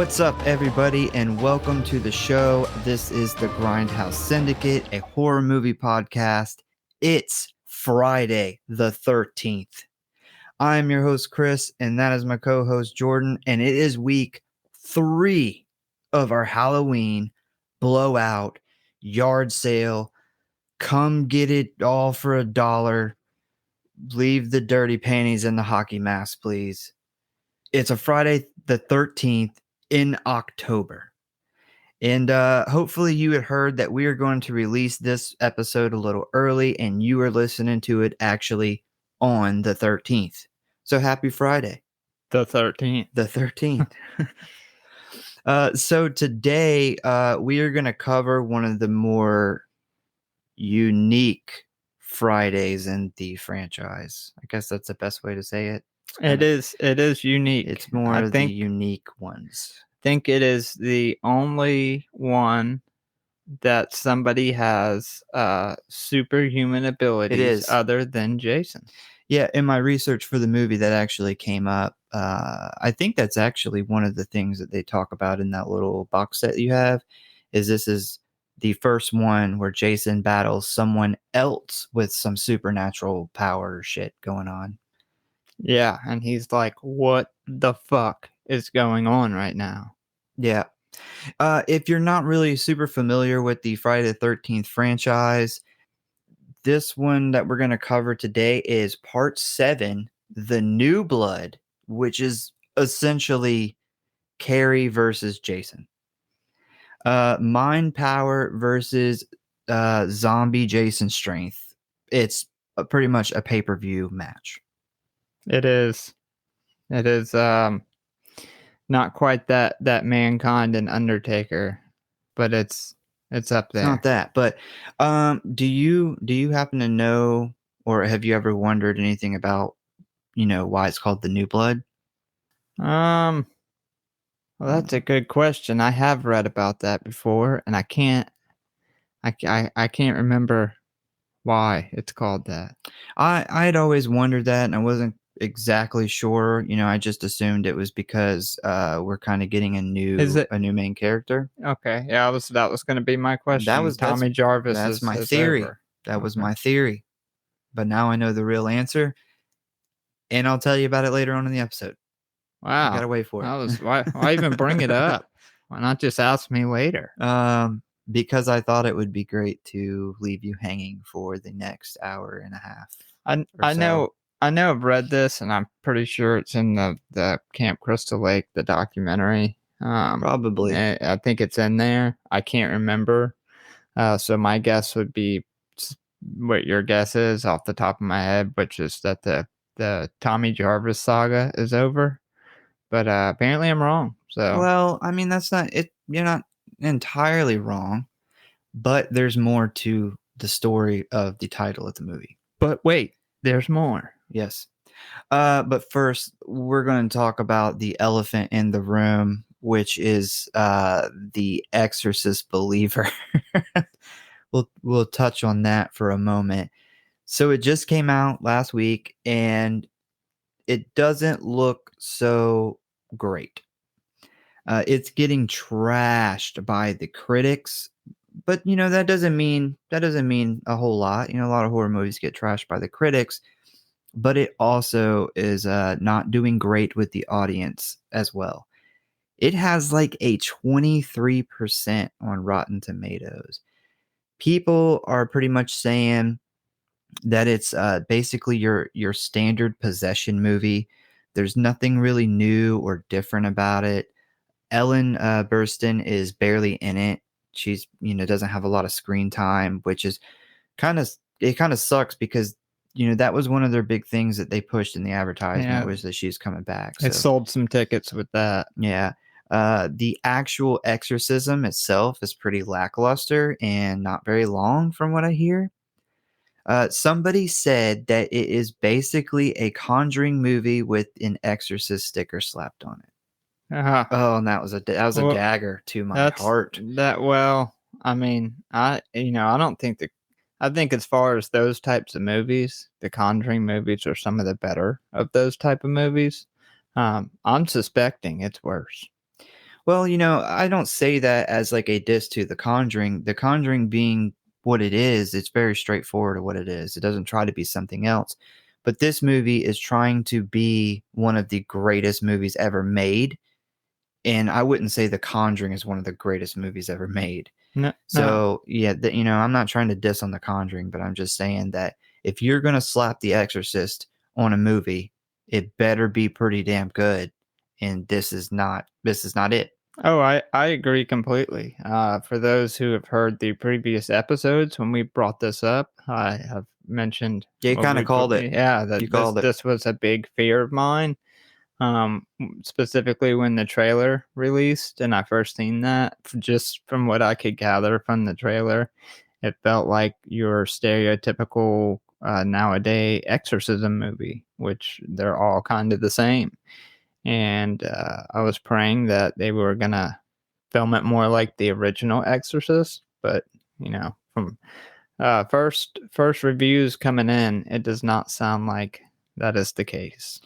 What's up, everybody, and welcome to the show. This is the Grindhouse Syndicate, a horror movie podcast. It's Friday the 13th. I'm your host, Chris, and that is my co-host, Jordan, and it is week 3 of our Halloween blowout yard sale. Come get it all for $1. Leave the dirty panties and the hockey mask, please. It's a Friday the 13th in October. And hopefully you had heard that we are going to release this episode a little early, and you are listening to it actually on the 13th. So happy Friday. The 13th. The 13th. So today we are going to cover one of the more unique Fridays in the franchise. I guess that's the best way to say it. It is unique. It's more of the unique ones. I think it is the only one that somebody has superhuman abilities other than Jason. Yeah, in my research for the movie that actually came up, I think that's actually one of the things that they talk about in that little box set you have, is this is the first one where Jason battles someone else with some supernatural power shit going on. Yeah, and he's like, what the fuck is going on right now? Yeah. If you're not really super familiar with the Friday the 13th franchise, this one that we're going to cover today is part 7, The New Blood, which is essentially Carrie versus Jason. Mind power versus zombie Jason strength. It's pretty much a pay-per-view match. It is not quite that Mankind and Undertaker, but it's up there. It's not that, but do you happen to know, or have you ever wondered anything about, why it's called The New Blood? Well, that's a good question. I have read about that before, and I can't remember why it's called that. I'd always wondered that, and I wasn't exactly sure. I just assumed it was because we're kind of getting a new main character. Okay, yeah, that was going to be my question. That was Tommy Jarvis. That's my theory. That was my theory, but now I know the real answer, and I'll tell you about it later on in the episode. Wow, I gotta wait for it. Why even bring it up? Why not just ask me later? Because I thought it would be great to leave you hanging for the next hour and a half. I know I've read this, and I'm pretty sure it's in the Camp Crystal Lake, the documentary. Probably. I think it's in there. I can't remember. So my guess would be what your guess is off the top of my head, which is that the Tommy Jarvis saga is over. But apparently I'm wrong. So well, I mean, that's not it. You're not entirely wrong, but there's more to the story of the title of the movie. But wait, there's more. Yes. But first, we're going to talk about the elephant in the room, which is the Exorcist believer. We'll touch on that for a moment. So it just came out last week, and it doesn't look so great. It's getting trashed by the critics, but that doesn't mean a whole lot. A lot of horror movies get trashed by the critics, but it also is not doing great with the audience as well. It has like a 23% on Rotten Tomatoes. People are pretty much saying that it's basically your standard possession movie. There's nothing really new or different about it. Ellen Burstyn is barely in it. She's doesn't have a lot of screen time, which is kind of sucks because that was one of their big things that they pushed in the advertisement, was that she's coming back. It sold some tickets with that. Yeah. The actual exorcism itself is pretty lackluster and not very long from what I hear. Somebody said that it is basically a Conjuring movie with an Exorcist sticker slapped on it. Uh-huh. Oh, and that was a dagger to my heart. I mean, I don't think I think as far as those types of movies, the Conjuring movies are some of the better of those type of movies. I'm suspecting it's worse. Well, I don't say that as like a diss to The Conjuring. The Conjuring being what it is, it's very straightforward to what it is. It doesn't try to be something else. But this movie is trying to be one of the greatest movies ever made. And I wouldn't say The Conjuring is one of the greatest movies ever made. No, no. So, yeah, I'm not trying to diss on The Conjuring, but I'm just saying that if you're going to slap The Exorcist on a movie, it better be pretty damn good. And this is not it. Oh, I agree completely. For those who have heard the previous episodes, when we brought this up, I have mentioned Yeah, you what kind of we, called it. yeah, You that this called it. this was a big fear of mine. Specifically when the trailer released, and I first seen that. Just from what I could gather from the trailer, it felt like your stereotypical nowadays exorcism movie, which they're all kind of the same. And I was praying that they were gonna film it more like the original Exorcist, but from first reviews coming in, it does not sound like that is the case.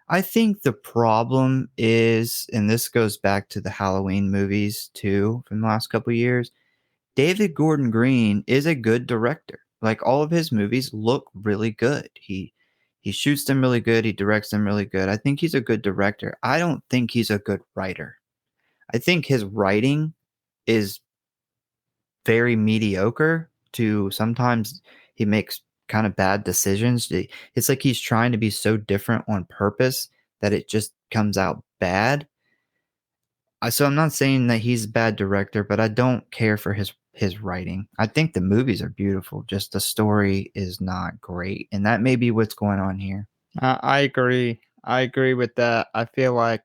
I think the problem is, and this goes back to the Halloween movies too from the last couple of years. David Gordon Green is a good director. Like all of his movies look really good. He shoots them really good. He directs them really good. I think he's a good director. I don't think he's a good writer. I think his writing is very mediocre to sometimes he makes kind of bad decisions. It's like he's trying to be so different on purpose that it just comes out bad. So I'm not saying that he's a bad director, but I don't care for his writing. I think the movies are beautiful, just the story is not great, and that may be what's going on here. I agree. I agree with that. I feel like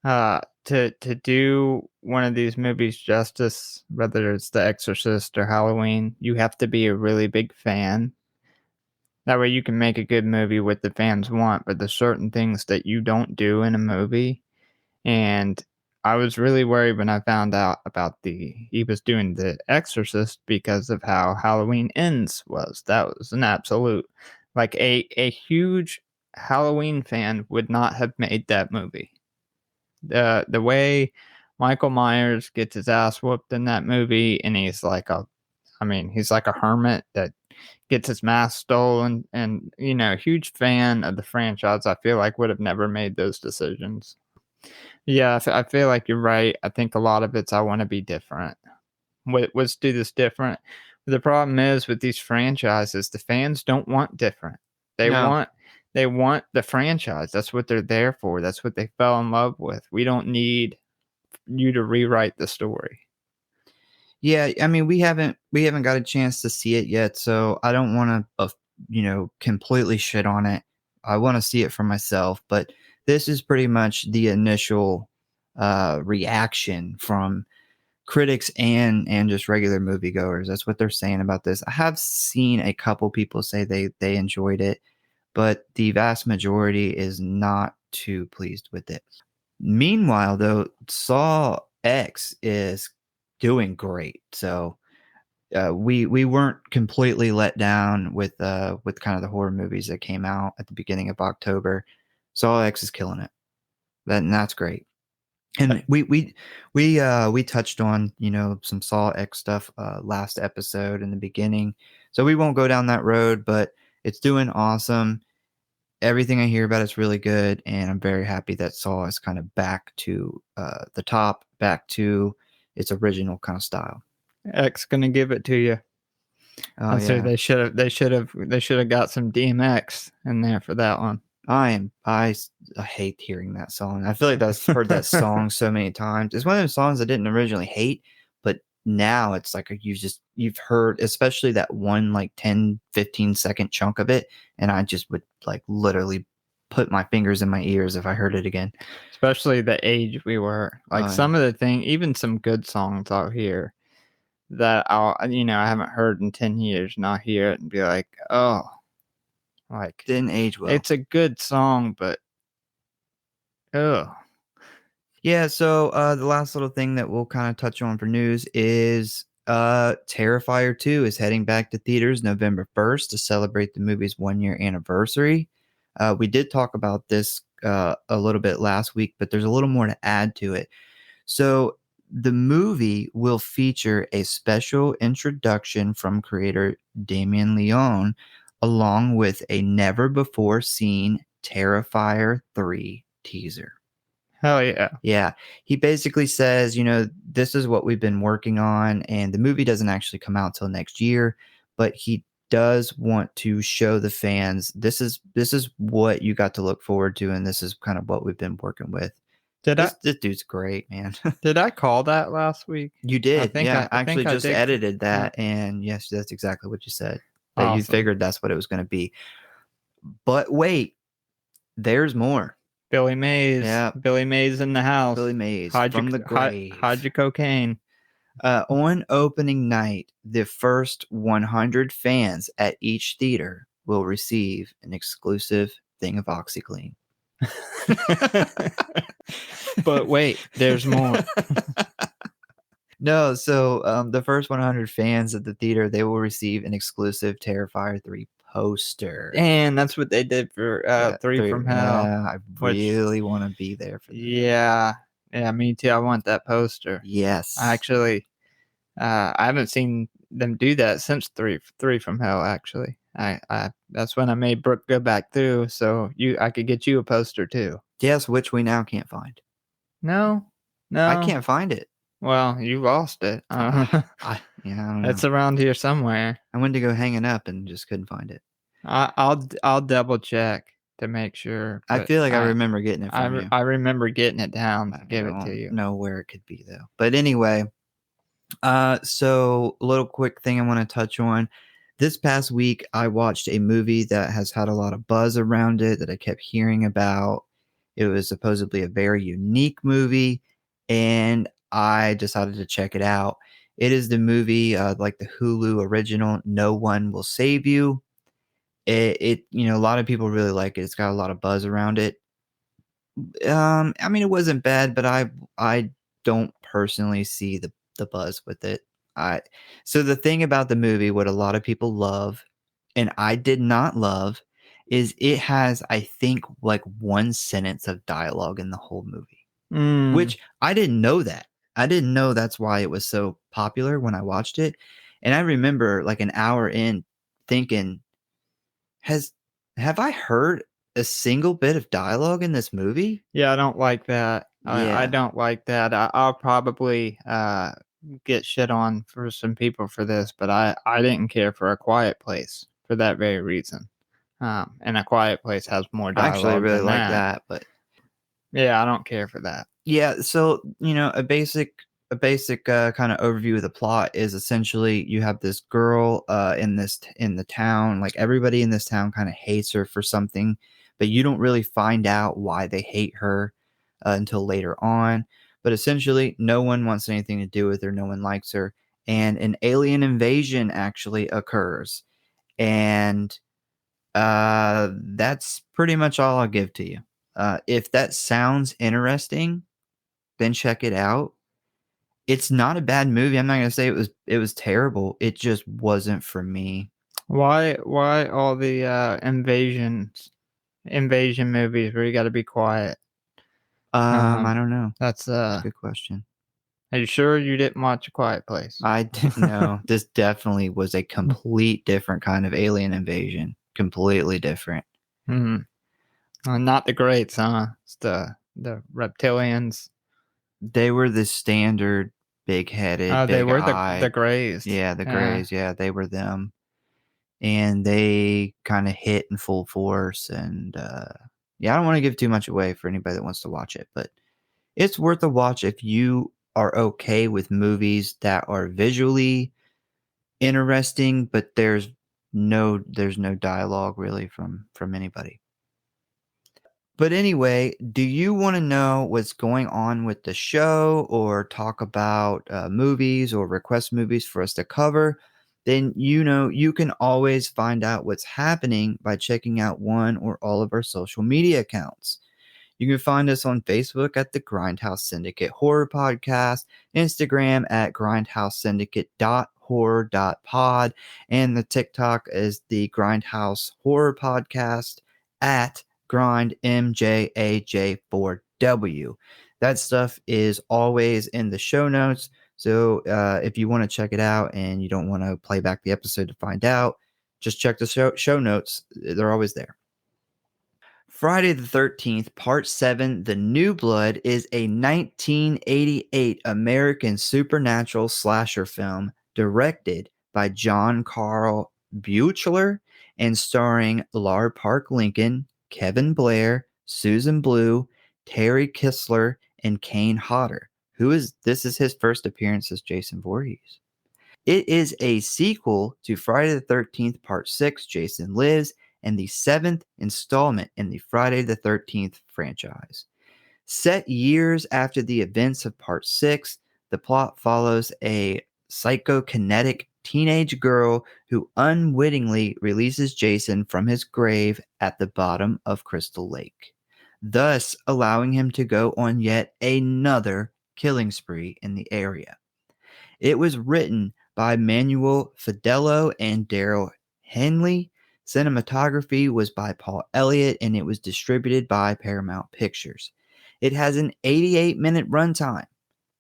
to do one of these movies justice, whether it's The Exorcist or Halloween, you have to be a really big fan. That way you can make a good movie what the fans want, but there's certain things that you don't do in a movie. And I was really worried when I found out about he was doing The Exorcist because of how Halloween Ends was. That was an absolute, like a huge Halloween fan would not have made that movie. The way Michael Myers gets his ass whooped in that movie, and he's like a hermit that gets his mask stolen, and huge fan of the franchise. I feel like would have never made those decisions. Yeah, I feel like you're right. I think a lot of it's I want to be different. Let's do this different. The problem is with these franchises, the fans don't want different. They No. want they want the franchise. That's what they're there for. That's what they fell in love with. We don't need you to rewrite the story. Yeah, I mean we haven't got a chance to see it yet, so I don't want to completely shit on it. I want to see it for myself, but this is pretty much the initial reaction from critics and just regular moviegoers. That's what they're saying about this. I have seen a couple people say they enjoyed it, but the vast majority is not too pleased with it. Meanwhile, though, Saw X is doing great. So we weren't completely let down with kind of the horror movies that came out at the beginning of October. Saw X is killing it. And that's great. And we touched on some Saw X stuff last episode in the beginning, so we won't go down that road. But it's doing awesome. Everything I hear about it's really good, and I'm very happy that Saw is kind of back to the top, back to its original kind of style. X gonna give it to you. Oh I say yeah, they should have got some DMX in there for that one. I hate hearing that song. I feel like I've heard that song so many times. It's one of those songs I didn't originally hate, but now it's like you've heard, especially that one like 10-15 second chunk of it, and I just would like literally put my fingers in my ears if I heard it again. Especially the age we were. Like Uh, some of the thing, even some good songs out here that I haven't heard in 10 years, and I'll hear it and be like, oh, like didn't age well. it's a good song, but oh, Yeah, so the last little thing that we'll kind of touch on for news is Terrifier 2 is heading back to theaters November 1st to celebrate the movie's 1 year anniversary. We did talk about this a little bit last week, but there's a little more to add to it. So the movie will feature a special introduction from creator Damien Leone, along with a never before seen Terrifier 3 teaser. Hell yeah. Yeah, he basically says, this is what we've been working on, and the movie doesn't actually come out till next year, but he does want to show the fans this is what you got to look forward to, and this is kind of what we've been working with. This dude's great, man. Did I call that last week? You did, yeah. I actually just did. edited that, and yes, that's exactly what you said. That Awesome. you figured that's what it was going to be. But wait, there's more. Billy Mays. Yeah. Billy Mays in the house. Billy Mays from the grave. Hide your cocaine. On opening night, the first 100 fans at each theater will receive an exclusive thing of OxyClean. But wait, there's more. No, so the first 100 fans at the theater, they will receive an exclusive Terrifier 3 poster. And that's what they did for 3 from Hell. Yeah, I really want to be there for that. Yeah, me too. I want that poster. Yes. Actually, I haven't seen them do that since 3 from Hell, actually. I that's when I made Brooke go back through, so I could get you a poster too. Yes, which we now can't find. No. I can't find it. Well, you lost it. I don't know. It's around here somewhere. I went to go hang it up and just couldn't find it. I'll double check to make sure. I feel like I remember getting it from you. I remember getting it down to give it to you. I don't know where it could be though. But anyway, so a little quick thing I want to touch on. This past week, I watched a movie that has had a lot of buzz around it that I kept hearing about. It was supposedly a very unique movie, and I decided to check it out. It is the movie, like the Hulu original, No One Will Save You. A lot of people really like it. It's got a lot of buzz around it. I mean, it wasn't bad, but I don't personally see the buzz with it. So the thing about the movie, what a lot of people love, and I did not love, is it has, I think, like one sentence of dialogue in the whole movie, which I didn't know that. I didn't know that's why it was so popular when I watched it. And I remember like an hour in thinking, have I heard a single bit of dialogue in this movie? Yeah, I don't like that. Yeah. I don't like that. I'll probably get shit on for some people for this, but I didn't care for A Quiet Place for that very reason. And A Quiet Place has more dialogue. I actually really like that, but yeah, I don't care for that. Yeah, so a basic kind of overview of the plot is essentially you have this girl in the town. Like everybody in this town kind of hates her for something, but you don't really find out why they hate her until later on. But essentially, no one wants anything to do with her. No one likes her, and an alien invasion actually occurs, and that's pretty much all I'll give to you. If that sounds interesting, then check it out. It's not a bad movie. I'm not gonna say it was terrible. It just wasn't for me. Why all the invasion movies where you got to be quiet? I don't know. That's a good question. Are you sure you didn't watch A Quiet Place? I didn't know. This definitely was a complete different kind of alien invasion. Completely different. Not the greats, huh? It's the reptilians. They were the standard big-headed, big they were eye. the Greys. Yeah, the Greys. Yeah, they were them. And they kind of hit in full force. And yeah, I don't want to give too much away for anybody that wants to watch it, but it's worth a watch if you are okay with movies that are visually interesting, but there's no dialogue really from anybody. But anyway, do you want to know what's going on with the show or talk about movies or request movies for us to cover? Then you can always find out what's happening by checking out one or all of our social media accounts. You can find us on Facebook at the Grindhouse Syndicate Horror Podcast, Instagram at grindhousesyndicate.horror.pod, and the TikTok is the Grindhouse Horror Podcast at GrindMJAJ4W. That stuff is always in the show notes. So if you want to check it out and you don't want to play back the episode to find out, just check the show notes. They're always there. Friday the 13th, Part 7, The New Blood, is a 1988 American supernatural slasher film directed by John Carl Buechler and starring Lar Park Lincoln, Kevin Blair, Susan Blue, Terry Kistler, and Kane Hodder. This is his first appearance as Jason Voorhees. It is a sequel to Friday the 13th Part 6, Jason Lives, and the seventh installment in the Friday the 13th franchise. Set years after the events of Part 6, the plot follows a psychokinetic teenage girl who unwittingly releases Jason from his grave at the bottom of Crystal Lake, thus allowing him to go on yet another killing spree in the area. It was written by Manuel Fidello and Daryl Henley. Cinematography was by Paul Elliott, and it was distributed by Paramount Pictures. It has an 88-minute runtime,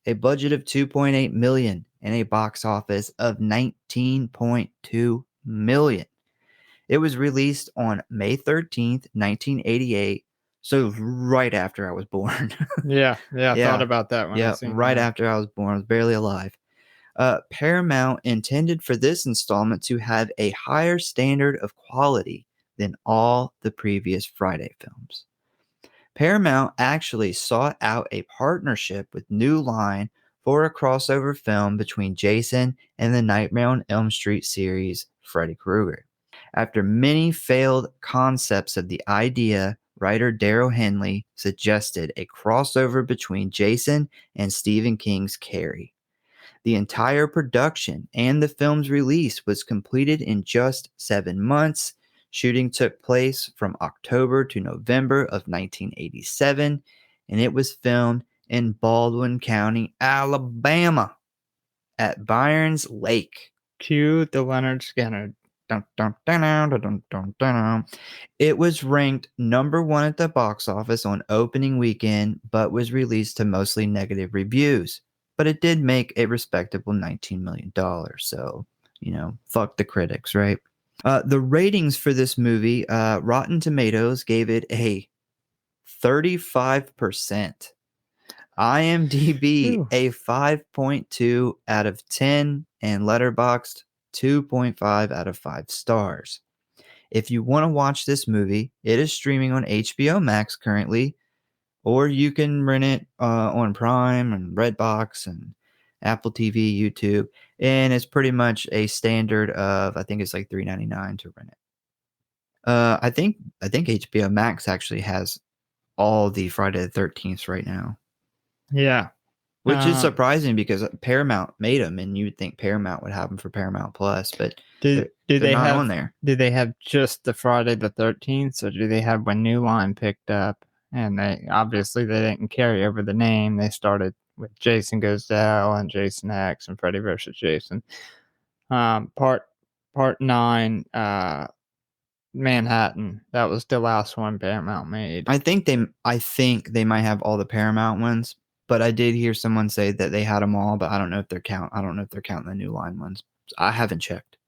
a budget of $2.8 million, and a box office of $19.2 million. It was released on May 13th, 1988, so right after I was born. Yeah, I thought about that when I seen right that. after I was born. I was barely alive. Paramount intended for this installment to have a higher standard of quality than all the previous Friday films. Paramount actually sought out a partnership with New Line for a crossover film between Jason and the Nightmare on Elm Street series, Freddy Krueger. After many failed concepts of the idea, writer Daryl Henley suggested a crossover between Jason and Stephen King's Carrie. The entire production and the film's release was completed in just 7 months. Shooting took place from October to November of 1987, and it was filmed in Baldwin County, Alabama, at Byron's Lake. Cue the Leonard Skinner. Dun, dun, dun, dun, dun, dun, dun. It was ranked number 1 at the box office on opening weekend, but was released to mostly negative reviews. But it did make a respectable $19 million. So, fuck the critics, right? The ratings for this movie, Rotten Tomatoes gave it a 35%. IMDb, Whew. a 5.2 out of 10, and Letterboxd, 2.5 out of 5 stars. If you want to watch this movie, it is streaming on HBO Max currently, or you can rent it on Prime and Redbox and Apple TV, YouTube, and it's pretty much a standard of, I think it's like $3.99 to rent it. I think HBO Max actually has all the Friday the 13th right now, Yeah. which is surprising because Paramount made them, and you would think Paramount would have them for Paramount Plus, but do they're they not have on there. Do they have just the Friday the 13th, or do they have when New Line picked up? And they didn't carry over the name. They started with Jason Goes to Hell and Jason X and Freddy vs. Jason. Part 9, Manhattan. That was the last one Paramount made. I think they might have all the Paramount ones, but I did hear someone say that they had them all, but I don't know if they're counting the New Line ones. I haven't checked.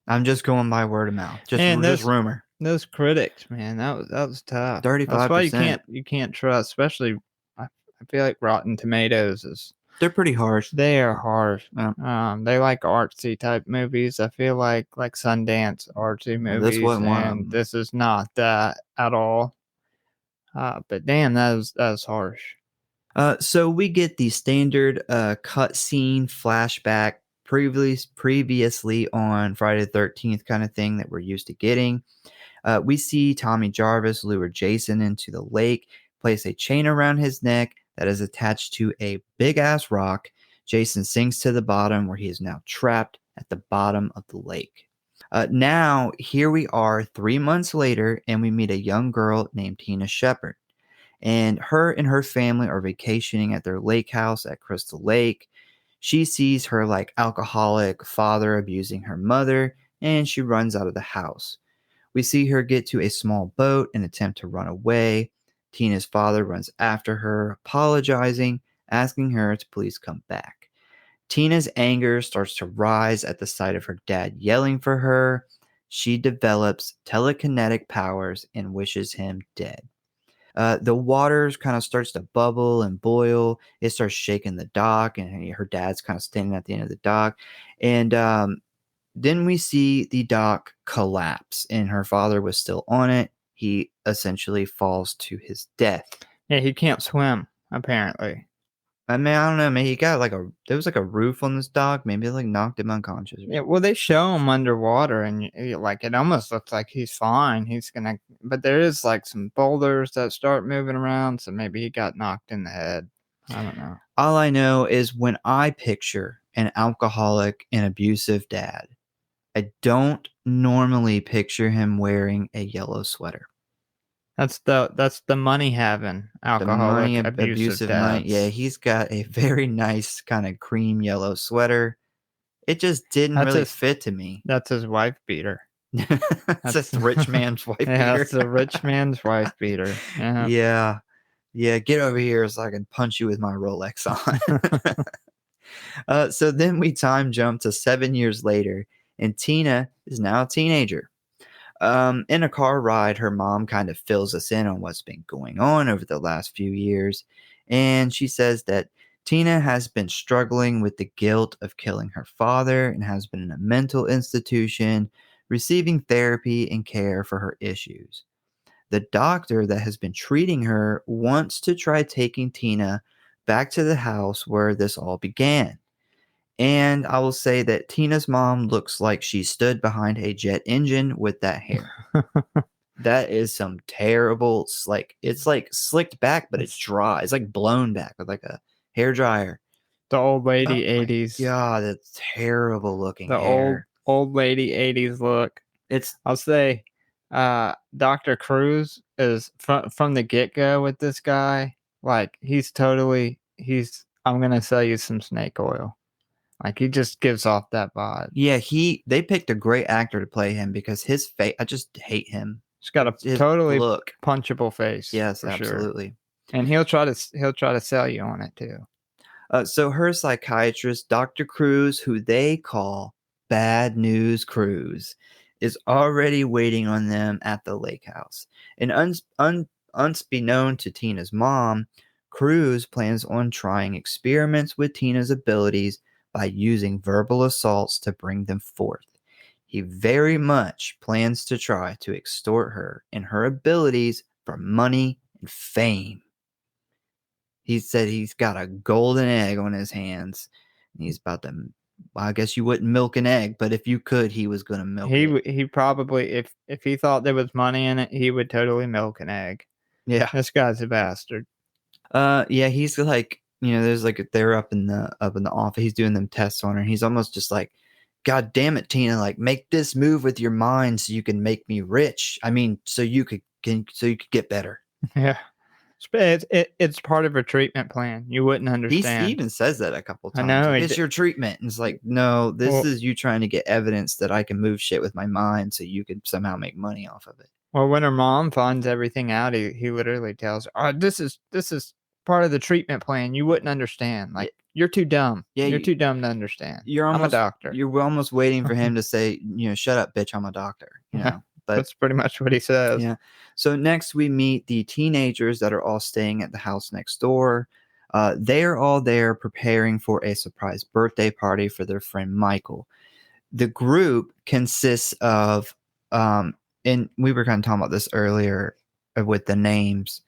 I'm just going by word of mouth. Just rumor. Those critics, man, that was tough. 35%. That's why you can't trust, especially I feel like Rotten Tomatoes they're pretty harsh. They are harsh. Yeah. They like artsy type movies. I feel like Sundance artsy movies. This wasn't one of them. This is not that at all. But damn, that was harsh. So we get the standard cutscene flashback previously on Friday the 13th kind of thing that we're used to getting. We see Tommy Jarvis lure Jason into the lake, place a chain around his neck that is attached to a big-ass rock. Jason sinks to the bottom, where he is now trapped at the bottom of the lake. Now, here we are 3 months later, and we meet a young girl named Tina Shepard. And her family are vacationing at their lake house at Crystal Lake. She sees her alcoholic father abusing her mother, and she runs out of the house. We see her get to a small boat and attempt to run away. Tina's father runs after her, apologizing, asking her to please come back. Tina's anger starts to rise at the sight of her dad yelling for her. She develops telekinetic powers and wishes him dead. The water kind of starts to bubble and boil. It starts shaking the dock, and her dad's kind of standing at the end of the dock. And then we see the dock collapse, and her father was still on it. He essentially falls to his death. Yeah, he can't swim, apparently. I mean, I don't know. Maybe he got there was like a roof on this dock. Maybe it like knocked him unconscious. Yeah, well, they show him underwater, and like it almost looks like he's fine. He's gonna, but there is like some boulders that start moving around, so maybe he got knocked in the head. I don't know. All I know is when I picture an alcoholic and abusive dad, I don't normally picture him wearing a yellow sweater. That's the money having The money alcoholic abusive money. Yeah, dads. he's got a very nice kind of cream yellow sweater. It just didn't That's really his fit to me. That's his wife beater. It's a rich man's wife Yeah, beater. that's a rich man's wife beater. Yeah. Yeah. Yeah, get over here so I can punch you with my Rolex on. So then we time jump to 7 years later, and Tina is now a teenager. In a car ride, her mom kind of fills us in on what's been going on over the last few years. And she says that Tina has been struggling with the guilt of killing her father and has been in a mental institution, receiving therapy and care for her issues. The doctor that has been treating her wants to try taking Tina back to the house where this all began. And I will say that Tina's mom looks like she stood behind a jet engine with that hair. That is some terrible, it's like slicked back, but it's dry. It's like blown back with like a hair dryer. The old lady Oh my 80s. God, that's terrible looking The hair. old lady 80s look. I'll say Dr. Cruz is from the get-go with this guy. Like he's I'm going to sell you some snake oil. Like he just gives off that vibe. Yeah, they picked a great actor to play him because his face, I just hate him. He's got His totally look. punchable face. Yes, for absolutely. Sure. And he'll try to sell you on it too. So her psychiatrist, Dr. Cruz, who they call Bad News Cruz, is already waiting on them at the lake house. And unbeknown to Tina's mom, Cruz plans on trying experiments with Tina's abilities by using verbal assaults to bring them forth. He very much plans to try to extort her and her abilities for money and fame. He said he's got a golden egg on his hands. And he's about to, well, I guess you wouldn't milk an egg, but if you could, he was going to milk it. He probably, if he thought there was money in it, he would totally milk an egg. Yeah. This guy's a bastard. Yeah, he's like, there's like, they're up in the office. He's doing them tests on her. And he's almost just like, God damn it, Tina, like make this move with your mind so you can make me rich. I mean, so you could get better. Yeah. It's part of a treatment plan. You wouldn't understand. He even says that a couple times. I know. Like, it's your treatment. And it's like, no, this is you trying to get evidence that I can move shit with my mind so you can somehow make money off of it. Well, when her mom finds everything out, he literally tells her, "Oh, this is part of the treatment plan. You wouldn't understand. Like you're too dumb. Yeah, you're too dumb to understand. I'm a doctor." You're almost waiting for him to say, shut up, bitch. I'm a doctor. But that's pretty much what he says. Yeah. So next we meet the teenagers that are all staying at the house next door. They are all there preparing for a surprise birthday party for their friend Michael. The group consists of, and we were kind of talking about this earlier with the names.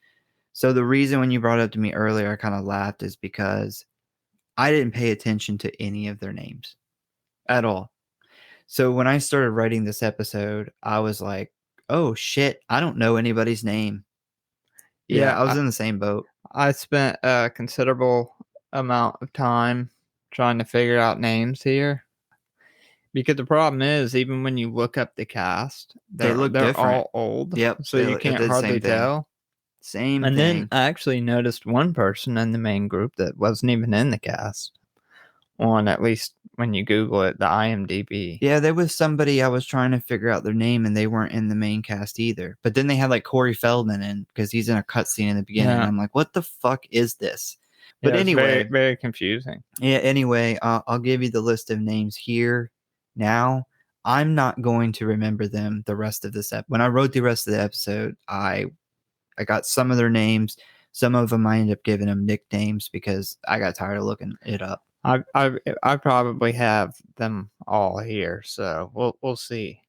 So the reason when you brought it up to me earlier, I kind of laughed is because I didn't pay attention to any of their names at all. So when I started writing this episode, I was like, oh shit, I don't know anybody's name. Yeah, I was in the same boat. I spent a considerable amount of time trying to figure out names here. Because the problem is, even when you look up the cast, they're all old. Yep. So you can't hardly tell. Same thing. And then thing. I actually noticed one person in the main group that wasn't even in the cast on at least when you Google it, the IMDb. Yeah, there was somebody I was trying to figure out their name, and they weren't in the main cast either. But then they had like Corey Feldman in because he's in a cutscene in the beginning. Yeah. I'm like, what the fuck is this? But Yeah, it's very, anyway, very confusing. yeah. Anyway, I'll give you the list of names here now. I'm not going to remember them the rest of this episode. When I wrote the rest of the episode, I got some of their names. Some of them I ended up giving them nicknames because I got tired of looking it up. I probably have them all here, so we'll see.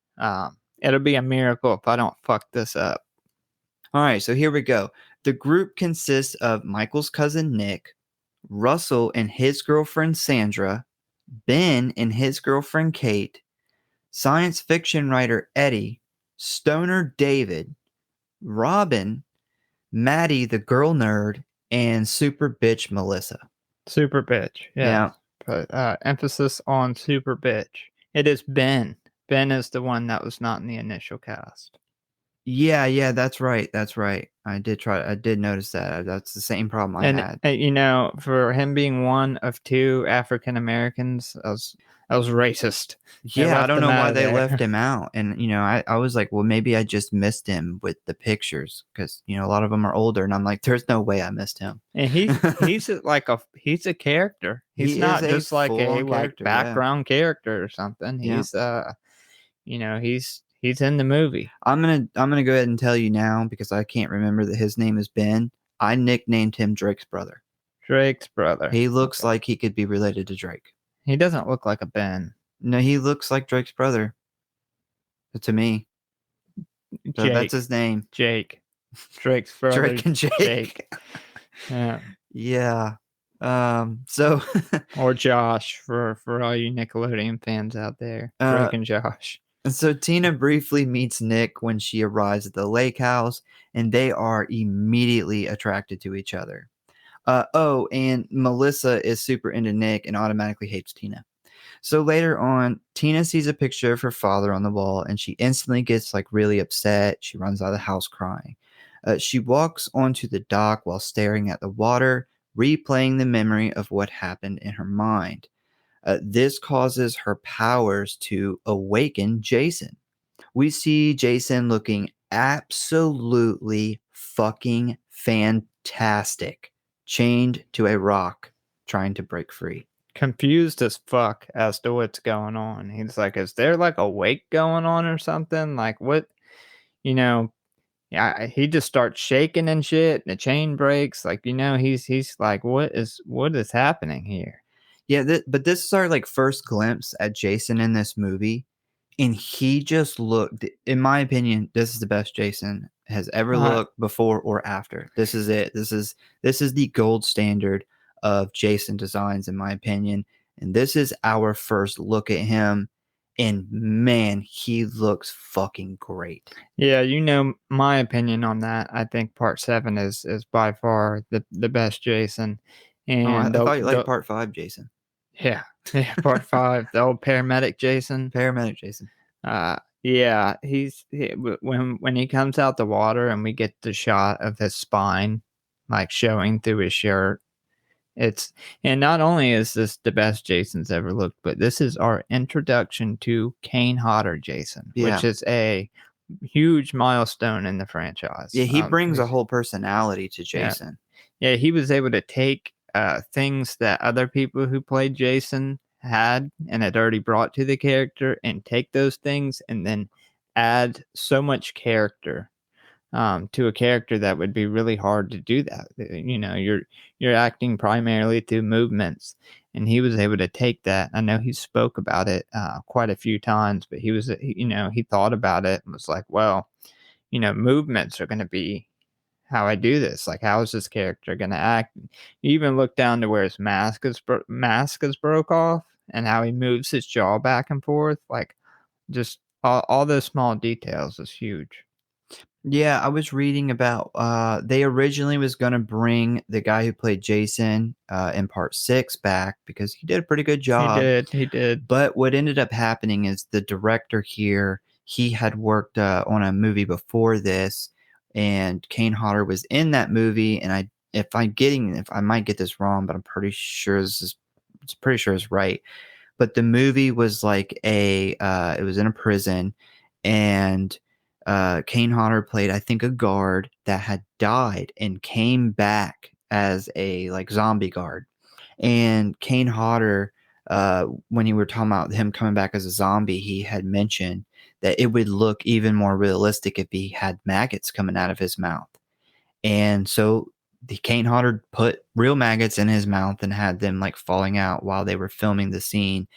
It'll be a miracle if I don't fuck this up. All right, so here we go. The group consists of Michael's cousin Nick, Russell and his girlfriend Sandra, Ben and his girlfriend Kate, science fiction writer Eddie, stoner David, Robin, Maddie the girl nerd, and super bitch Melissa. Super bitch, Yeah. But emphasis on super bitch. It is Ben. Ben is the one that was not in the initial cast. Yeah, that's right. I did notice that. That's the same problem I had. And you know, for him being one of two African Americans, I was racist. Yeah, I don't know why they left him. him out. And, I was like, well, maybe I just missed him with the pictures because, a lot of them are older. And I'm like, there's no way I missed him. And he's he's a character. He's He not is a just like a full-on character, yeah. background character or something. Yeah. He's he's in the movie. I'm gonna go ahead and tell you now because I can't remember that his name is Ben. I nicknamed him Drake's brother. Drake's brother. He looks like he could be related to Drake. He doesn't look like a Ben. No, he looks like Drake's brother. To me. So Jake. that's his name. Jake. Drake's brother. Drake and Jake. Yeah. Yeah. So or Josh for all you Nickelodeon fans out there. Drake and Josh. So Tina briefly meets Nick when she arrives at the lake house, and they are immediately attracted to each other. And Melissa is super into Nick and automatically hates Tina. So later on, Tina sees a picture of her father on the wall, and she instantly gets like really upset. She runs out of the house crying. She walks onto the dock while staring at the water, replaying the memory of what happened in her mind. This causes her powers to awaken Jason. We see Jason looking absolutely fucking fantastic, chained to a rock, trying to break free. Confused as fuck as to what's going on. He's like, is there like a wake going on or something? Like what, yeah, he just starts shaking and shit, and the chain breaks. Like, he's like, what is happening here? Yeah, but this is our like first glimpse at Jason in this movie, and he just looked. In my opinion, this is the best Jason has ever looked before or after. This is it. This is the gold standard of Jason designs, in my opinion. And this is our first look at him, and man, he looks fucking great. Yeah, my opinion on that. I think Part 7 is by far the best Jason. And I thought you liked Part 5, Jason. Yeah, Part 5, the old paramedic Jason. Paramedic Jason. Yeah, when he comes out the water and we get the shot of his spine, like showing through his shirt. And not only is this the best Jason's ever looked, but this is our introduction to Kane Hodder Jason, which is a huge milestone in the franchise. Yeah, he brings a whole personality to Jason. Yeah, he was able to take things that other people who played Jason had and had already brought to the character and take those things and then add so much character to a character that would be really hard to do that. You're acting primarily through movements, and he was able to take that. I know he spoke about it quite a few times, but he thought about it and was like, well, movements are going to be how I do this. Like, how is this character going to act? You even look down to where his mask is broke off and how he moves his jaw back and forth. Like, just all those small details is huge. Yeah, I was reading about they originally was going to bring the guy who played Jason in Part 6 back because he did a pretty good job. He did. But what ended up happening is the director here, he had worked on a movie before this, and Kane Hodder was in that movie. And if I might get this wrong, but I'm pretty sure it's right. but the movie was like it was in a prison, and Kane Hodder played, I think, a guard that had died and came back as a like zombie guard. And Kane Hodder, when you were talking about him coming back as a zombie, he had mentioned that it would look even more realistic if he had maggots coming out of his mouth. And so the Kane Hodder put real maggots in his mouth and had them like falling out while they were filming the scene.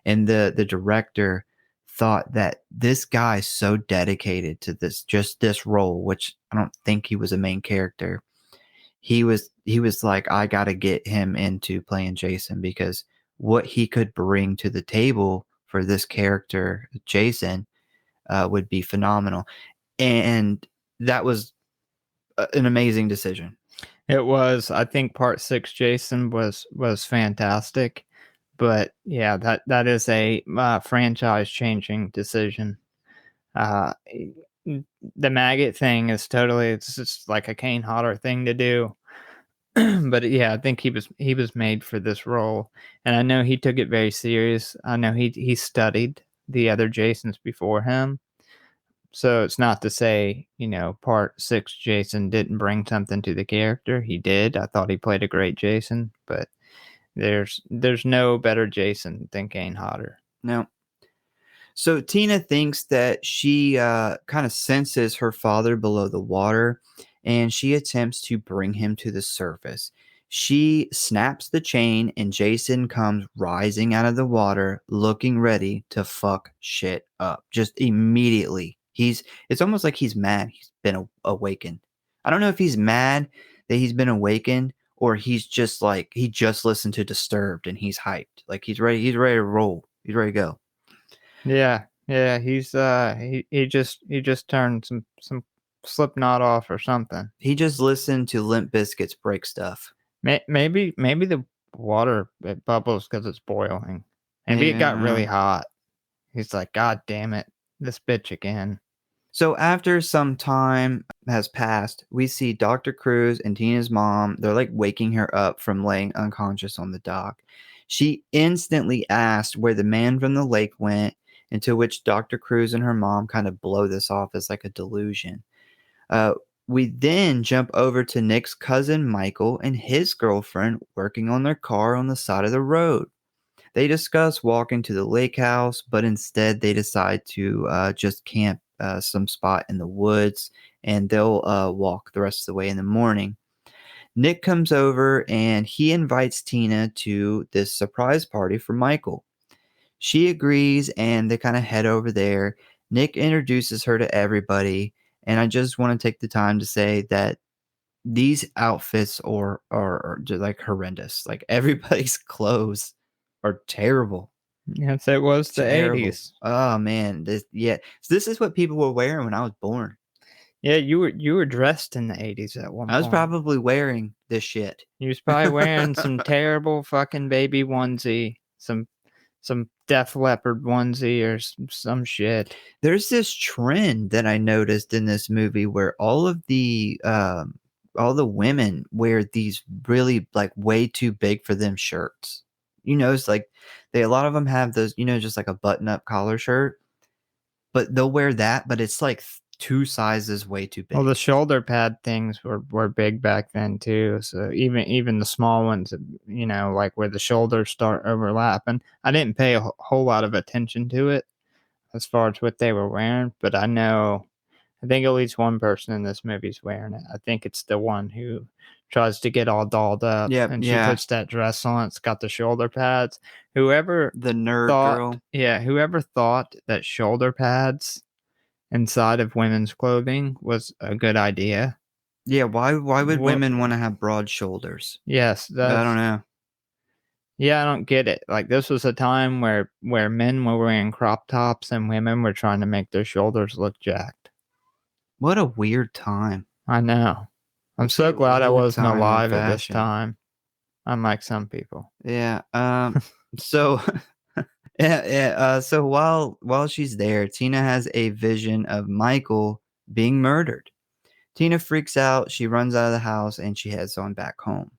And the director thought that this guy's so dedicated to this role, which I don't think he was a main character. He was like, I gotta get him into playing Jason, because what he could bring to the table for this character, Jason, would be phenomenal. And that was an amazing decision. It was. I think part 6 Jason was fantastic, but yeah, that is a franchise changing decision. Uh, the maggot thing is totally, it's just like a Kane Hodder thing to do. But yeah, I think he was made for this role, and I know he took it very serious. I know he studied the other Jasons before him, so it's not to say, part 6 Jason didn't bring something to the character. He did. I thought he played a great Jason, but there's no better Jason than Kane Hodder. No. So Tina thinks that she kind of senses her father below the water, and she attempts to bring him to the surface. She snaps the chain, and Jason comes rising out of the water, looking ready to fuck shit up. Just immediately. It's almost like he's mad he's been awakened. I don't know if he's mad that he's been awakened, or he's just like, he just listened to Disturbed and he's hyped. Like he's ready to roll. He's ready to go. Yeah, he just turned some Slipknot off or something. He just listened to Limp Bizkit's Break Stuff. Maybe the water, it bubbles because it's boiling. Maybe it Maybe, got really hot. He's like, God damn it, this bitch again. So after some time has passed, we see Dr. Cruz and Tina's mom. They're like waking her up from laying unconscious on the dock. She instantly asked where the man from the lake went, into which Dr. Cruz and her mom kind of blow this off as like a delusion. Uh, we then jump over to Nick's cousin Michael and his girlfriend working on their car on the side of the road. They discuss walking to the lake house, but instead they decide to just camp some spot in the woods, and they'll walk the rest of the way in the morning. Nick comes over and he invites Tina to this surprise party for Michael. She agrees, and they kind of head over there. Nick introduces her to everybody, and I just want to take the time to say that these outfits are just like horrendous. Like everybody's clothes are terrible. Yes, it was the Terrible. 80s. Oh man, this is what people were wearing when I was born. Yeah, you were dressed in the 80s at one I was point. probably wearing this shit. You was probably wearing some terrible fucking baby onesie, some Def Leppard onesie or some shit. There's this trend that I noticed in this movie where all the women wear these really like way too big for them shirts. It's like a lot of them have those, just like a button-up collar shirt, but they'll wear that, but it's like 2 sizes way too big. Well, the shoulder pad things were big back then too. So even the small ones, like where the shoulders start overlapping, I didn't pay a whole lot of attention to it as far as what they were wearing, but I think at least one person in this movie is wearing it. I think it's the one who tries to get all dolled up, and she puts that dress on. It's got the shoulder pads. The nerd girl. Yeah, whoever thought that shoulder pads inside of women's clothing was a good idea. Yeah, why would women want to have broad shoulders? Yes, I don't know. Yeah, I don't get it. Like, this was a time where men were wearing crop tops and women were trying to make their shoulders look jacked. What a weird time. I know. I'm so glad I wasn't alive at this time, unlike some people. Yeah. So so while she's there, Tina has a vision of Michael being murdered. Tina freaks out. She runs out of the house and she heads on back home.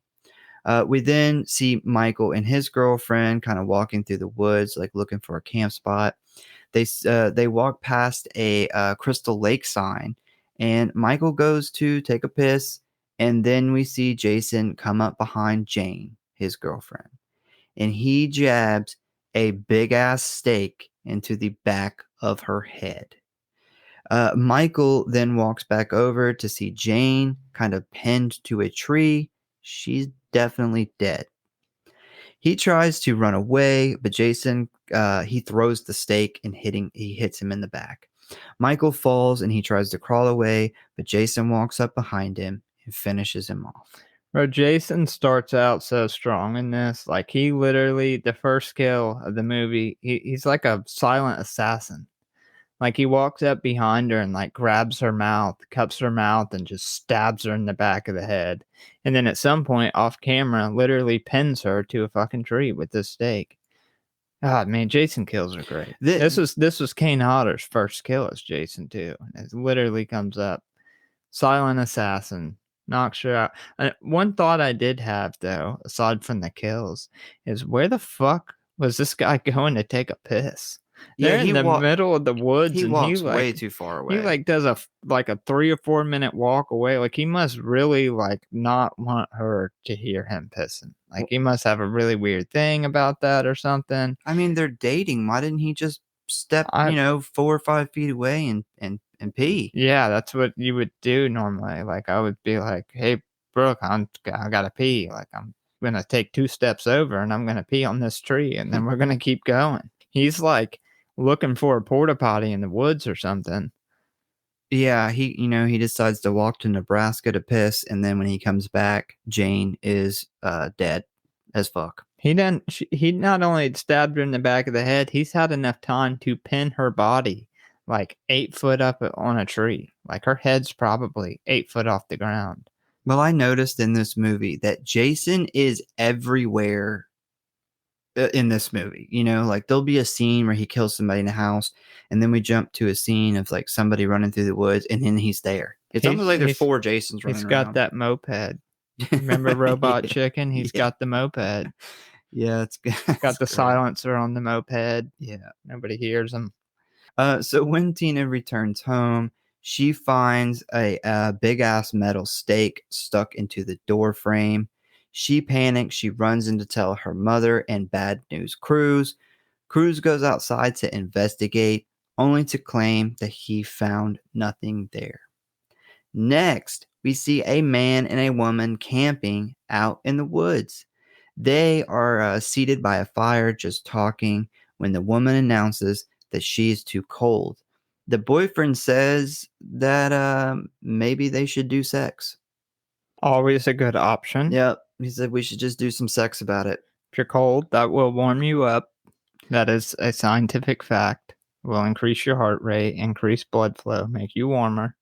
We then see Michael and his girlfriend kind of walking through the woods, like looking for a camp spot. They walk past a Crystal Lake sign, and Michael goes to take a piss, and then we see Jason come up behind Jane, his girlfriend, and he jabs a big ass stake into the back of her head. Michael then walks back over to see Jane kind of pinned to a tree. She's definitely dead. He tries to run away, but Jason he throws the stake and he hits him in the back. Michael falls and he tries to crawl away, but Jason walks up behind him and finishes him off. Bro, Jason starts out so strong in this. Like, he literally, the first kill of the movie, he's like a silent assassin. Like, he walks up behind her and like grabs her mouth, cups her mouth, and just stabs her in the back of the head. And then at some point off camera, literally pins her to a fucking tree with this stake. God, man, Jason kills are great. This was Kane Hodder's first kill as Jason too. And it literally comes up. Silent assassin. Knocks her out. One thought I did have, though, aside from the kills, is where the fuck was this guy going to take a piss? They're in the middle of the woods, he and walks way too far away. He like does a 3 or 4 minute walk away. Like, he must really like not want her to hear him pissing. Like, he must have a really weird thing about that or something. I mean, they're dating. Why didn't he just step 4 or 5 feet away and pee? Yeah, that's what you would do normally. Like, I would be like, hey, Brooke, I gotta pee. Like, I'm gonna take 2 steps over and I'm gonna pee on this tree, and then we're gonna keep going. He's like looking for a porta potty in the woods or something. Yeah, he decides to walk to Nebraska to piss, and then when he comes back, Jane is dead as fuck. He not only stabbed her in the back of the head, he's had enough time to pin her body like 8 foot up on a tree. Like, her head's probably 8 foot off the ground. Well, I noticed in this movie that Jason is everywhere in this movie. Like, there'll be a scene where he kills somebody in a house, and then we jump to a scene of like somebody running through the woods, and then he's there. It's almost like there's 4 Jasons running around. He's got that moped. Remember Robot Chicken? He's got the moped. Yeah, it's good. Got the silencer on the moped. Yeah. Nobody hears him. So when Tina returns home, she finds a big-ass metal stake stuck into the door frame. She panics. She runs in to tell her mother and Bad News Cruz. Cruz goes outside to investigate, only to claim that he found nothing there. Next, we see a man and a woman camping out in the woods. They are seated by a fire just talking when the woman announces that she is too cold. The boyfriend says that maybe they should do sex. Always a good option. Yep. He said we should just do some sex about it. If you're cold, that will warm you up. That is a scientific fact. It will increase your heart rate, increase blood flow, make you warmer.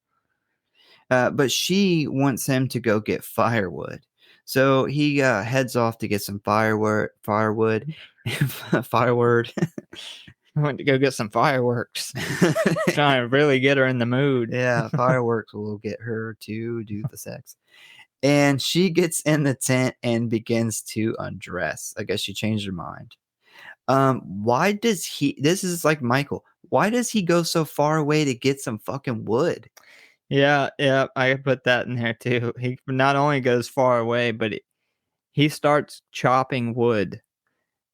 But she wants him to go get firewood. So he heads off to get some firewood. Firewood. I went to go get some fireworks. Trying to really get her in the mood. Yeah, fireworks will get her to do the sex. And she gets in the tent and begins to undress. I guess she changed her mind. Why does this is like Michael. Why does he go so far away to get some fucking wood? Yeah, I put that in there too. He not only goes far away, but he starts chopping wood.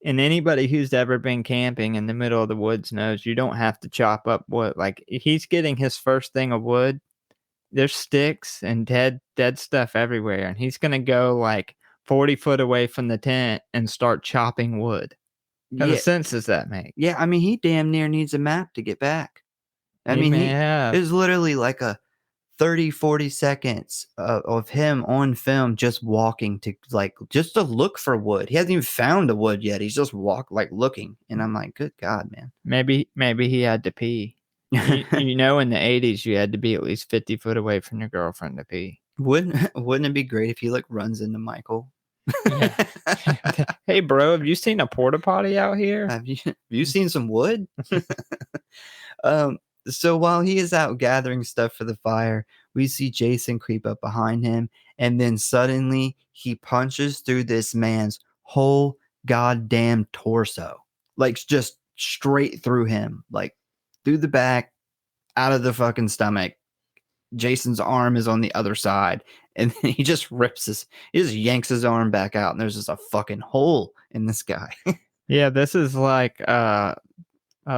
And anybody who's ever been camping in the middle of the woods knows you don't have to chop up wood. Like, he's getting his first thing of wood. There's sticks and dead stuff everywhere, and he's gonna go like 40 foot away from the tent and start chopping wood. What kind of sense does that make? Yeah, I mean, he damn near needs a map to get back. I mean, there's literally like a 30-40 seconds of him on film just walking to just to look for wood. He hasn't even found the wood yet. He's just looking, and I'm like, good God, man. Maybe he had to pee. In the 80s, you had to be at least 50 foot away from your girlfriend to pee. Wouldn't it be great if he runs into Michael? Yeah. Hey, bro, have you seen a porta potty out here? Have you seen some wood? So while he is out gathering stuff for the fire, we see Jason creep up behind him And then suddenly he punches through this man's whole goddamn torso, like just straight through him, like through the back, out of the fucking stomach. Jason's arm is on the other side, and then he just yanks his arm back out, and there's just a fucking hole in this guy. Yeah, this is like a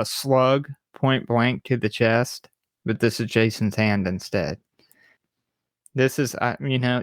slug point blank to the chest, but this is Jason's hand instead. This is,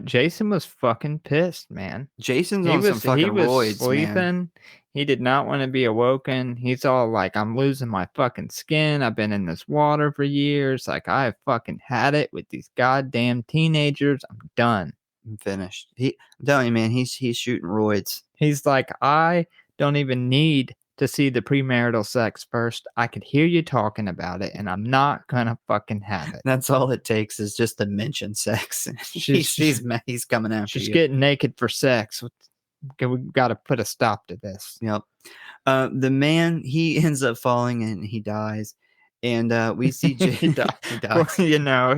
Jason was fucking pissed, man. Jason's He on some was fucking he was roids, man. sleeping. He did not want to be awoken. He's all like, I'm losing my fucking skin. I've been in this water for years. Like, I have fucking had it with these goddamn teenagers. I'm done. I'm finished. I'm telling you, man, he's shooting roids. He's like, I don't even need to see the premarital sex first. I could hear you talking about it, and I'm not gonna fucking have it. That's all it takes is just to mention sex. He's coming after She's you. getting naked for sex. We got to put a stop to this. Yep. The man, he ends up falling and he dies. And we see he dies. He dies. Well,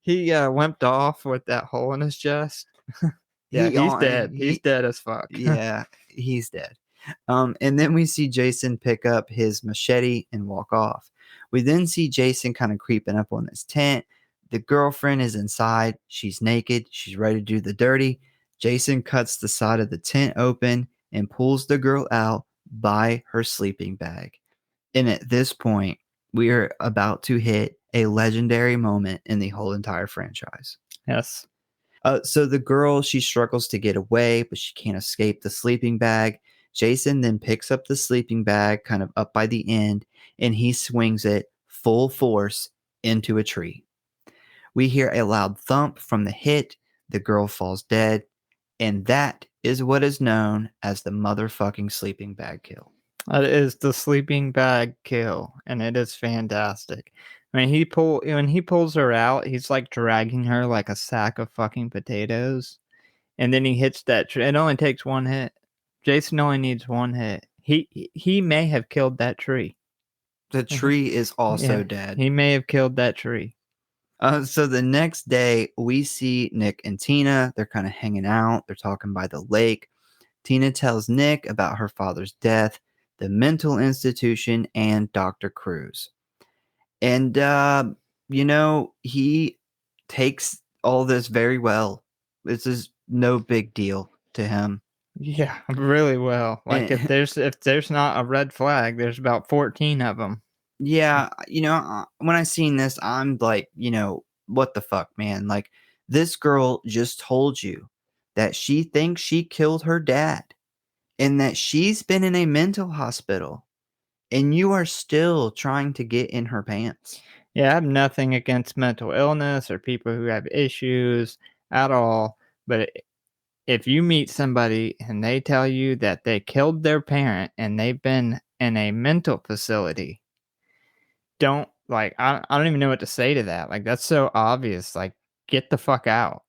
he limped off with that hole in his chest. Yeah, he's dead. He's dead as fuck. Yeah, he's dead. And then we see Jason pick up his machete and walk off. We then see Jason kind of creeping up on this tent. The girlfriend is inside. She's naked. She's ready to do the dirty. Jason cuts the side of the tent open and pulls the girl out by her sleeping bag. And at this point, we are about to hit a legendary moment in the whole entire franchise. Yes. So the girl, she struggles to get away, but she can't escape the sleeping bag. Jason then picks up the sleeping bag kind of up by the end, and he swings it full force into a tree. We hear a loud thump from the hit. The girl falls dead. And that is what is known as the motherfucking sleeping bag kill. That is the sleeping bag kill, and it is fantastic. I mean, when he pulls her out, he's like dragging her like a sack of fucking potatoes, and then he hits that tree. It only takes one hit. Jason only needs one hit. He may have killed that tree. The tree is also dead. He may have killed that tree. So the next day, we see Nick and Tina. They're kind of hanging out. They're talking by the lake. Tina tells Nick about her father's death, the mental institution, and Dr. Cruz. And, he takes all this very well. This is no big deal to him. Yeah, really well. Like if there's not a red flag, there's about 14 of them. Yeah, when I seen this, I'm like, what the fuck, man? Like, this girl just told you that she thinks she killed her dad and that she's been in a mental hospital, and you are still trying to get in her pants. Yeah, I have nothing against mental illness or people who have issues at all, but if you meet somebody and they tell you that they killed their parent and they've been in a mental facility, I don't even know what to say to that. Like, that's so obvious. Like, get the fuck out.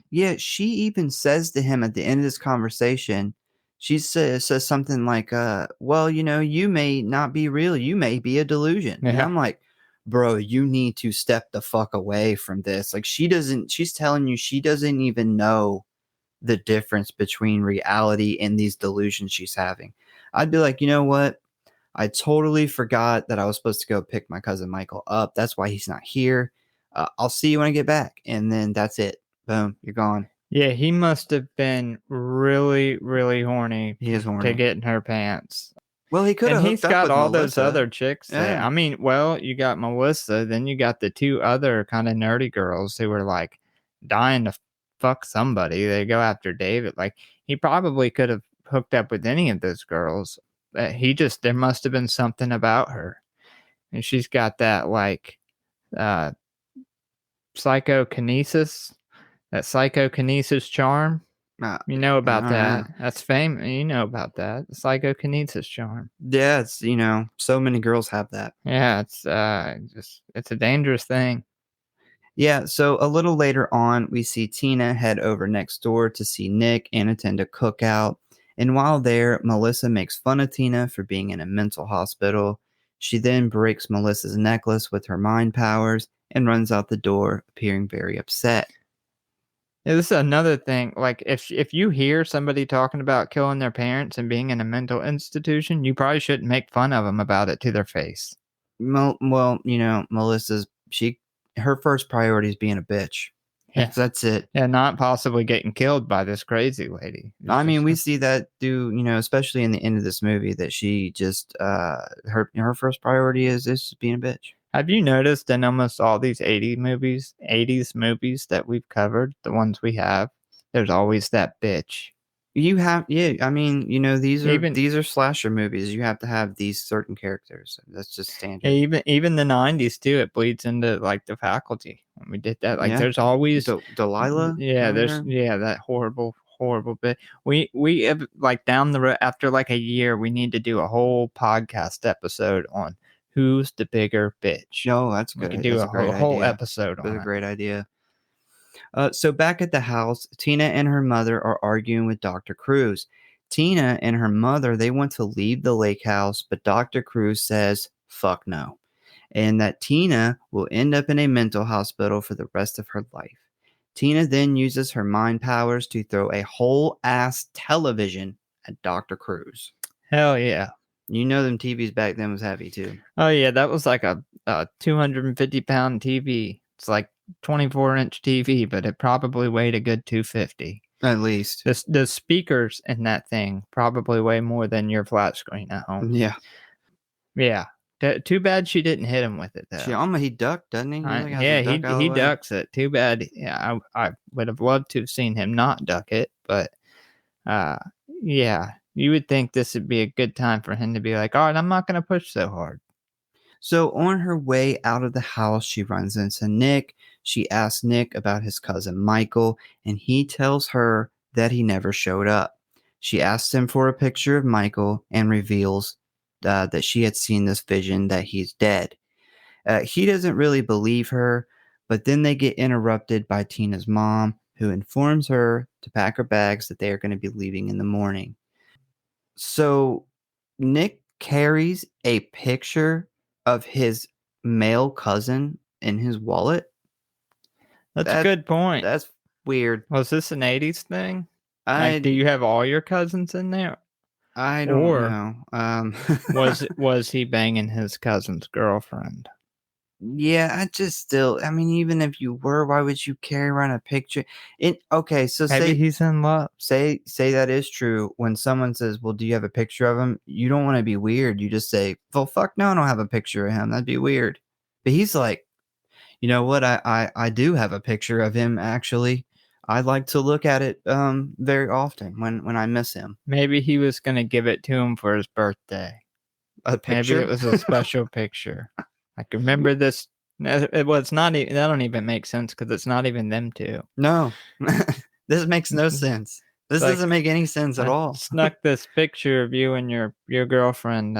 Yeah, she even says to him at the end of this conversation, she says something like, well, you may not be real. You may be a delusion. Yeah. And I'm like, bro, you need to step the fuck away from this. Like, she's telling you she doesn't even know the difference between reality and these delusions she's having. I'd be like, you know what? I totally forgot that I was supposed to go pick my cousin Michael up. That's why he's not here. I'll see you when I get back. And then that's it. Boom, you're gone. Yeah, he must have been really, really horny. He is horny to get in her pants. Well, he could have. And he's got all those other chicks. Yeah. I mean, well, you got Melissa, then you got the two other kind of nerdy girls who were like dying to fuck somebody. They go after David. Like, he probably could have hooked up with any of those girls. There must have been something about her. And she's got that like psychokinesis. That psychokinesis charm. You know about that. That's famous. You know about that. The psychokinesis charm. Yeah, it's, so many girls have that. Yeah, it's it's a dangerous thing. Yeah, so a little later on, we see Tina head over next door to see Nick and attend a cookout. And while there, Melissa makes fun of Tina for being in a mental hospital. She then breaks Melissa's necklace with her mind powers and runs out the door, appearing very upset. Yeah, this is another thing. Like, if you hear somebody talking about killing their parents and being in a mental institution, you probably shouldn't make fun of them about it to their face. Well, Melissa's her first priority is being a bitch. Yeah, That's it. yeah, not possibly getting killed by this crazy lady. It's I mean, just we see that through, especially in the end of this movie, that she just her first priority is just being a bitch. Have you noticed in almost all these 80s movies that we've covered, the ones we have, there's always that bitch. Yeah. I mean, Even these are slasher movies. You have to have these certain characters. That's just standard. even the 90s too, it bleeds into like the faculty. When we did that, like Yeah, there's always Delilah. yeah, Remember there's her? that horrible bit. We have, like, down the road after like a year, we need to do a whole podcast episode on who's the bigger bitch. No, that's We could good. do That's a a great whole idea. episode That's on a it. great idea. So back at the house, Tina and her mother are arguing with Dr. Cruz. Tina and her mother, they want to leave the lake house, but Dr. Cruz says, fuck no. And that Tina will end up in a mental hospital for the rest of her life. Tina then uses her mind powers to throw a whole ass television at Dr. Cruz. Hell yeah. Them TVs back then was heavy too. Oh yeah, that was like a 250-pound TV. It's like 24-inch TV, but it probably weighed a good 250. At least. The speakers in that thing probably weigh more than your flat screen at home. Yeah. Yeah. Too bad she didn't hit him with it though. He ducked, doesn't he? Yeah, he ducks it. Too bad. Yeah, I would have loved to have seen him not duck it, but yeah, you would think this would be a good time for him to be like, all right, I'm not going to push so hard. So on her way out of the house, she runs into Nick. She asks Nick about his cousin Michael, and he tells her that he never showed up. She asks him for a picture of Michael and reveals that she had seen this vision that he's dead. He doesn't really believe her, but then they get interrupted by Tina's mom, who informs her to pack her bags that they are going to be leaving in the morning. So Nick carries a picture of his male cousin in his wallet. That's a good point. That's weird. Was this an 80s thing? Like, do you have all your cousins in there? I don't know. was he banging his cousin's girlfriend? Yeah, I mean, even if you were, why would you carry around a picture? So Maybe he's in love. Say that is true. When someone says, "Well, do you have a picture of him?" You don't want to be weird. You just say, "Well, fuck no, I don't have a picture of him. That'd be weird." But he's like, you know what? I do have a picture of him actually. I like to look at it very often when I miss him. Maybe he was gonna give it to him for his birthday. A picture? Maybe it was a special picture. I can remember this. It was not even. That don't even make sense because it's not even them two. No, this makes no sense. This doesn't make any sense at all. Snuck this picture of you and your girlfriend.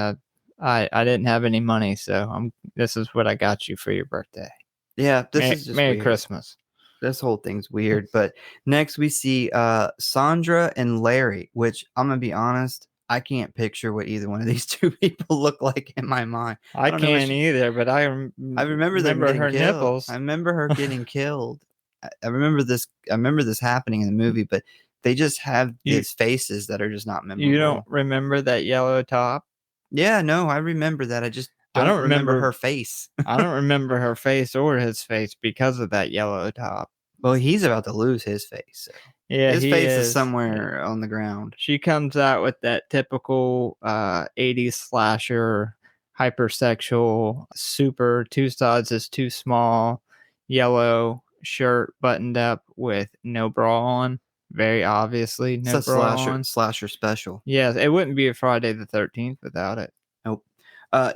I didn't have any money, so this is what I got you for your birthday. Yeah, this is just Merry weird. Christmas. This whole thing's weird. But next we see Sandra and Larry, which I'm gonna be honest, I can't picture what either one of these two people look like in my mind. I can't either, but I remember them getting her killed. nipples. I remember her getting killed. I remember this happening in the movie, but they just have these faces that are just not memorable. You don't remember that yellow top? Yeah, no, I remember that. I just don't remember her face. I don't remember her face or his face because of that yellow top. Well, he's about to lose his face. So. Yeah, his face is somewhere on the ground. She comes out with that typical 80s slasher, hypersexual, super, two sides is too small, yellow shirt buttoned up with no bra on. Very obviously, no bra on. Slasher special. Yes, it wouldn't be a Friday the 13th without it. Nope.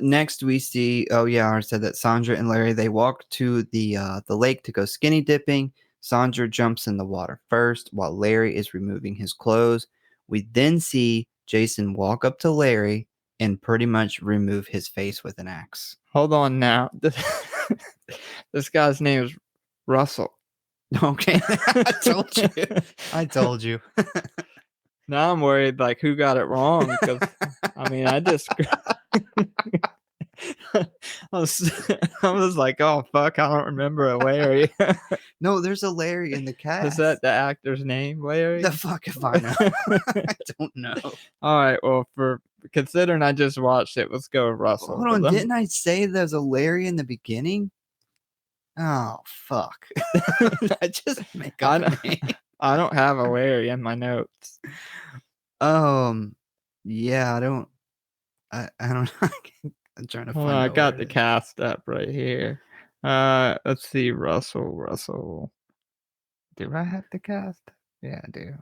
Next we see, I already said that Sandra and Larry, they walk to the lake to go skinny dipping. Sandra jumps in the water first while Larry is removing his clothes. We then see Jason walk up to Larry and pretty much remove his face with an axe. Hold on now. This guy's name is Russell. Okay. I told you. Now I'm worried, like, who got it wrong? Because, I mean, I just... was, I was like, oh fuck, I don't remember a Larry. No, there's a Larry in the Is cast. that the actor's name, Larry? The fuck if I know? I don't know. All right, well, for considering I just watched it, let's go with Russell. Hold on, didn't I say there's a Larry in the beginning? Oh fuck! I just make up a name. I don't have a Larry in my notes. Yeah, I don't know. I'm trying to Well, find I out got where the it is. cast up right here. Let's see, Russell. Do I have the cast? Yeah, I do.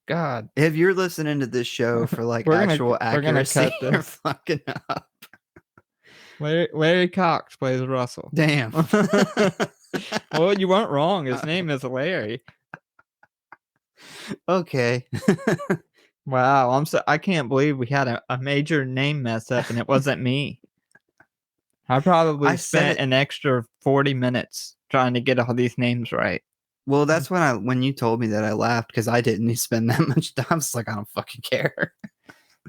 God, If you're listening to this show for like we're actual gonna accuracy, cut you're this. fucking up. Larry Cox plays Russell. Damn. Well, you weren't wrong. His name is Larry. Okay. Wow, I can't believe we had a major name mess up and it wasn't me. I probably I said spent it. an extra 40 minutes trying to get all these names right. Well, that's when you told me that I laughed because I didn't spend that much time. I was like, I don't fucking care.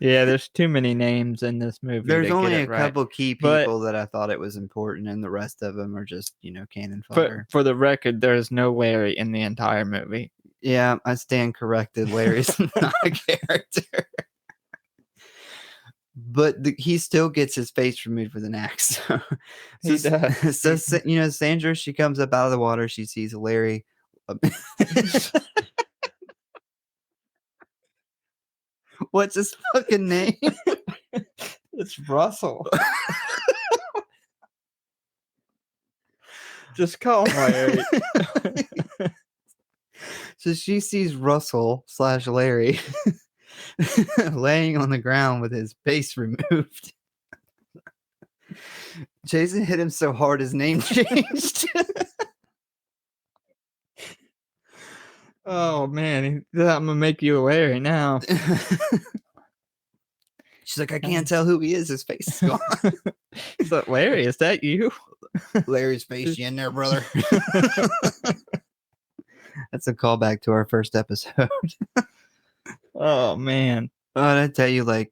Yeah, there's too many names in this movie There's to only get a it right. couple key But people that I thought it was important, and the rest of them are just, cannon fodder. for the record, there is no Larry in the entire movie. Yeah, I stand corrected. Larry's not a character. But he still gets his face removed with an axe. He does. So Sandra, she comes up out of the water. She sees Larry. What's his fucking name? It's Russell. Just call him Larry. So she sees Russell/Larry laying on the ground with his face removed. Jason hit him so hard his name changed. Oh man, I'm gonna make you a Larry now. She's like, I can't tell who he is. His face is gone. He's like, Larry, is that you? Larry's face, you in there, brother? That's a callback to our first episode. Oh man. I tell you, like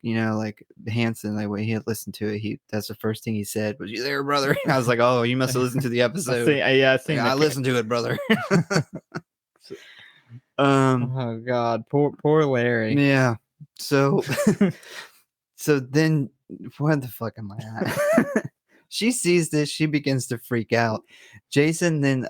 Hanson, like when he had listened to it, that's the first thing he said was, "You there, brother?" I was like, "Oh, you must have listened to the episode." I listened to it, brother. Oh God, poor Larry. Yeah. So then, where the fuck am I at? She sees this. She begins to freak out. Jason then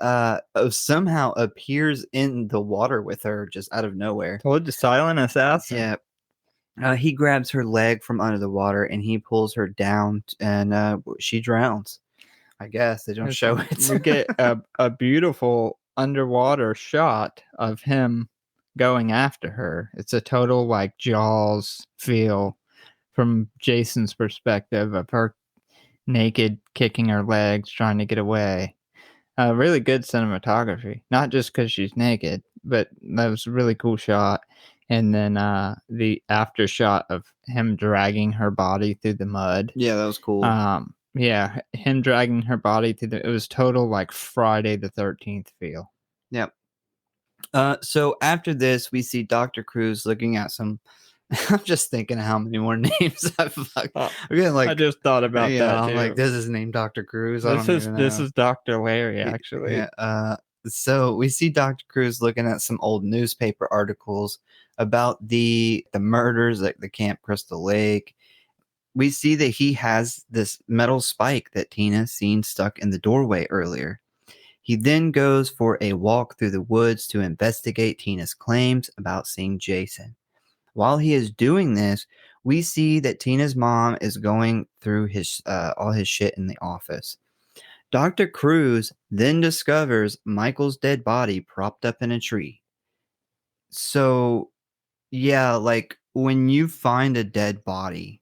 somehow appears in the water with her just out of nowhere. Told you, silent assassin. Yeah. He grabs her leg from under the water and he pulls her down, and she drowns. I guess they don't show it. We get a beautiful underwater shot of him going after her. It's a total like Jaws feel from Jason's perspective of her naked, kicking her legs, trying to get away. Really good cinematography, not just because she's naked, but that was a really cool shot. And then the after shot of him dragging her body through the mud. Yeah, that was cool. Yeah, him dragging her body through it was total like Friday the 13th feel. Yep. So after this, we see Dr. Cruz looking at some. I'm just thinking how many more names I've I just thought about that. I'm too. like, this is named Dr. Cruz. This is Dr. Larry, actually. Yeah. So we see Dr. Cruz looking at some old newspaper articles about the murders at the Camp Crystal Lake. We see that he has this metal spike that Tina seen stuck in the doorway earlier. He then goes for a walk through the woods to investigate Tina's claims about seeing Jason. While he is doing this, we see that Tina's mom is going through his all his shit in the office. Dr. Cruz then discovers Michael's dead body propped up in a tree. So, yeah, like when you find a dead body,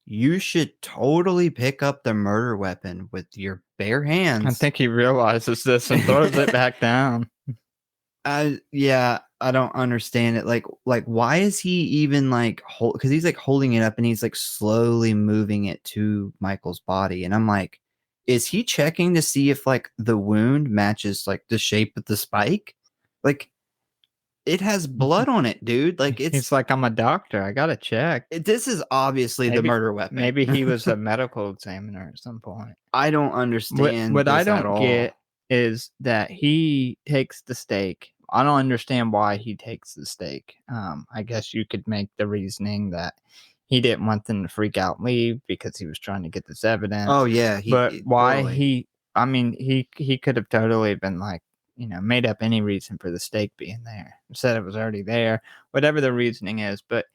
you should totally pick up the murder weapon with your bare hands. I think he realizes this and throws it back down. Yeah, I don't understand it. Like why is he even like because he's like holding it up and he's like slowly moving it to Michael's body, and I'm like, is he checking to see if like the wound matches like the shape of the spike? Like, it has blood on it, dude. Like He's like, I'm a doctor. I gotta check. this is obviously the Maybe murder weapon. maybe he was a medical examiner at some point. I don't understand What I this at don't all. get is that he takes the steak. I don't understand why he takes the steak. I guess you could make the reasoning that he didn't want them to freak out and leave because he was trying to get this evidence. Oh yeah, But why totally. I mean, he could have totally been like, made up any reason for the steak being there. Said it was already there, whatever the reasoning is. But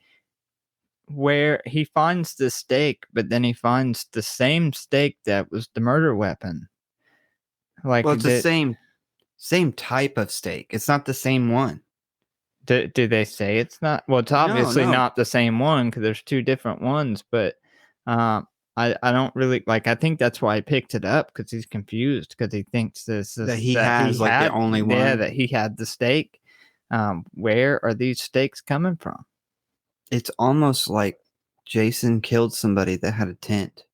where he finds the steak, but then he finds the same steak that was the murder weapon. Like, Well, it's the same type of steak. It's not the same one. do they say it's not? Well, it's No, obviously no. not the same one because there's two different ones. But I don't really like. I think that's why he picked it up because he's confused because he thinks That he has like the only one. that he had the steak. Where are these steaks coming from? It's almost like Jason killed somebody that had a tent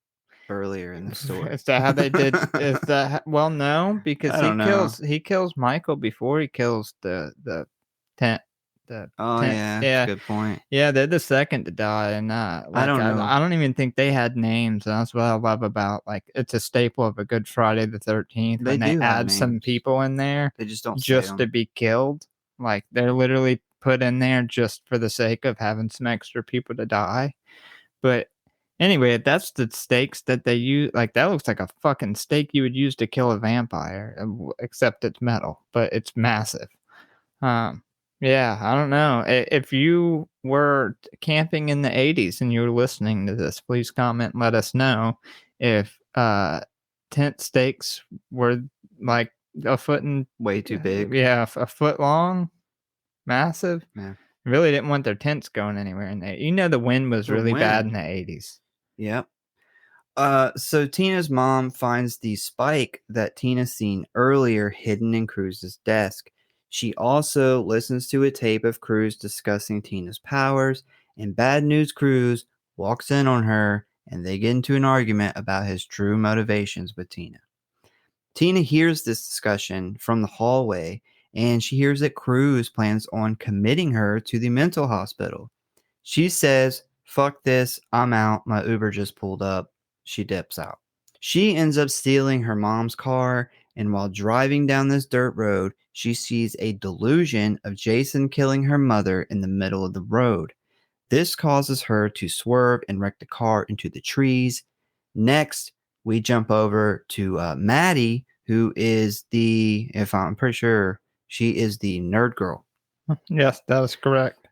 earlier in the story. Is that how they did? Is that well? No, because I don't know. he kills Michael before he kills the tent. The Oh tent. yeah, that's a Yeah, good point. yeah, they're the second to die, and I don't know. I don't even think they had names. And that's what I love about like it's a staple of a good Friday the 13th They when they do have add some names. people in there They just don't say just to them. be killed. Like they're literally put in there just for the sake of having some extra people to die. But anyway, that's the stakes that they use. Like that looks like a fucking stake you would use to kill a vampire, except it's metal, but it's massive. Um, yeah, I don't know. If you were camping in the 80s and you were listening to this, please comment and let us know if tent stakes were like a foot and Way too big. yeah, a foot long, massive. Yeah. Really didn't want their tents going anywhere in there. The wind was The really bad in wind. the 80s. Yep. So Tina's mom finds the spike that Tina seen earlier hidden in Cruz's desk. She also listens to a tape of Cruz discussing Tina's powers, and Bad News Cruz walks in on her and they get into an argument about his true motivations with Tina. Tina hears this discussion from the hallway and she hears that Cruz plans on committing her to the mental hospital. She says, "Fuck this, I'm out. My Uber just pulled up." She dips out. She ends up stealing her mom's car, and while driving down this dirt road, she sees a delusion of Jason killing her mother in the middle of the road. This causes her to swerve and wreck the car into the trees. Next, we jump over to Maddie, who is if I'm pretty sure, she is the nerd girl. Yes, that is correct.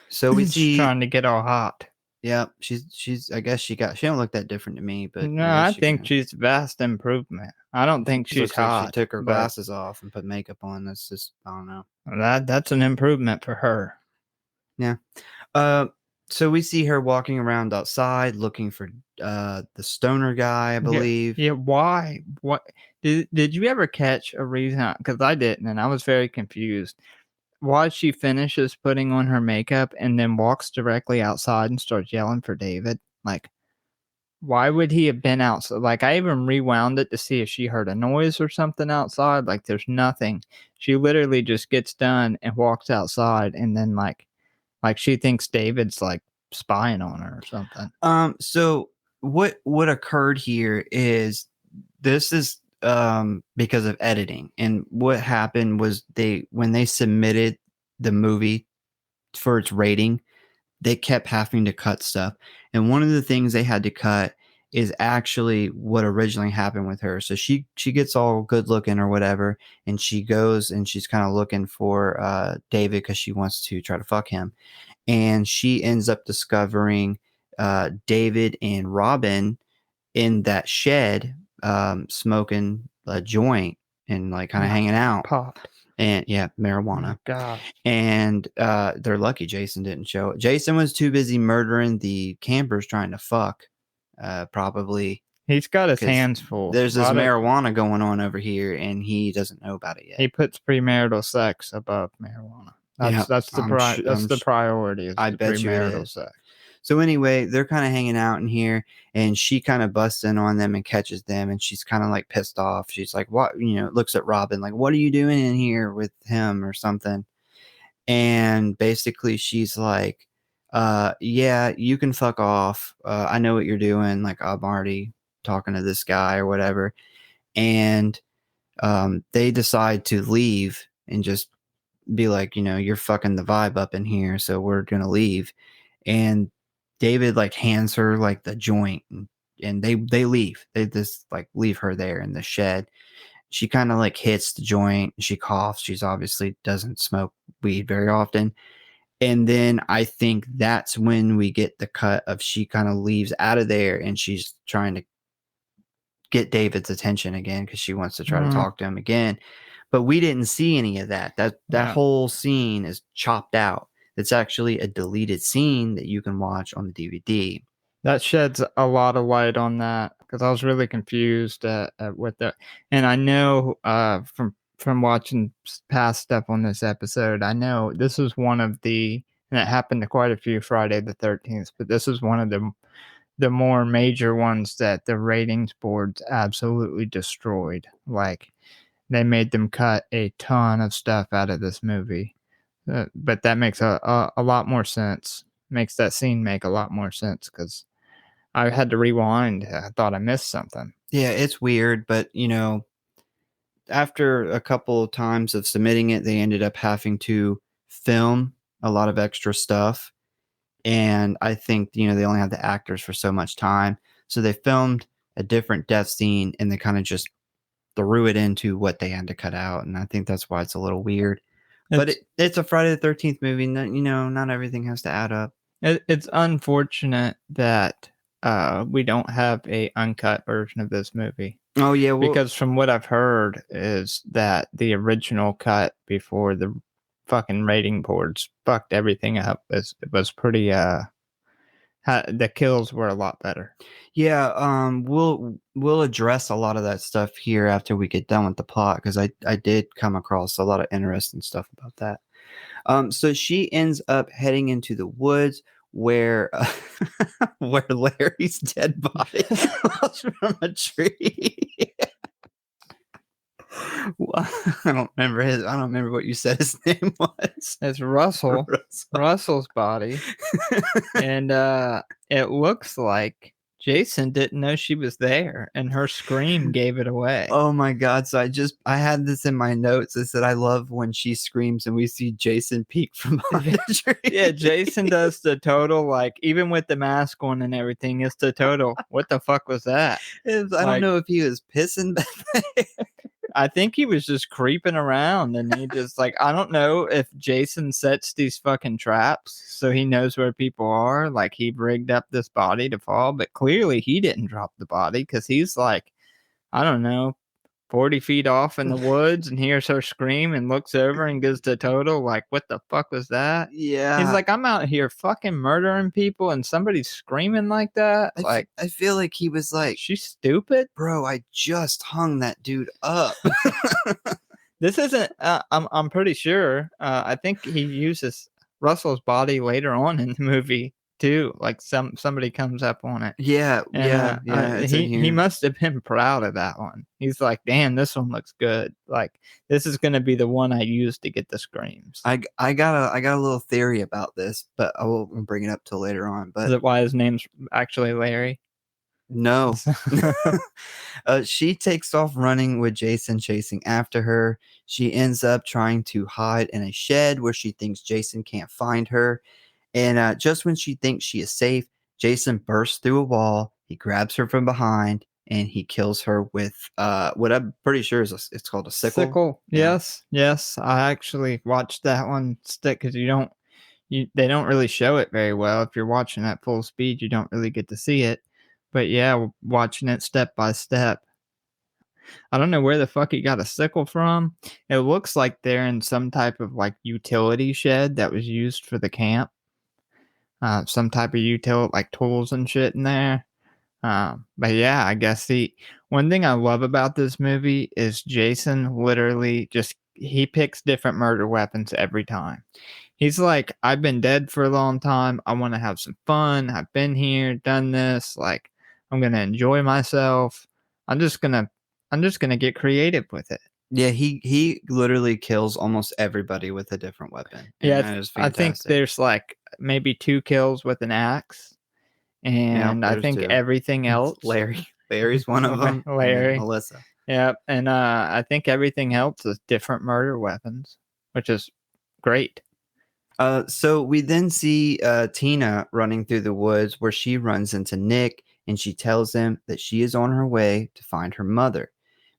So we She's see, trying to get all hot. yeah, she's. I guess she don't look that different to me, but No, I guess I she think can. she's vast improvement. I don't think She she's looks like she hot, took her but glasses off and put makeup on. That's just, I don't know. that's an improvement for her. Yeah. Uh, so we see her walking around outside looking for the stoner guy, I believe. Yeah. Why? What did you ever catch a reason? Because I didn't, and I was very confused. Why she finishes putting on her makeup and then walks directly outside and starts yelling for David? Like, why would he have been outside? Like, I even rewound it to see if she heard a noise or something outside. Like, there's nothing. She literally just gets done and walks outside, and then like she thinks David's like spying on her or something. So what occurred here is this is because of editing, and what happened was when they submitted the movie for its rating, they kept having to cut stuff. And one of the things they had to cut is actually what originally happened with her. So she gets all good looking or whatever, and she goes and she's kind of looking for David because she wants to try to fuck him. And she ends up discovering David and Robin in that shed, smoking a joint and like kind of hanging out. Popped. And yeah, marijuana. Oh, God. And they're lucky Jason didn't show. Jason was too busy murdering the campers trying to fuck, probably. He's got his 'Cause hands full. there's this marijuana going on over here, and he doesn't know about it yet. He puts premarital sex above marijuana. Yeah, That's the priority. Is I the bet you it premarital is. sex. So anyway, they're kind of hanging out in here, and she kind of busts in on them and catches them, and she's kind of like pissed off. She's like, "What?" Looks at Robin like, "What are you doing in here with him or something?" And basically she's like, yeah, you can fuck off. I know what you're doing. Like, I'm already talking to this guy or whatever. And they decide to leave and just be like, you're fucking the vibe up in here, so we're gonna leave. And David like hands her like the joint, and they leave. They just like leave her there in the shed. She kind of like hits the joint. She coughs. She's obviously doesn't smoke weed very often. And then I think that's when we get the cut of she kind of leaves out of there and she's trying to get David's attention again because she wants to try to talk to him again. But we didn't see any of that. That Yeah. whole scene is chopped out. It's actually a deleted scene that you can watch on the DVD. That sheds a lot of light on that because I was really confused with that. And I know from watching past stuff on this episode, I know this is one of the, and it happened to quite a few Friday the 13th, but this is one of the more major ones that the ratings boards absolutely destroyed. Like, they made them cut a ton of stuff out of this movie. But that makes a lot more sense. Makes that scene make a lot more sense because I had to rewind. I thought I missed something. Yeah, it's weird, but after a couple of times of submitting it, they ended up having to film a lot of extra stuff. And I think, they only have the actors for so much time. So they filmed a different death scene and they kind of just threw it into what they had to cut out. And I think that's why it's a little weird. But it's a Friday the 13th movie. Not everything has to add up. It's unfortunate that we don't have a uncut version of this movie. Oh, yeah. Well, because from what I've heard is that the original cut before the fucking rating boards fucked everything up. It was pretty the kills were a lot better. Yeah, we'll address a lot of that stuff here after we get done with the plot because I did come across a lot of interesting stuff about that. So she ends up heading into the woods where where Larry's dead body falls from a tree. Well, I don't remember what you said his name was. It's Russell. Russell's body. And it looks like Jason didn't know she was there, and her scream gave it away. Oh my god! So I had this in my notes. I said I love when she screams and we see Jason peek from behind the tree. Yeah, Jason does the total, like, even with the mask on and everything, it's the total. What the fuck was that? I don't know if he was pissing back there. I think he was just creeping around and he just like, I don't know if Jason sets these fucking traps so he knows where people are. Like, he rigged up this body to fall, but clearly he didn't drop the body because he's like, I don't know, 40 feet off in the woods and hears her scream and looks over and gives the total. Like, what the fuck was that? Yeah. He's like, I'm out here fucking murdering people and somebody's screaming like that. I feel like he was like, she's stupid. Bro, I just hung that dude up. This isn't, I'm pretty sure, I think he uses Russell's body later on in the movie too. Like somebody comes up on it. Yeah, And, yeah. He must have been proud of that one. He's like, damn, this one looks good. Like, this is going to be the one I use to get the screams. I got a little theory about this, but I won't bring it up till later on. But is it why his name's actually Larry? No. She takes off running with Jason chasing after her. She ends up trying to hide in a shed where she thinks Jason can't find her. And just when she thinks she is safe, Jason bursts through a wall. He grabs her from behind and he kills her with what I'm pretty sure is it's called a sickle. Sickle. Yeah. Yes. I actually watched that one stick because they don't really show it very well. If you're watching at full speed, you don't really get to see it. But yeah, watching it step by step. I don't know where the fuck he got a sickle from. It looks like they're in some type of like utility shed that was used for the camp. Some type of utility, like tools and shit in there. But yeah, I guess one thing I love about this movie is Jason literally he picks different murder weapons every time. He's like, I've been dead for a long time. I want to have some fun. I've been here, done this. Like, I'm gonna enjoy myself. I'm just gonna get creative with it. Yeah, he literally kills almost everybody with a different weapon, and Yeah, that is I think fantastic. there's like maybe 2 kills with an axe, Yeah, and I there's think 2. everything It's else Larry's one of them, and then Larry. Melissa. Yep, and, I think everything else is different murder weapons, which is great. So we then see Tina running through the woods where she runs into Nick and she tells him that she is on her way to find her mother.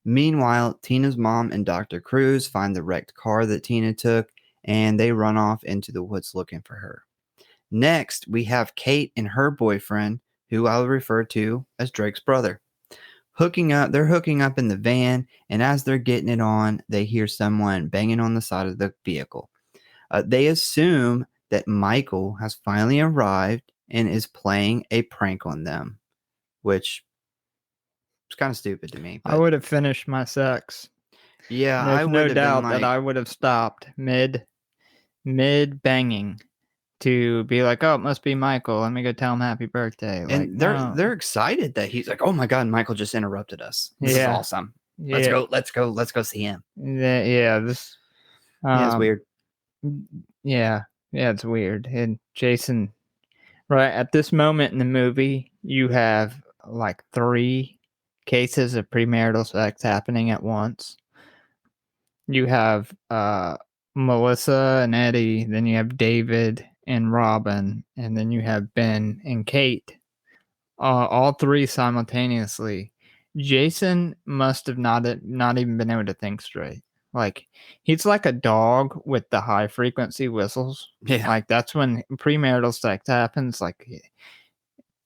Meanwhile, Tina's mom and Dr. Cruz find the wrecked car that Tina took and they run off into the woods looking for her. Next, we have Kate and her boyfriend, who I'll refer to as Drake's brother. Hooking up, they're hooking up in the van, and as they're getting it on, they hear someone banging on the side of the vehicle. They assume that Michael has finally arrived and is playing a prank on them, which is kind of stupid to me. I But would have finished my sex. yeah, I There's would no have been doubt that like, I would have stopped mid banging to be like, "Oh, it must be Michael. Let me go tell him happy birthday." Like, and no. they're excited that he's like, oh my god, Michael just interrupted us. This is Yeah. awesome. Let's Yeah. go, let's go, let's go see him. Yeah, this, Yeah, it's um, weird. yeah. Yeah, it's weird. And Jason, right at this moment in the movie, you have, like, 3 cases of premarital sex happening at once. You have, Melissa and Eddie, then you have David and Robin, and then you have Ben and Kate, all 3 simultaneously. Jason must have not even been able to think straight. Like, he's like a dog with the high frequency whistles. Yeah, Like, that's when premarital sex happens, like,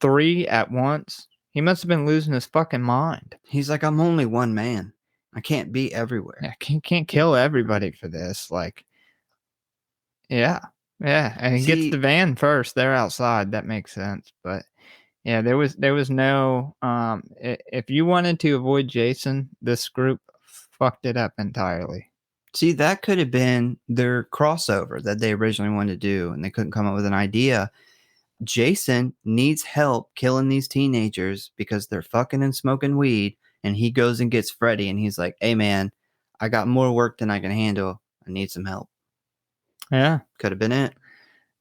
3 at once. He must have been losing his fucking mind. he's like, I'm only one man. I can't be everywhere. Yeah, can't kill everybody for this, like, yeah, yeah, and he gets the See, van first, they're outside, that makes sense, but, yeah, there was no, if you wanted to avoid Jason, this group fucked it up entirely. see, that could have been their crossover that they originally wanted to do, and they couldn't come up with an idea. Jason needs help killing these teenagers because they're fucking and smoking weed. And he goes and gets Freddy and he's like, hey, man, I got more work than I can handle. I need some help. Yeah, Could have been it.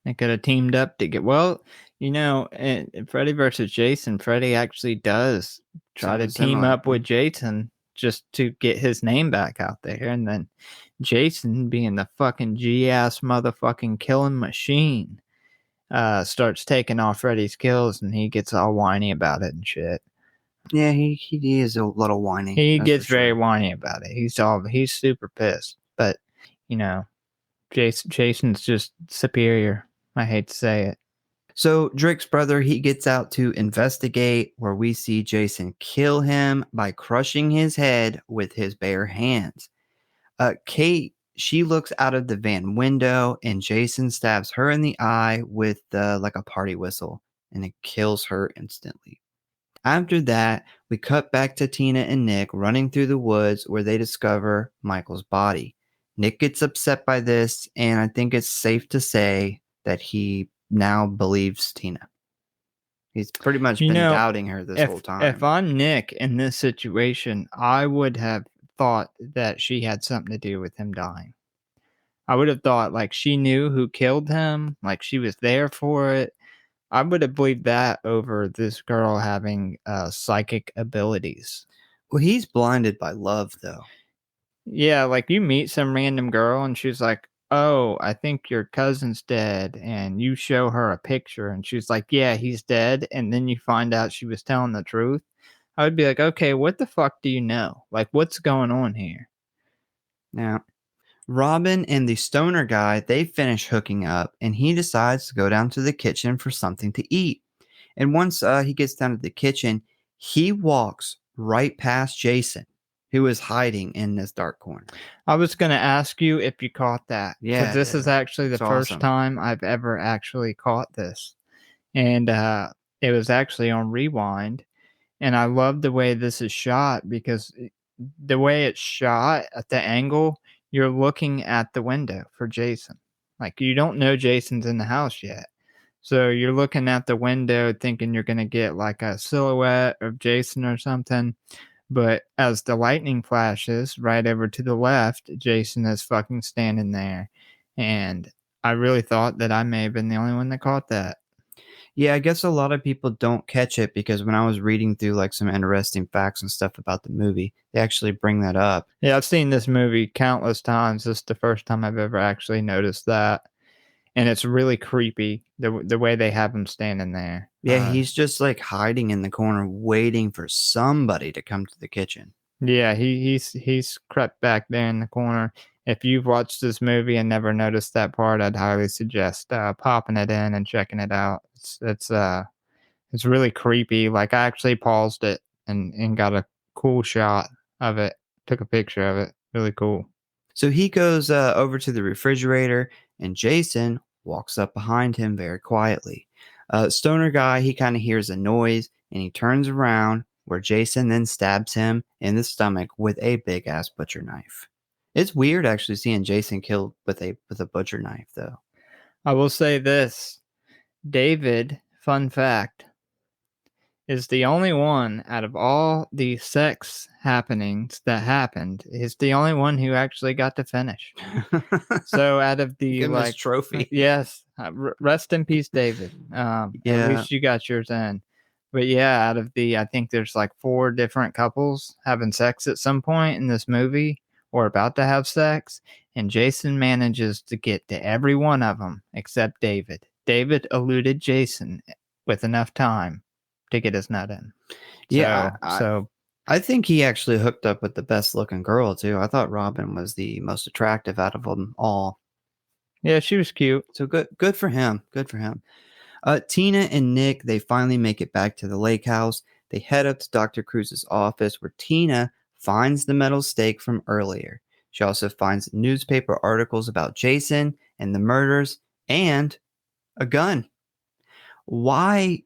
they coulda teamed up to get well, in Freddy versus Jason, Freddy actually does try to Something team similar. up with Jason just to get his name back out there, and then Jason, being the fucking G-ass motherfucking killing machine, starts taking off Freddy's kills, and he gets all whiny about it and shit. Yeah, he is a little whiny. He That's for gets very sure. whiny about it. He's super pissed, but you know, Jason's just superior. I hate to say it. So Drake's brother, he gets out to investigate where we see Jason kill him by crushing his head with his bare hands. Kate, she looks out of the van window and Jason stabs her in the eye with like a party whistle and it kills her instantly. After that, we cut back to Tina and Nick running through the woods where they discover Michael's body. Nick gets upset by this, and I think it's safe to say that he now believes Tina. He's pretty much You been know, doubting her this whole if time. I'm Nick in this situation, I would have thought that she had something to do with him dying. I would have thought like she knew who killed him, like she was there for it. I would have believed that over this girl having psychic abilities. Well, he's blinded by love, though. Yeah, like you meet some random girl and she's like, "Oh, I think your cousin's dead." And you show her a picture and she's like, "Yeah, he's dead." And then you find out she was telling the truth. I would be like, "Okay, what the fuck do you know? Like what's going on here?" Now, Robin and the stoner guy, they finish hooking up, and he decides to go down to the kitchen for something to eat. And once he gets down to the kitchen, he walks right past Jason, who is hiding in this dark corner. I was going to ask you if you caught that cuz Yeah, this is dude. actually the It's first awesome. time I've ever actually caught this. And it was actually on rewind. And I love the way this is shot because the way it's shot at the angle, you're looking at the window for Jason. Like you don't know Jason's in the house yet. So you're looking at the window thinking you're going to get like a silhouette of Jason or something. But as the lightning flashes right over to the left, Jason is fucking standing there. And I really thought that I may have been the only one that caught that. Yeah, I guess a lot of people don't catch it because when I was reading through like some interesting facts and stuff about the movie, they actually bring that up. Yeah, I've seen this movie countless times. This is the first time I've ever actually noticed that. And it's really creepy the way they have him standing there. Yeah, he's just like hiding in the corner waiting for somebody to come to the kitchen. Yeah, he's crept back there in the corner. If you've watched this movie and never noticed that part, I'd highly suggest popping it in and checking it out. It's really creepy. Like I actually paused it and got a cool shot of it. Took a picture of it. Really cool. So he goes over to the refrigerator, and Jason walks up behind him very quietly. Stoner guy, he kind of hears a noise, and he turns around, where Jason then stabs him in the stomach with a big ass butcher knife. It's weird actually seeing Jason killed with a butcher knife, though. I will say this. David, fun fact, is the only one out of all the sex happenings that happened, is the only one who actually got to finish. So out of the Give him his trophy. yes, rest in peace, David. Yeah. At least you got yours in. But yeah, out of the, I think there's like 4 different couples having sex at some point in this movie or about to have sex, and Jason manages to get to every one of them except David. David eluded Jason with enough time to get his nut in. Yeah, So I think he actually hooked up with the best looking girl too. I thought Robin was the most attractive out of them all. yeah, she was cute. So good for him. Good for him. Tina and Nick, they finally make it back to the lake house. They head up to Dr. Cruz's office where Tina finds the metal stake from earlier. She also finds newspaper articles about Jason and the murders and a gun. Why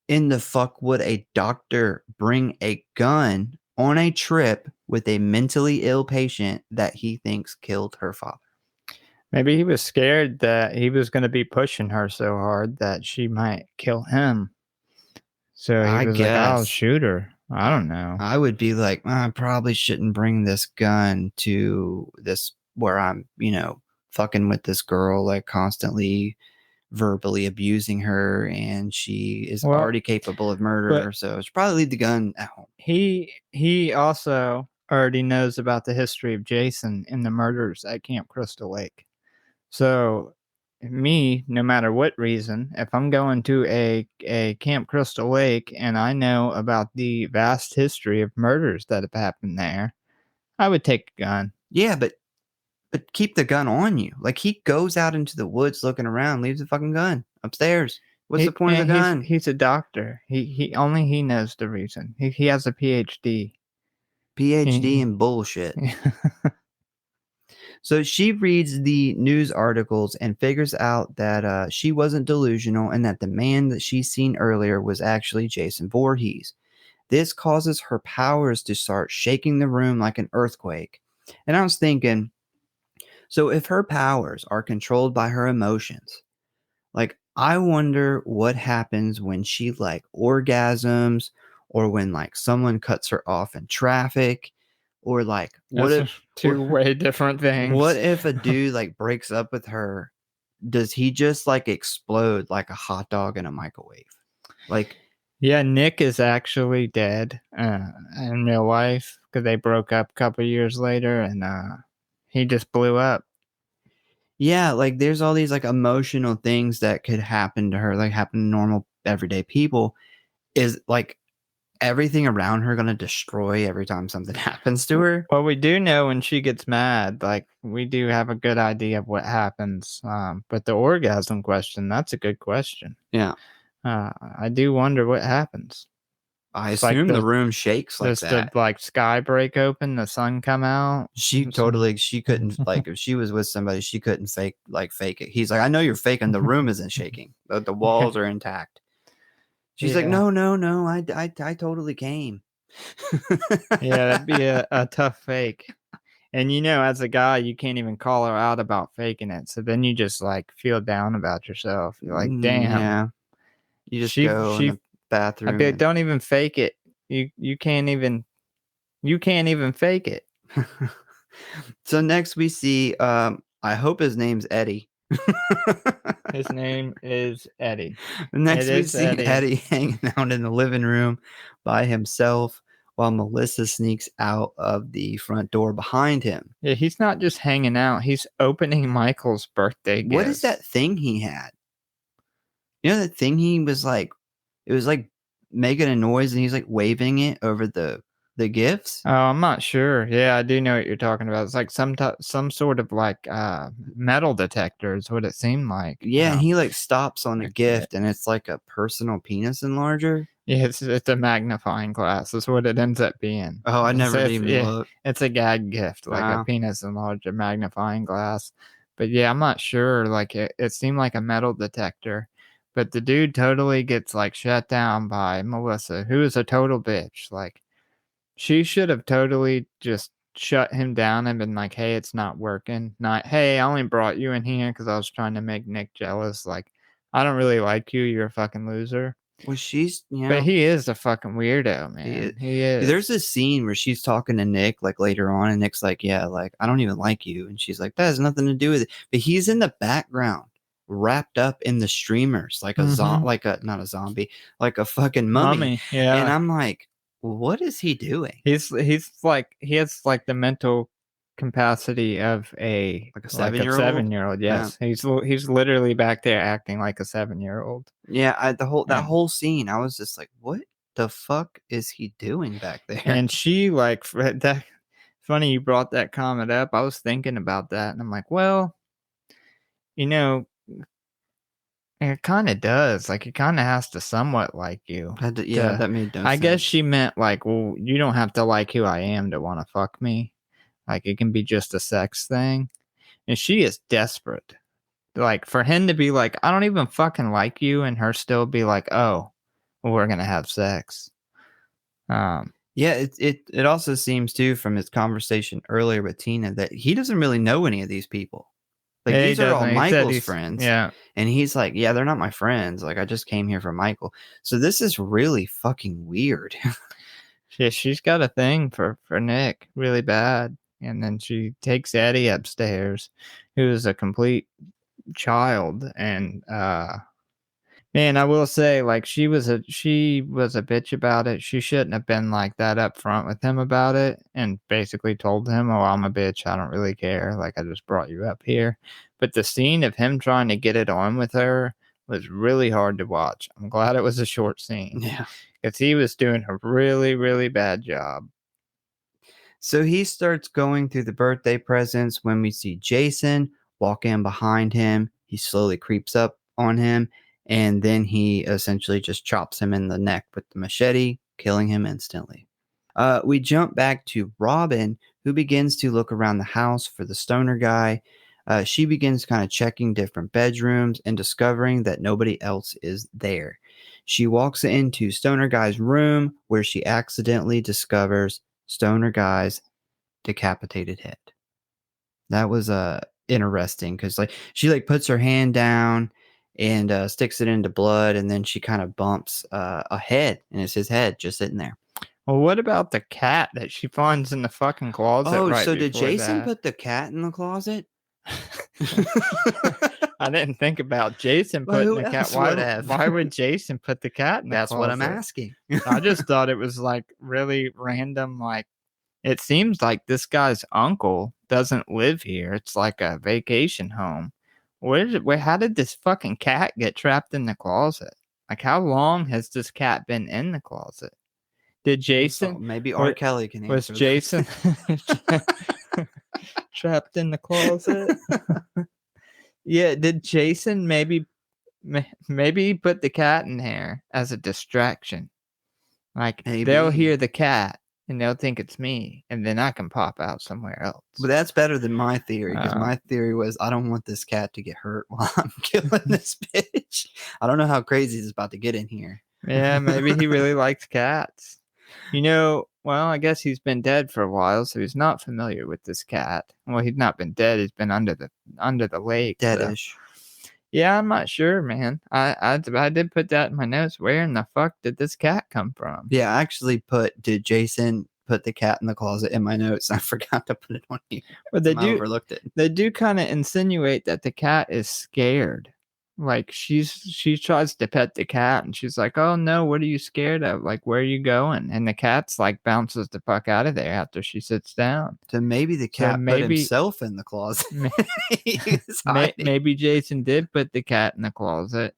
in the fuck would a doctor bring a gun on a trip with a mentally ill patient that he thinks killed her father? Maybe he was scared that he was going to be pushing her so hard that she might kill him. So he I was like, I'll guess shoot her. I don't know. I would be like, I probably shouldn't bring this gun to this where I'm, fucking with this girl, like constantly verbally abusing her, and she is Well, already capable of murder. So I should probably leave the gun at home. he also already knows about the history of Jason and the murders at Camp Crystal Lake. So me, no matter what reason, if I'm going to a Camp Crystal Lake and I know about the vast history of murders that have happened there, I would take a gun. Yeah, but keep the gun on you. Like he goes out into the woods looking around, leaves the fucking gun upstairs. What's the point of the gun? He's a doctor. He only he knows the reason. He has a PhD. PhD in bullshit. So she reads the news articles and figures out that she wasn't delusional and that the man that she's seen earlier was actually Jason Voorhees. This causes her powers to start shaking the room like an earthquake. And I was thinking, so if her powers are controlled by her emotions, like I wonder what happens when she like orgasms or when like someone cuts her off in traffic or like That's two way different things. What if a dude like breaks up with her? Does he just like explode like a hot dog in a microwave? Like, yeah, Nick is actually dead in real life because they broke up a couple years later, and he just blew up. yeah, like there's all these like emotional things that could happen to her, like happen to normal everyday people. Is like everything around her gonna destroy every time something happens to her? Well, we do know when she gets mad, like we do have a good idea of what happens. But the orgasm question, that's a good question. Yeah. I do wonder what happens. I assume the room shakes like does that. The like sky break open, the sun come out? She couldn't like if she was with somebody, she couldn't fake it. He's like, I know you're faking. The room isn't shaking, but the walls are intact. She's like, no, I totally came. Yeah, that'd be a tough fake. And as a guy, you can't even call her out about faking it. So then you just like feel down about yourself. You're like, damn. Yeah. You just go in the bathroom. Don't even fake it. You can't even You can't even fake it. So next we see, I hope his name's Eddie. His name is Eddie. Next It we is see Eddie. Eddie hanging out in the living room by himself while Melissa sneaks out of the front door behind him. Yeah, he's not just hanging out. He's opening Michael's birthday What is gifts. that thing he had? You know that thing he was like, it was like making a noise and he's like waving it over the gifts? Oh, I'm not sure. Yeah, I do know what you're talking about. It's like some sort of like metal detector is what it seemed like. Yeah, and he like stops on a Yeah. gift and it's like a personal penis enlarger. Yeah, it's a magnifying glass. That's what it ends up being. Oh, I never It's, even yeah, looked. it's a gag gift, like a Wow. penis enlarger magnifying glass. But yeah, I'm not sure. Like it seemed like a metal detector. But the dude totally gets like shut down by Melissa, who is a total bitch. Like she should have totally just shut him down and been like, "Hey, it's not working." Not, "Hey, I only brought you in here because I was trying to make Nick jealous. Like, I don't really like you. You're a fucking loser." Well, she's, you But know, he is a fucking weirdo, he is. man. He is. There's a scene where she's talking to Nick like later on, and Nick's like, "Yeah, like I don't even like you," and she's like, "That has nothing to do with it." But he's in the background, wrapped up in the streamers, like a like a not a zombie, like a fucking mummy. Yeah. And I'm like, what is he doing? He's like he has like the mental capacity of Like a like a 7-year-old? 7-year-old. Yes, he's literally back there acting like a 7-year-old. Yeah, that And whole scene, I was just like, what the fuck is he doing back there? and she like that. Funny you brought that comment up. I was thinking about that, and I'm like, well, you know, it kind of does. Like, it kind of has to somewhat like you. Yeah, that made no I guess sense. she meant like, well, you don't have to like who I am to want to fuck me. Like, it can be just a sex thing. And she is desperate. Like, for him to be like, I don't even fucking like you, and her still be like, oh, well, we're gonna have sex. Yeah, it also seems too from his conversation earlier with Tina that he doesn't really know any of these people. Like Yeah, he these are all doesn't. He said Michael's he's friends. yeah. And he's like, yeah, they're not my friends. Like I just came here for Michael. So this is really fucking weird. She's got a thing for Nick really bad, and then she takes Eddie upstairs, who is a complete child, and man, I will say, like, she was a bitch about it. She shouldn't have been like that up front with him about it, and basically told him, "Oh, I'm a bitch. I don't really care. Like, I just brought you up here." But the scene of him trying to get it on with her was really hard to watch. I'm glad it was a short scene. Yeah. Because he was doing a really, really bad job. So he starts going through the birthday presents when we see Jason walk in behind him. He slowly creeps up on him, and then he essentially just chops him in the neck with the machete, killing him instantly. We jump back to Robin, who begins to look around the house for the stoner guy. She begins kind of checking different bedrooms and discovering that nobody else is there. She walks into Stoner Guy's room where she accidentally discovers Stoner Guy's decapitated head. That was interesting because like she like puts her hand down and sticks it into blood, and then she kind of bumps a head, and it's his head just sitting there. Well, what about the cat that she finds in the fucking closet Oh, right so did before Jason that? put the cat in the closet? I didn't think about Jason Well, putting who the cat. else would have? Why would Jason put the cat in the That's what I'm closet? asking. I just thought it was like really random. Like, it seems like this guy's uncle doesn't live here. It's like a vacation home. How did this fucking cat get trapped in the closet? Like, how long has this cat been in the closet? Did Jason? Maybe R. Kelly can Was answer Jason trapped in the closet? Yeah, did Jason maybe put the cat in here as a distraction? Like, they'll Maybe. hear the cat and they'll think it's me, and then I can pop out somewhere else. But that's better than my theory, because my theory was I don't want this cat to get hurt while I'm killing this bitch. I don't know how crazy he's about to get in here. Yeah, maybe he really likes cats. Well, I guess he's been dead for a while, so he's not familiar with this cat. Well, he's not been dead. He's been under the lake. Deadish. So. Yeah, I'm not sure, man. I did put that in my notes. Where in the fuck did this cat come from? Yeah, I actually did Jason put the cat in the closet in my notes. I forgot to put it on here. But I overlooked it. they do kind of insinuate that the cat is scared. Like she tries to pet the cat and she's like, "Oh no, what are you scared of? Like, where are you going?" And the cat's like bounces the fuck out of there after she sits down. So maybe the cat put himself in the closet. Maybe Jason did put the cat in the closet,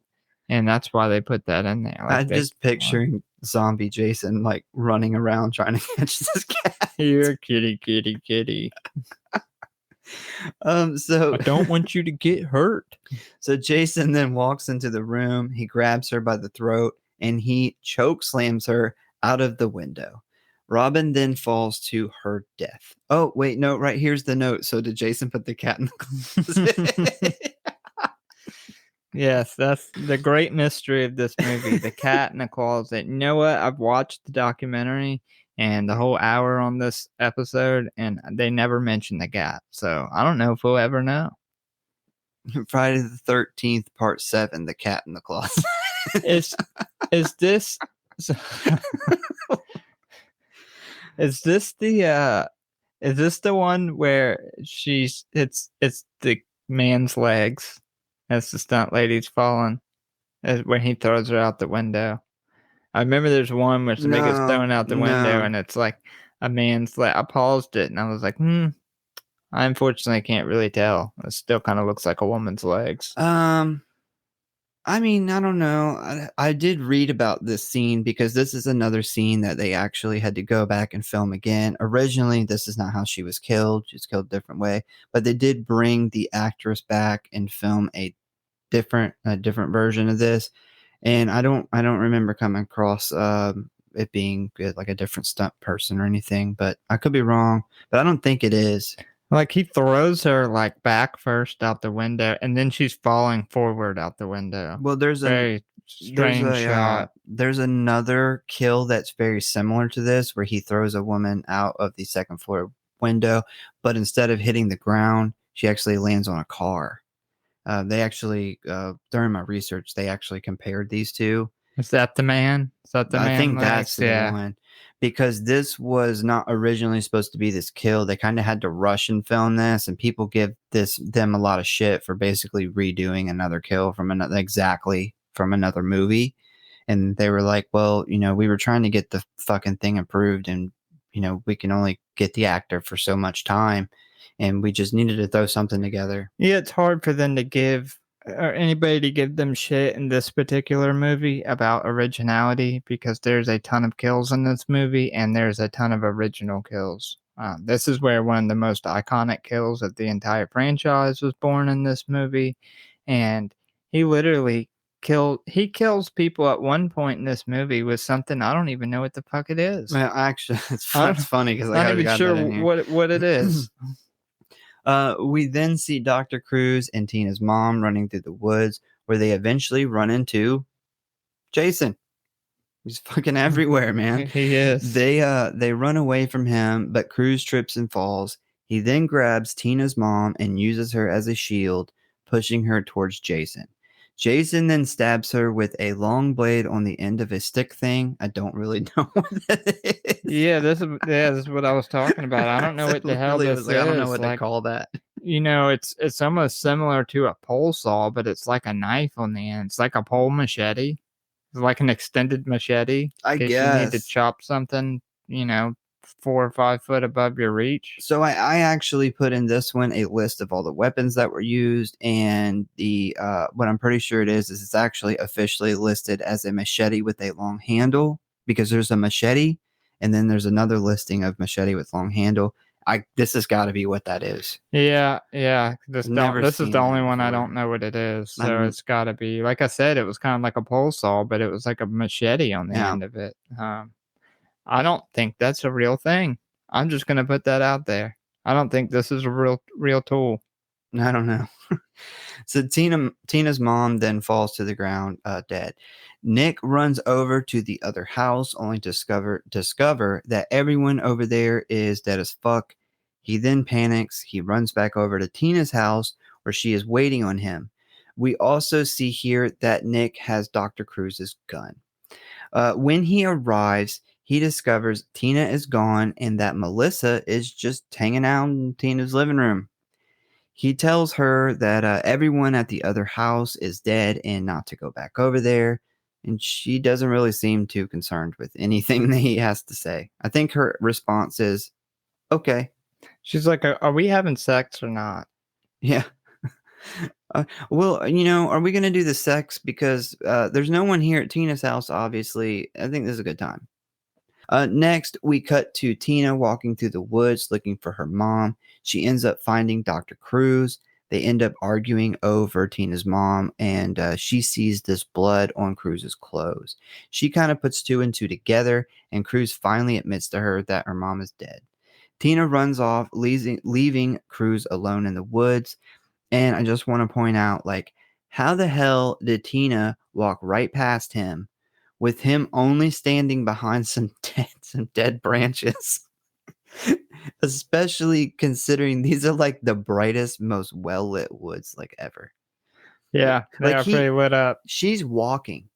and that's why they put that in there. Like I'm just picturing zombie Jason like running around trying to catch this cat. Here, kitty, kitty, kitty. So I don't want you to get hurt. So Jason then walks into the room. He grabs her by the throat and he choke slams her out of the window. Robin then falls to her death. Oh, wait, no, right here's the note. So did Jason put the cat in the closet? Yes, that's the great mystery of this movie, the cat in the closet. You know what? I've watched the documentary and the whole hour on this episode, and they never mention the cat. So I don't know if we'll ever know. Friday the 13th, part 7, the cat in the closet. Is this the one where it's the man's legs as the stunt lady's falling when he throws her out the window? I remember there's one where somebody gets thrown out the window and it's like a man's leg. I paused it and I was like, I unfortunately can't really tell. It still kind of looks like a woman's legs. I mean, I don't know. I did read about this scene because this is another scene that they actually had to go back and film again. Originally, this is not how she was killed. She was killed a different way. But they did bring the actress back and film a different version of this. And I don't remember coming across it being like a different stunt person or anything. But I could be wrong. But I don't think it is. Like he throws her like back first out the window, and then she's falling forward out the window. Well, there's very strange shot. There's another kill that's very similar to this, where he throws a woman out of the second floor window, but instead of hitting the ground, she actually lands on a car. They actually, during my research, they actually compared these two. Is that the man? Is that the man? I think that's the one. Because this was not originally supposed to be this kill. They kind of had to rush and film this, and people give them a lot of shit for basically redoing another kill from another movie. And they were like, well, we were trying to get the fucking thing approved, and we can only get the actor for so much time, and we just needed to throw something together. Yeah, it's hard for them to give or anybody to give them shit in this particular movie about originality, because there's a ton of kills in this movie and there's a ton of original kills. This is where one of the most iconic kills of the entire franchise was born in this movie, and he literally kills people at one point in this movie with something I don't even know what the fuck it is. Well, actually, it's funny because I'm not even sure what it is. We then see Dr. Cruz and Tina's mom running through the woods, where they eventually run into Jason. He's fucking everywhere, man. He is. They run away from him, but Cruz trips and falls. He then grabs Tina's mom and uses her as a shield, pushing her towards Jason. Jason then stabs her with a long blade on the end of his stick thing. I don't really know what that is. Yeah, this is what I was talking about. I don't know what the hell this is. I don't know what to call that. It's almost similar to a pole saw, but it's like a knife on the end. It's like a pole machete. It's like an extended machete. I guess you need to chop something, 4 or 5 foot above your reach. So I actually put in this one a list of all the weapons that were used, and the what I'm pretty sure it is it's actually officially listed as a machete with a long handle, because there's a machete and then there's another listing of machete with long handle. This has got to be what that is. Yeah. This is the only one I don't know what it is. So it's got to be, like I said, it was kind of like a pole saw, but it was like a machete on the end of it. I don't think that's a real thing. I'm just going to put that out there. I don't think this is a real tool. I don't know. So Tina's mom then falls to the ground, dead. Nick runs over to the other house, only to discover that everyone over there is dead as fuck. He then panics. He runs back over to Tina's house, where she is waiting on him. We also see here that Nick has Dr. Cruz's gun. When he arrives, he discovers Tina is gone and that Melissa is just hanging out in Tina's living room. He tells her that everyone at the other house is dead and not to go back over there. And she doesn't really seem too concerned with anything that he has to say. I think her response is, okay. She's like, are we having sex or not? Yeah. Well, are we going to do the sex? Because there's no one here at Tina's house, obviously. I think this is a good time. Next, we cut to Tina walking through the woods looking for her mom. She ends up finding Dr. Cruz. They end up arguing over Tina's mom, and she sees this blood on Cruz's clothes. She kind of puts two and two together, and Cruz finally admits to her that her mom is dead. Tina runs off, leaving Cruz alone in the woods. And I just want to point out, like, how the hell did Tina walk right past him with him only standing behind some dead branches? Especially considering these are like the brightest, most well-lit woods like ever. Yeah, they Like are pretty lit up. she's walking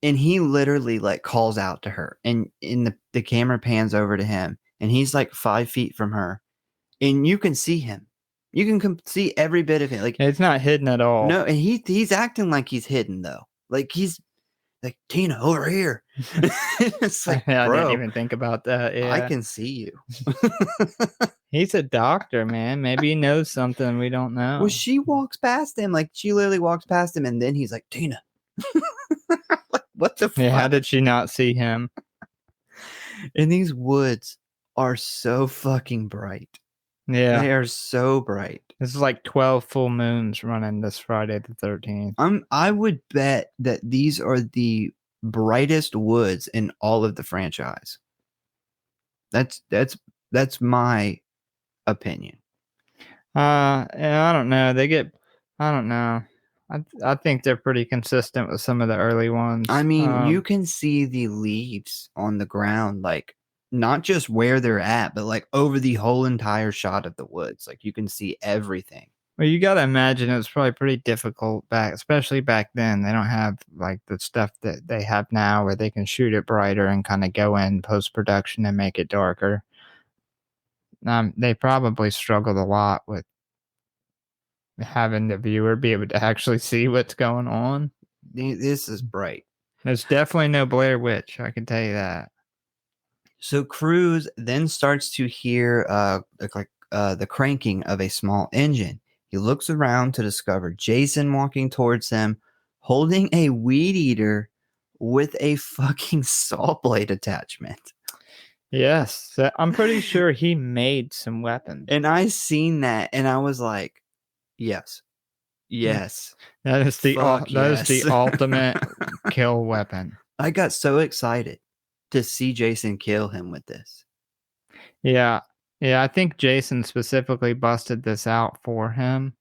and he literally like calls out to her, and in the camera pans over to him and he's like 5 feet from her and you can see him. You can see every bit of him. Like, It's not hidden at all. no, and he's acting like he's hidden though. Like he's like, Tina, over here. It's like, I bro, didn't even think about that. Yeah. I can see you. He's a doctor, man. Maybe he knows something we don't know. Well, she walks past him. Like, she literally walks past him, and then he's like, Tina. Like, what the fuck? Yeah, how did she not see him? And these woods are so fucking bright. Yeah. They are so bright. This is like 12 full moons running this Friday the 13th. I would bet that these are the brightest woods in all of the franchise. That's my opinion. Yeah, I don't know. I don't know. I think they're pretty consistent with some of the early ones. I mean, you can see the leaves on the ground, like not just where they're at, but like over the whole entire shot of the woods. Like you can see everything. Well, you got to imagine it was probably pretty difficult especially back then. They don't have like the stuff that they have now where they can shoot it brighter and kind of go in post production and make it darker. They probably struggled a lot with having the viewer be able to actually see what's going on. This is bright. There's definitely no Blair Witch, I can tell you that. So Cruz then starts to hear the cranking of a small engine. He looks around to discover Jason walking towards him, holding a weed eater with a fucking saw blade attachment. Yes, I'm pretty sure he made some weapons. And I seen that, and I was like, yes. That is the ultimate kill weapon. I got so excited to see Jason kill him with this. Yeah, I think Jason specifically busted this out for him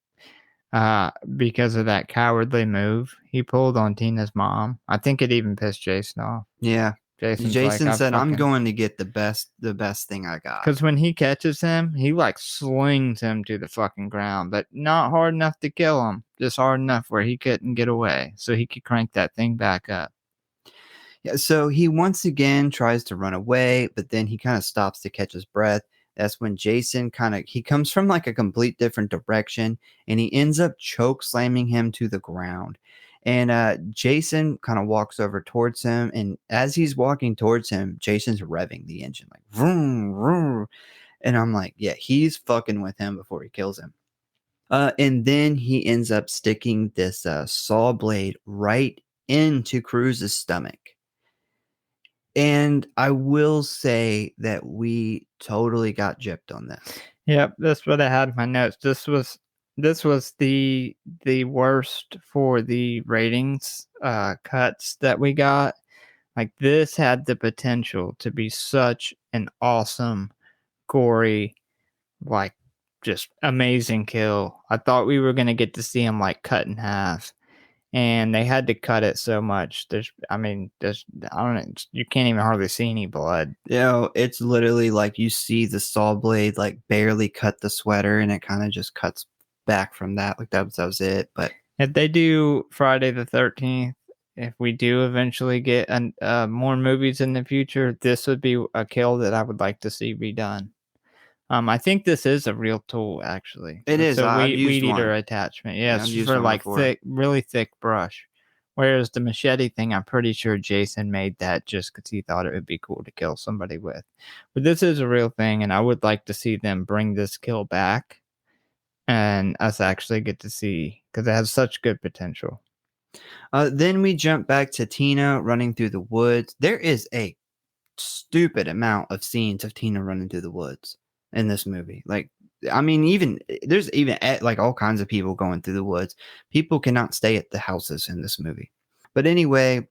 because of that cowardly move he pulled on Tina's mom. I think it even pissed Jason off. Yeah. Jason like, said, I'm going to get the best thing I got. Because when he catches him, he like slings him to the fucking ground, but not hard enough to kill him. Just hard enough where he couldn't get away. So he could crank that thing back up. Yeah, so he once again tries to run away, but then he kind of stops to catch his breath. That's when Jason he comes from like a complete different direction, and he ends up choke slamming him to the ground. And Jason kind of walks over towards him, and as he's walking towards him, Jason's revving the engine like vroom, vroom. And I'm like, yeah, he's fucking with him before he kills him. And then he ends up sticking this saw blade right into Cruz's stomach. And I will say that we totally got gypped on this. Yep, that's what I had in my notes. This was the worst for the ratings cuts that we got. Like, this had the potential to be such an awesome, gory, like, just amazing kill. I thought we were gonna get to see him like cut in half, and they had to cut it so much. I don't know. You can't even hardly see any blood. It's literally like you see the saw blade like barely cut the sweater, and it kind of just cuts back from that. Like that was it. But if they do Friday the 13th if we do eventually get more movies in the future, this would be a kill that I would like to see redone. I think this is a real tool, actually. It It's is. a I've weed used eater one. attachment. Yeah, Yeah, I've it's used for one like before. really thick brush. Whereas the machete thing, I'm pretty sure Jason made that just because he thought it would be cool to kill somebody with. But this is a real thing, and I would like to see them bring this kill back and us actually get to see because it has such good potential. Then we jump back to Tina running through the woods. There is a stupid amount of scenes of Tina running through the woods in this movie. Like, I mean, even there's even like all kinds of people going through the woods. People cannot stay at the houses in this movie. But anyway,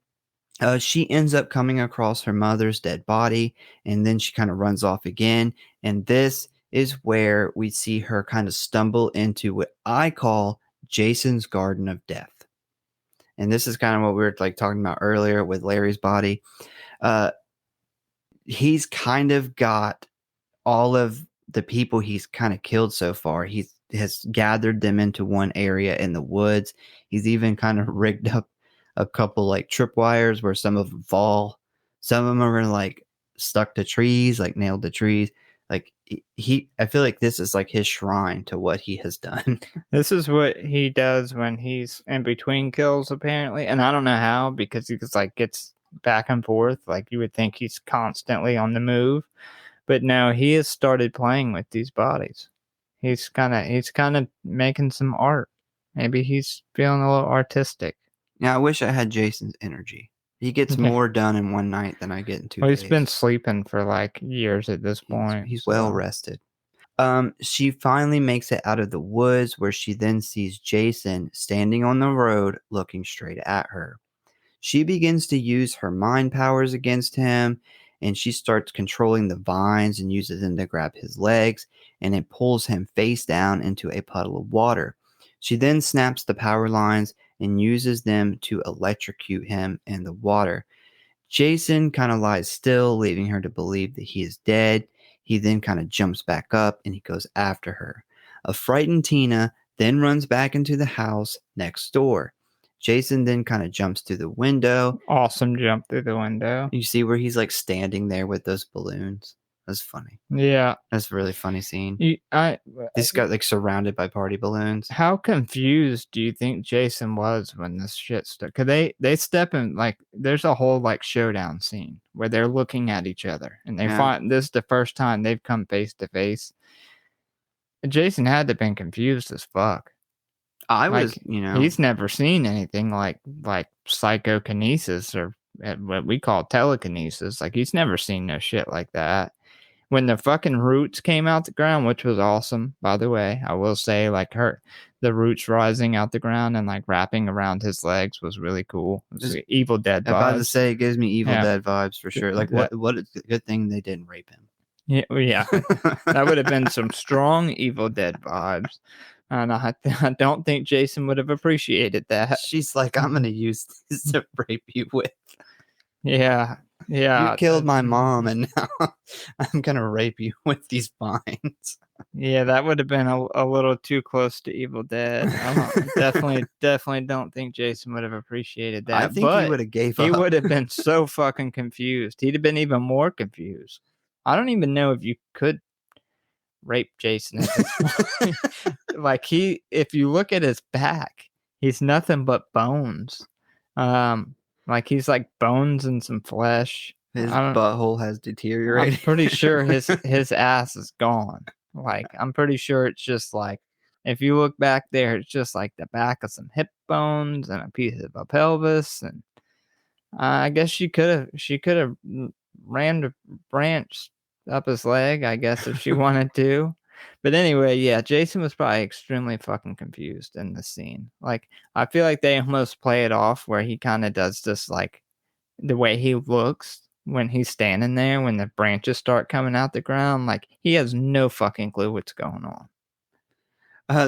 she ends up coming across her mother's dead body, and then she kind of runs off again. And this is where we see her kind of stumble into what I call Jason's Garden of Death. And this is kind of what we were like talking about earlier with Larry's body. Uh, he's kind of got all of the people he's kind of killed so far. He has gathered them into one area in the woods. He's even kind of rigged up a couple like tripwires where some of them fall. Some of them are like stuck to trees, like nailed to trees. Like I feel like this is like his shrine to what he has done. This is what he does when he's in between kills, apparently, and I don't know how because he just like gets back and forth. Like you would think he's constantly on the move, but no, he has started playing with these bodies. He's kind of making some art. Maybe he's feeling a little artistic. Now I wish I had Jason's energy. He gets Yeah. more done in one night than I get in 2 Well, he's been days. sleeping for like years at this point, He's well so rested. She finally makes it out of the woods where she then sees Jason standing on the road looking straight at her. She begins to use her mind powers against him, and she starts controlling the vines and uses them to grab his legs, and it pulls him face down into a puddle of water. She then snaps the power lines and uses them to electrocute him in the water. Jason kind of lies still, leaving her to believe that he is dead. He then kind of jumps back up and he goes after her. A frightened Tina then runs back into the house next door. Jason then kind of jumps through the window. awesome jump through the window. You see where he's like standing there with those balloons. That's funny. Yeah, That's a really funny scene. you, I This got like surrounded by party balloons. How confused do you think Jason was when this shit started? Cause they step in like there's a whole like showdown scene where they're looking at each other and they Yeah. find this is the first time they've come face to face. Jason had to have been confused as fuck. I Like was, you know, he's never seen anything like psychokinesis or what we call telekinesis. Like he's never seen no shit like that. When the fucking roots came out the ground, which was awesome, by the way, I will say, like the roots rising out the ground and like wrapping around his legs was really cool. It was Just- like Evil Dead I'm about to vibes. say it gives me Evil Yeah. Dead vibes for sure. Like what a good thing they didn't rape him. Yeah, yeah, that would have been some strong Evil Dead vibes, and I don't think Jason would have appreciated that. She's like, I'm gonna use this to rape you with. Yeah, yeah, You killed my mom, and now I'm gonna rape you with these vines. yeah. That would have been a little too close to Evil Dead. Definitely don't think Jason would have appreciated that. I think he but would have gave he up. would have been so fucking confused. He'd have been even more confused. I don't even know if you could rape Jason at this point. Like if you look at his back, he's nothing but bones. Like he's like bones and some flesh. His I don't. butthole has I'm deteriorated. pretty sure his ass is gone. Like I'm pretty sure it's just like if you look back there, it's just like the back of some hip bones and a piece of a pelvis, and I guess she could have ran the branch up his leg, I guess, if she wanted to. But anyway, yeah, Jason was probably extremely fucking confused in the scene. Like, I feel like they almost play it off where he kind of does this, like, the way he looks when he's standing there, when the branches start coming out the ground. Like, he has no fucking clue what's going on.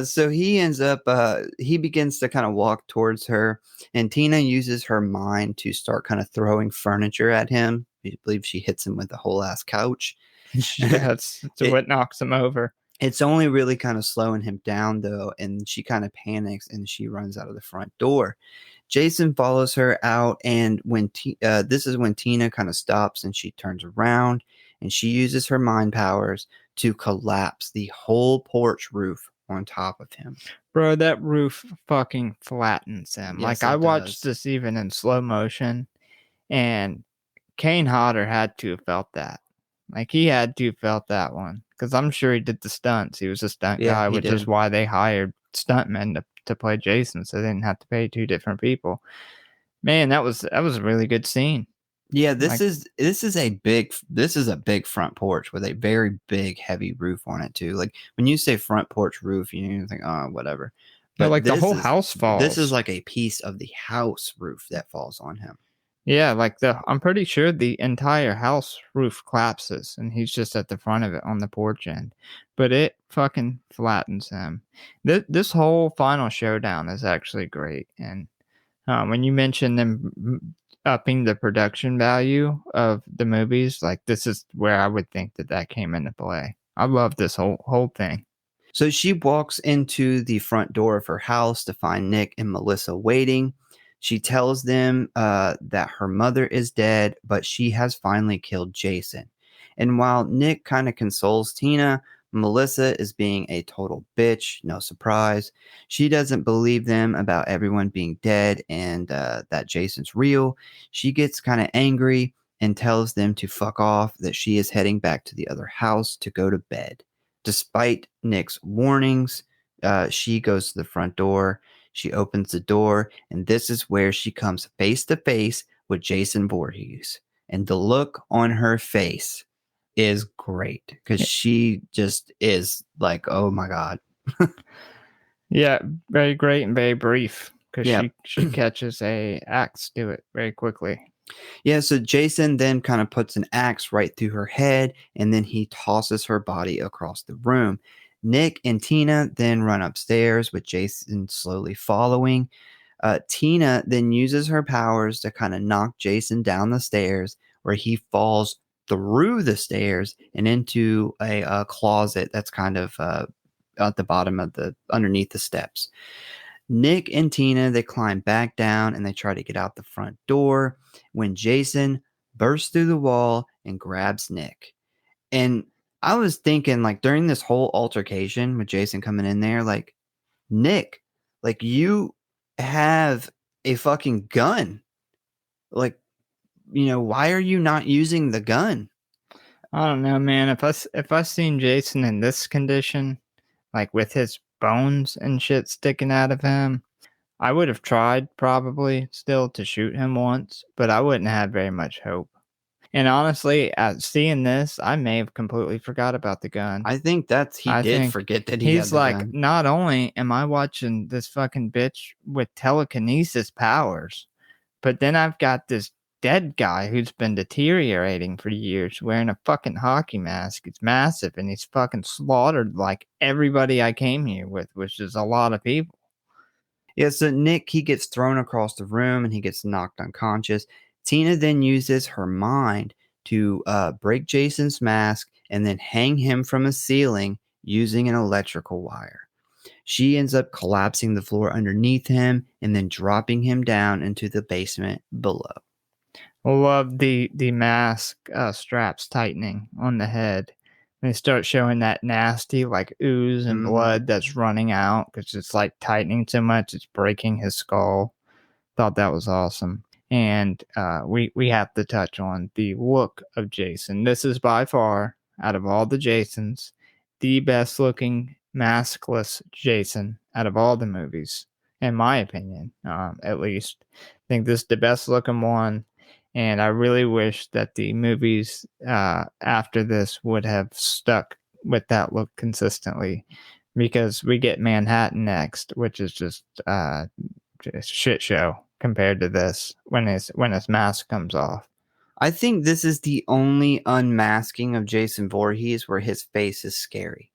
So he ends up, he begins to kind of walk towards her, and Tina uses her mind to start kind of throwing furniture at him. I believe she hits him with a whole ass couch. Yeah, it's what knocks him over. It's only really kind of slowing him down though, and she kind of panics and she runs out of the front door. Jason follows her out, and this is when Tina kind of stops and she turns around and she uses her mind powers to collapse the whole porch roof on top of him. Bro, that roof fucking flattens him. Like, Yes, I it watched does. this even in slow motion, and Kane Hodder had to have felt that. Like, he had to have felt that one. Because I'm sure he did the stunts. He was a stunt Yeah, guy, he which is did. why they hired stuntmen to play Jason, so they didn't have to pay two different people. Man, that was a really good scene. Yeah, Like, this is a big front porch with a very big heavy roof on it too. Like when you say front porch roof, you think, oh, whatever. yeah, But like the whole house this is falls. like a piece of the house roof that falls on him. Yeah, like I'm pretty sure the entire house roof collapses and he's just at the front of it on the porch end. But it fucking flattens him. This whole final showdown is actually great. And when you mentioned them upping the production value of the movies, like this is where I would think that came into play. I love this whole thing. So she walks into the front door of her house to find Nick and Melissa waiting. She tells them that her mother is dead, but she has finally killed Jason. And while Nick kind of consoles Tina, Melissa is being a total bitch, no surprise. She doesn't believe them about everyone being dead and that Jason's real. She gets kind of angry and tells them to fuck off, that she is heading back to the other house to go to bed. Despite Nick's warnings, she goes to the front door. She opens the door, and this is where she comes face to face with Jason Voorhees. And the look on her face is great because she just is like, oh my God. Yeah, very great and very brief because Yeah. she catches a axe to it very quickly. Yeah, so Jason then kind of puts an axe right through her head and then he tosses her body across the room. Nick and Tina then run upstairs with Jason slowly following. Tina then uses her powers to kind of knock Jason down the stairs where he falls through the stairs and into a closet that's kind of at the bottom of the underneath the steps. Nick and Tina, they climb back down and they try to get out the front door when Jason bursts through the wall and grabs Nick. And I was thinking, like, during this whole altercation with Jason coming in there, like, Nick, like, you have a fucking gun. Like, why are you not using the gun? I don't know, man. If I seen Jason in this condition, like with his bones and shit sticking out of him, I would have tried probably still to shoot him once, but I wouldn't have very much hope. And honestly, at seeing this, I may have completely forgot about the gun. I think he I did think forget that he had he's the like, gun. not only am I watching this fucking bitch with telekinesis powers, but then I've got this dead guy who's been deteriorating for years wearing a fucking hockey mask. It's massive and he's fucking slaughtered like everybody I came here with, which is a lot of people. Yeah, so Nick, he gets thrown across the room and he gets knocked unconscious. Tina then uses her mind to break Jason's mask and then hang him from a ceiling using an electrical wire. She ends up collapsing the floor underneath him and then dropping him down into the basement below. Love the mask straps tightening on the head. They start showing that nasty like ooze and Hmm. blood that's running out because it's like tightening so much it's breaking his skull. Thought that was awesome. And we have to touch on the look of Jason. This is by far, out of all the Jasons, the best looking maskless Jason out of all the movies, in my opinion, at least. I think this is the best looking one. And I really wish that the movies after this would have stuck with that look consistently because we get Manhattan next, which is just shit show compared to this when his mask comes off. I think this is the only unmasking of Jason Voorhees where his face is scary.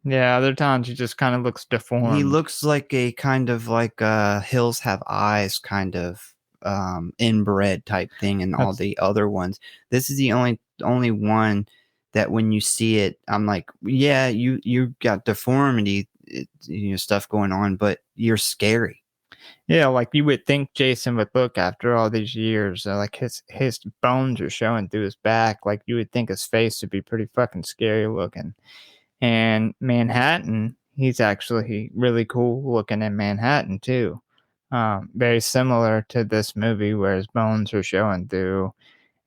Yeah, other times he just kind of looks He deformed. looks like a kind of like Hills Have Eyes kind of inbred type thing and all That's the other ones. This is the only one that when you see it, I'm like, yeah, you got deformity, stuff going on, but you're scary. Yeah, like you would think Jason would look after all these years, like his bones are showing through his back. Like you would think his face would be pretty fucking scary looking. And Manhattan, he's actually really cool looking in Manhattan too. Very similar to this movie where his bones are showing through,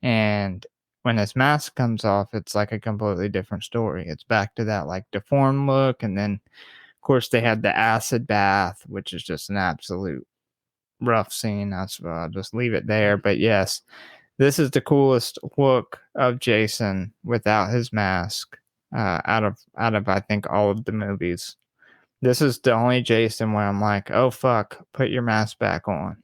and when his mask comes off, it's like a completely different story. It's back to that like deformed look, and then of course they had the acid bath, which is just an absolute rough scene. That's I'll just leave it there. But yes, this is the coolest look of Jason without his mask out of I think all of the movies. This is the only Jason where I'm like, oh fuck, put your mask back on.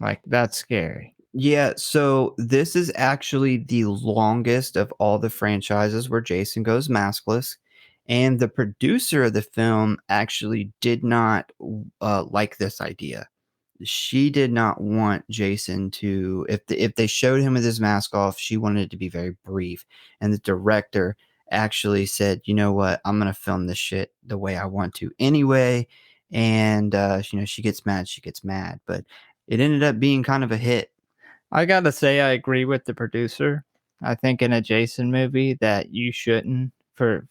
Like that's scary. Yeah, so this is actually the longest of all the franchises where Jason goes maskless. And the producer of the film actually did not like this idea. She did not want Jason to, if they showed him with his mask off, she wanted it to be very brief. And the director actually said, you know what, I'm going to film this shit the way I want to anyway. And, she gets mad, she gets mad. But it ended up being kind of a hit. I gotta say I agree with the producer. I think in a Jason movie that you shouldn't for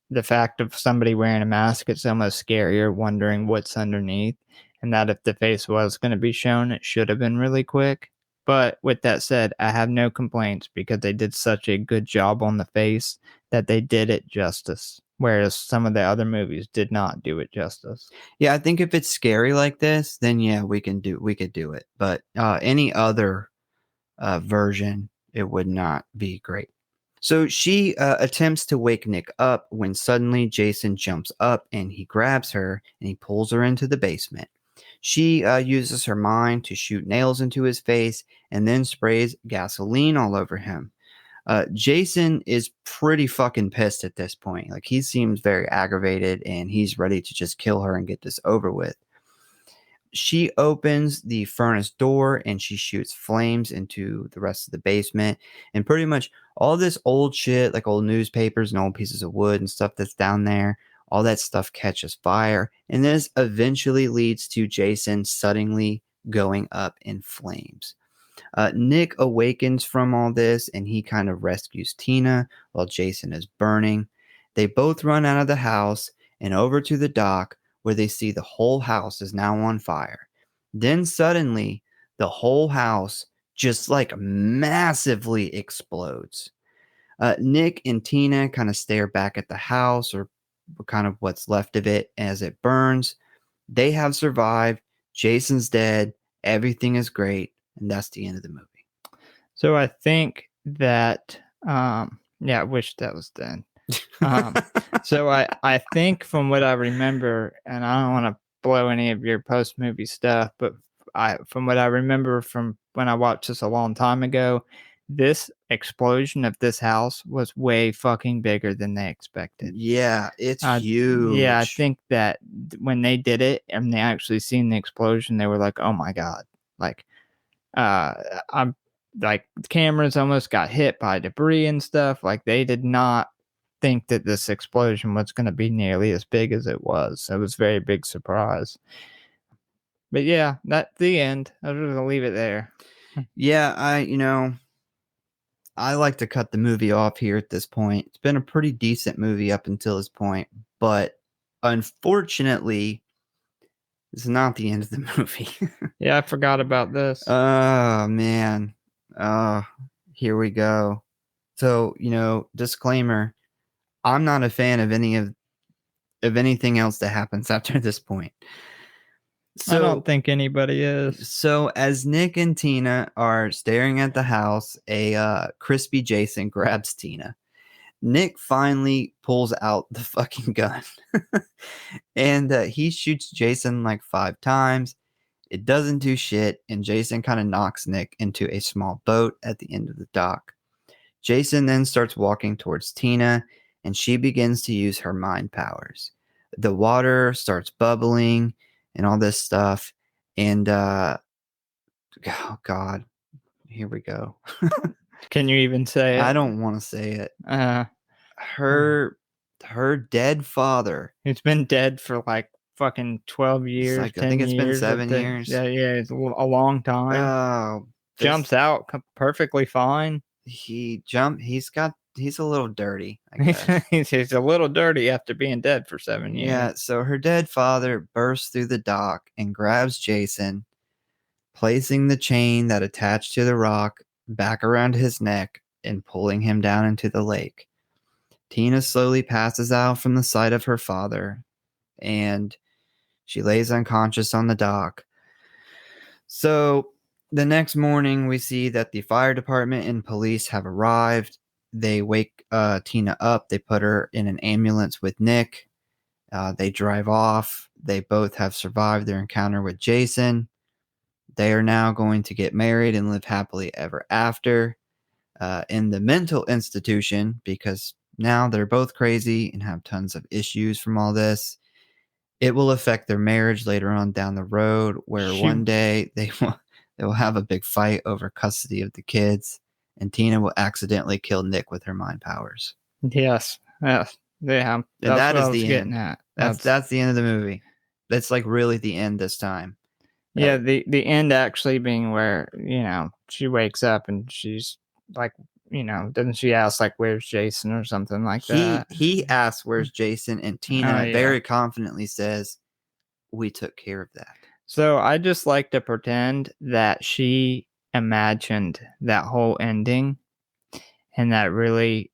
the fact of somebody wearing a mask, it's almost scarier wondering what's underneath. And that if the face was going to be shown, it should have been really quick. But with that said, I have no complaints because they did such a good job on the face that they did it justice. Whereas some of the other movies did not do it justice. Yeah, I think if it's scary like this, then yeah, we could do it. But any other version, it would not be great. So she attempts to wake Nick up when suddenly Jason jumps up and he grabs her and he pulls her into the basement. She uses her mind to shoot nails into his face and then sprays gasoline all over him. Jason is pretty fucking pissed at this point. Like, he seems very aggravated and he's ready to just kill her and get this over with. She opens the furnace door and she shoots flames into the rest of the basement. And pretty much all this old shit, like old newspapers and old pieces of wood and stuff that's down there, all that stuff catches fire. And this eventually leads to Jason suddenly going up in flames. Nick awakens from all this and he kind of rescues Tina while Jason is burning. They both run out of the house and over to the dock where they see the whole house is now on fire. Then suddenly, the whole house just like massively explodes. Nick and Tina kind of stare back at the house or kind of what's left of it as it burns. They have survived. Jason's dead. Everything is great. And that's the end of the movie. So I think that, yeah, I wish that was done. So I think from what I remember, and I don't want to blow any of your post movie stuff, but from what I remember from when I watched this a long time ago, this explosion of this house was way fucking bigger than they expected. Yeah, it's Yeah, I huge. think that when they did it and they actually seen the explosion, they were like, "Oh my god!" Like, I'm like cameras almost got hit by debris and stuff. Like they did not think that this explosion was going to be nearly as big as it was. So it was a very big surprise. But yeah, that's the end. I was just gonna leave it there. Yeah, I like to cut the movie off here at this point. It's been a pretty decent movie up until this point, but unfortunately, it's not the end of the movie. Yeah, I forgot about this. Oh man. Oh, here we go. So, disclaimer, I'm not a fan of anything else that happens after this point. I don't So, think anybody is. as Nick and Tina are staring at the house, a crispy Jason grabs Tina. Nick finally pulls out the fucking gun and he shoots Jason like 5 times. It doesn't do shit, and Jason kind of knocks Nick into a small boat at the end of the dock. Jason then starts walking towards Tina, and she begins to use her mind powers. The water starts bubbling and all this stuff. And, oh God, here we go. Can you even say it? I don't want to say it. Uh, Her dead father. It's been dead for like fucking 12 It's years, like, I 10 think it's been years of 7 the years. yeah, it's a long time. Oh, this Jumps out perfectly fine. he's a little dirty, I guess. He's a little dirty after being dead for 7 years. Yeah, so her dead father bursts through the dock and grabs Jason, placing the chain that attached to the rock back around his neck and pulling him down into the lake. Tina slowly passes out from the sight of her father, and she lays unconscious on the dock. So the next morning, we see that the fire department and police have arrived. They wake Tina up. They put her in an ambulance with Nick. They drive off. They both have survived their encounter with Jason. They are now going to get married and live happily ever after in the mental institution because now they're both crazy and have tons of issues from all this. It will affect their marriage later on down the road, where She one day they will have a big fight over custody of the kids, and Tina will accidentally kill Nick with her mind powers. Yes, yes, yeah. And That's that what I is was the getting end. at. That's the end of the movie. That's like really the end this time. Yeah. The end actually being where she wakes up and she's like, doesn't she ask like, "Where's Jason?" or something like that? He asks where's Jason, and Oh Tina yeah. very confidently says, "We took care of that." So I just like to pretend that she imagined that whole ending, and that really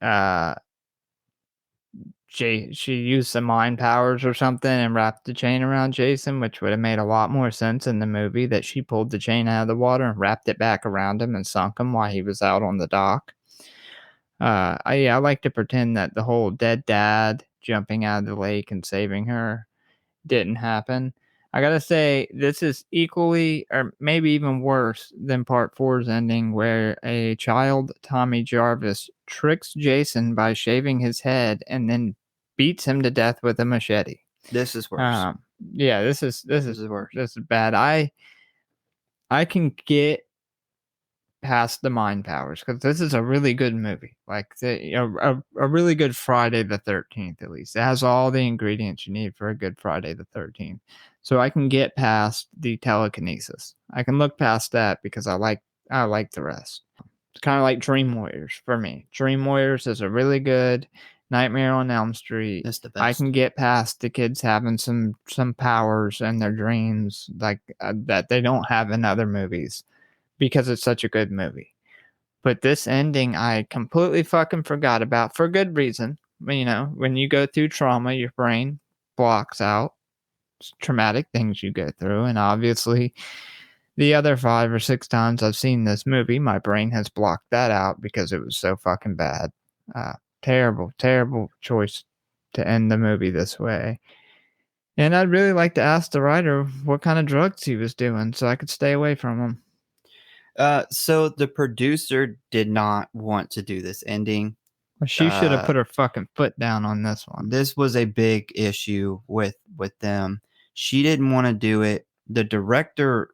she used some mind powers or something and wrapped the chain around Jason, which would have made a lot more sense in the movie, that she pulled the chain out of the water and wrapped it back around him and sunk him while he was out on the dock. I like to pretend that the whole dead dad jumping out of the lake and saving her didn't happen. I gotta say, this is equally or maybe even worse than part four's ending, where a child, Tommy Jarvis, tricks Jason by shaving his head and then beats him to death with a machete. This is worse. Um, yeah, this is This is worse. bad. I can get past the mind powers because this is a really good movie, like a really good Friday the 13th. At least it has all the ingredients you need for a good Friday the 13th. So I can get past the telekinesis. I can look past that because I like the rest. It's kind of like Dream Warriors for me. Dream Warriors is a really good Nightmare on Elm Street. It's the I best. can get past the kids having some powers and their dreams like that they don't have in other movies because it's such a good movie. But this ending, I completely fucking forgot about for good reason. When you go through trauma, your brain blocks out traumatic things you go through. And obviously, the other 5 or 6 times I've seen this movie, my brain has blocked that out because it was so fucking bad. Terrible, terrible choice to end the movie this way. And I'd really like to ask the writer what kind of drugs he was doing so I could stay away from him. So the producer did not want to do this ending. She should have put her fucking foot down on this one. This was a big issue with them. She didn't want to do it. The director,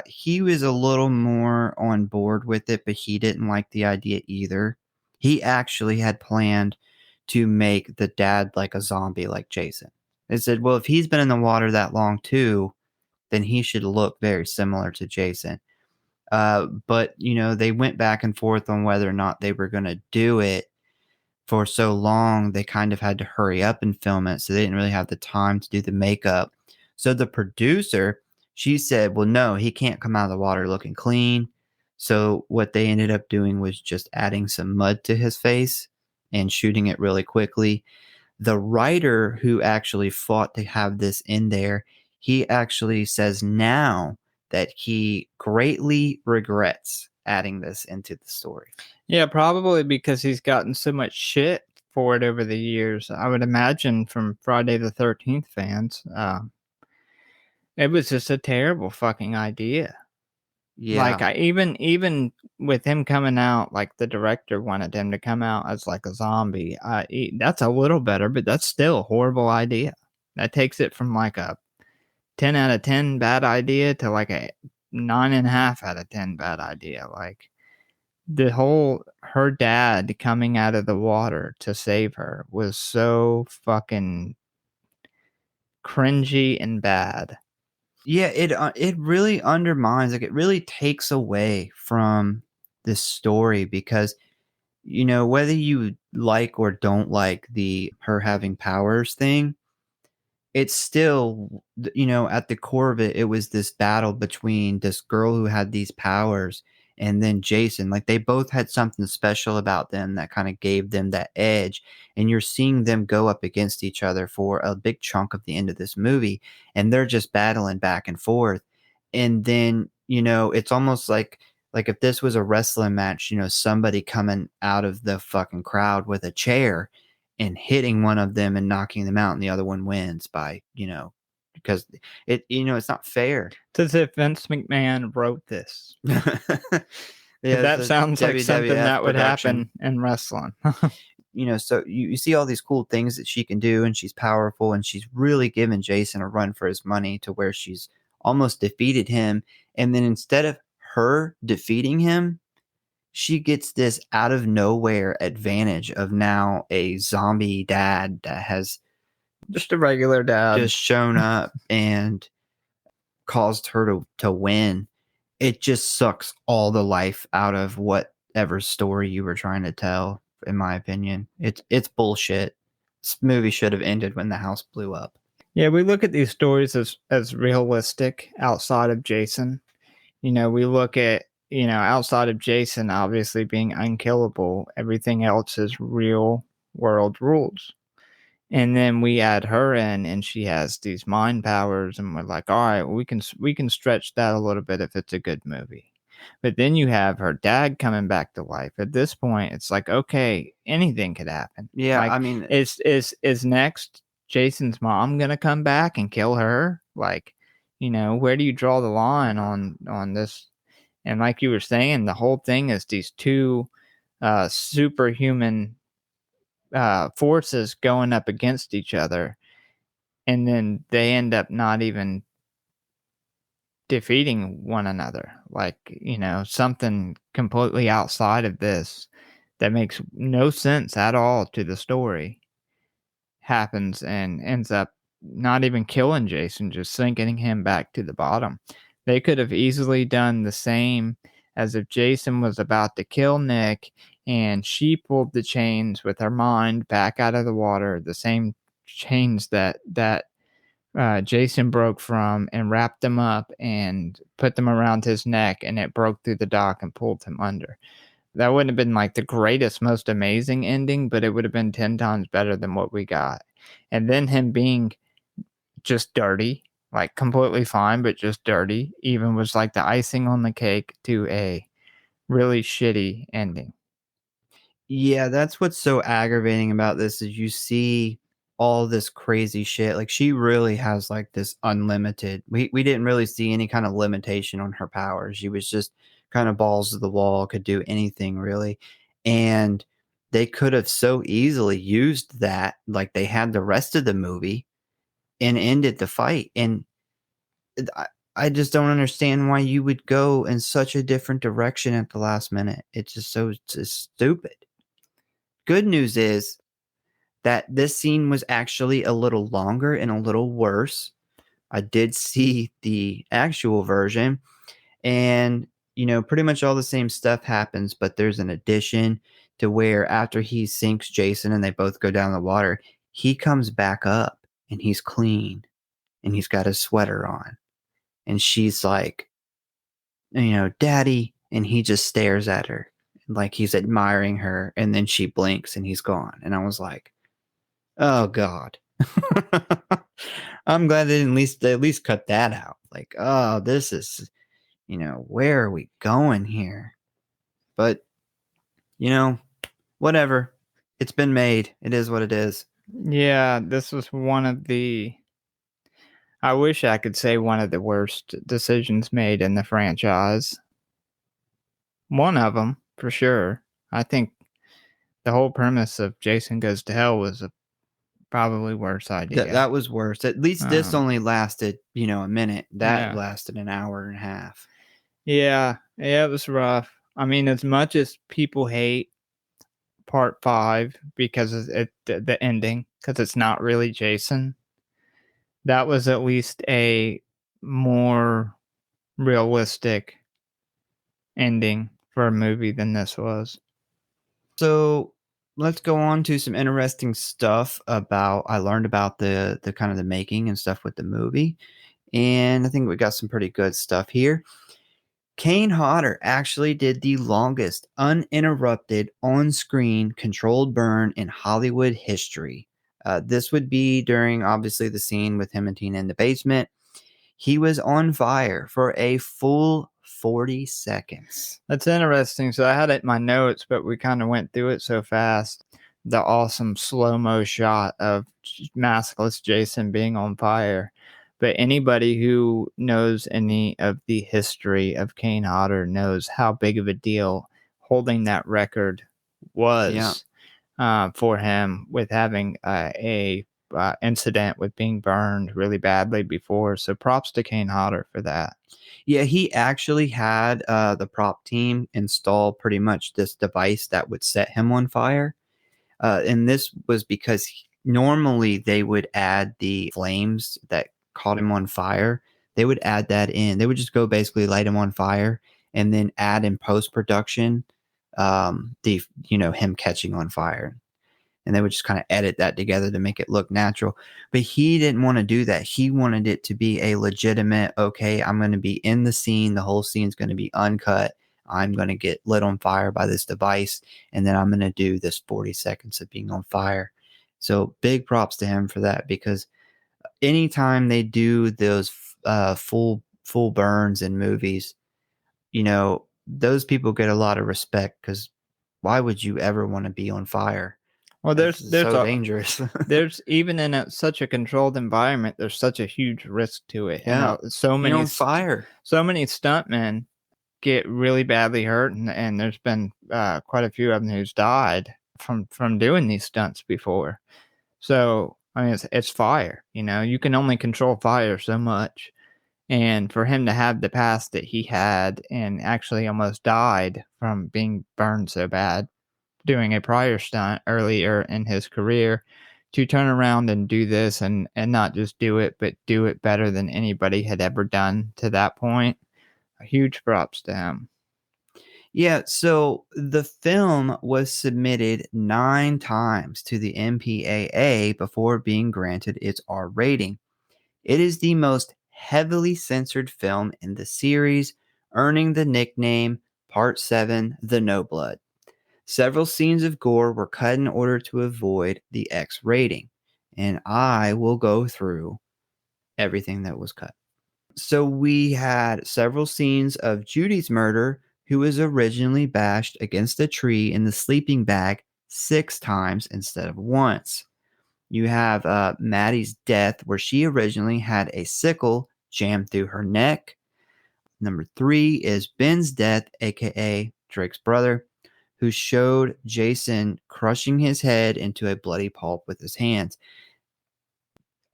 he was a little more on board with it, but he didn't like the idea either. He actually had planned to make the dad like a zombie, like Jason. They said, well, if he's been in the water that long too, then he should look very similar to Jason. But they went back and forth on whether or not they were going to do it. For so long, they kind of had to hurry up and film it, so they didn't really have the time to do the makeup. So the producer, she said, well, no, he can't come out of the water looking clean. So what they ended up doing was just adding some mud to his face and shooting it really quickly. The writer who actually fought to have this in there, he actually says now that he greatly regrets adding this into the story. Yeah, probably because he's gotten so much shit for it over the years. I would imagine from Friday the 13th fans. It was just a terrible fucking idea. Like Yeah. I even with him coming out, like the director wanted him to come out as like a zombie. That's a little better, but that's still a horrible idea. That takes it from like a 10 out of 10 bad idea to like a 9.5 out of 10 bad idea. Like the whole her dad coming out of the water to save her was so fucking cringy and bad. Yeah, it really undermines, like, it really takes away from this story because, whether you like or don't like the her having powers thing, it's still, at the core of it, it was this battle between this girl who had these powers and then Jason. Like, they both had something special about them that kind of gave them that edge. And you're seeing them go up against each other for a big chunk of the end of this movie, and they're just battling back and forth. And then, it's almost like if this was a wrestling match, somebody coming out of the fucking crowd with a chair and hitting one of them and knocking them out, and the other one wins by, because it's not fair. It's as if Vince McMahon wrote this. Yeah, it's That a sounds like something WWF that would production. happen in wrestling. So you see all these cool things that she can do, and she's powerful, and she's really giving Jason a run for his money to where she's almost defeated him. And then instead of her defeating him, she gets this out of nowhere advantage of now a zombie dad that has Just a regular dad. just shown up and caused her to win. It just sucks all the life out of whatever story you were trying to tell, in my opinion. It's bullshit. This movie should have ended when the house blew up. Yeah, we look at these stories as realistic outside of Jason. We look at, outside of Jason obviously being unkillable, everything else is real world rules. And then we add her in and she has these mind powers and we're like, all right, we can stretch that a little bit if it's a good movie. But then you have her dad coming back to life. At this point, it's like, okay, anything could happen. Yeah, Like, I mean, is next Jason's mom gonna come back and kill her? Like, where do you draw the line on this? And like you were saying, the whole thing is these two superhuman forces going up against each other, and then they end up not even defeating one another. Like, something completely outside of this that makes no sense at all to the story happens and ends up not even killing Jason, just sinking him back to the bottom. They could have easily done the same as if Jason was about to kill Nick and she pulled the chains with her mind back out of the water, the same chains that Jason broke from, and wrapped them up and put them around his neck, and it broke through the dock and pulled him under. That wouldn't have been like the greatest, most amazing ending, but it would have been 10 times better than what we got. And then him being just dirty, like completely fine, but just dirty, even was like the icing on the cake to a really shitty ending. yeah, that's what's so aggravating about this is you see all this crazy shit. Like, she really has like this unlimited. We didn't really see any kind of limitation on her powers. She was just kind of balls to the wall, could do anything really. And they could have so easily used that, like they had the rest of the movie, and ended the fight. And I, I just don't understand why you would go in such a different direction at the last minute. It's just stupid. Good news is that this scene was actually a little longer and a little worse. I did see the actual version, and pretty much all the same stuff happens, but there's an addition to where after he sinks Jason and they both go down the water, he comes back up and he's clean and he's got his sweater on. And she's like, Daddy, and he just stares at her like he's admiring her, and then she blinks and he's gone. And I was like, oh God. I'm glad they at least cut that out. Like, oh, this is, where are we going here? But, whatever. It's been made. It is what it is. Yeah, this was one of the, I wish I could say one of the worst decisions made in the franchise. One of them, for sure. I think the whole premise of Jason Goes to Hell was a probably worse idea. That was worse. At least this only lasted, a minute. That Yeah. lasted an hour and a half. Yeah, it was rough. I mean, as much as people hate part 5 because of the ending, because it's not really Jason, That was at least a more realistic ending for a movie than this was. So let's go on to some interesting stuff about I learned about the kind of the making and stuff with the movie. And I think we got some pretty good stuff here. Kane Hodder actually did the longest uninterrupted on-screen controlled burn in Hollywood history. This would be during obviously the scene with him and Tina in the basement. He was on fire for a full 40 seconds. That's interesting. So I had it in my notes, but we kind of went through it so fast. The awesome slow mo shot of maskless Jason being on fire. But anybody who knows any of the history of Kane Hodder knows how big of a deal holding that record Yeah. was for him with having a incident with being burned really badly before. So props to Kane Hodder for that. Yeah, he actually had the prop team install pretty much this device that would set him on fire. And this was because normally they would add the flames that caught him on fire. They would add that in. They would just go basically light him on fire and then add in post production the him catching on fire, and they would just kind of edit that together to make it look natural. But he didn't want to do that. He wanted it to be a legitimate, okay, I'm going to be in the scene. The whole scene's going to be uncut. I'm going to get lit on fire by this device, and then I'm going to do this 40 seconds of being on fire. So big props to him for that, because anytime they do those full burns in movies, those people get a lot of respect, because why would you ever want to be on fire? Well, It's so dangerous. there's even in such a controlled environment, there's such a huge risk to it, and Yeah. You're on fire. so many stuntmen get really badly hurt, and there's been quite a few of them who's died from doing these stunts before. So I mean, it's fire. You can only control fire so much, and for him to have the past that he had and actually almost died from being burned so bad doing a prior stunt earlier in his career, to turn around and do this and not just do it, but do it better than anybody had ever done to that point. A huge props to him. Yeah, so the film was submitted 9 times to the MPAA before being granted its R rating. It is the most heavily censored film in the series, earning the nickname Part 7: The No Blood. Several scenes of gore were cut in order to avoid the X rating, and I will go through everything that was cut. So we had several scenes of Judy's murder, who was originally bashed against a tree in the sleeping bag 6 times instead of once. You have Maddie's death, where she originally had a sickle jammed through her neck. Number 3 is Ben's death, aka Drake's brother, who showed Jason crushing his head into a bloody pulp with his hands.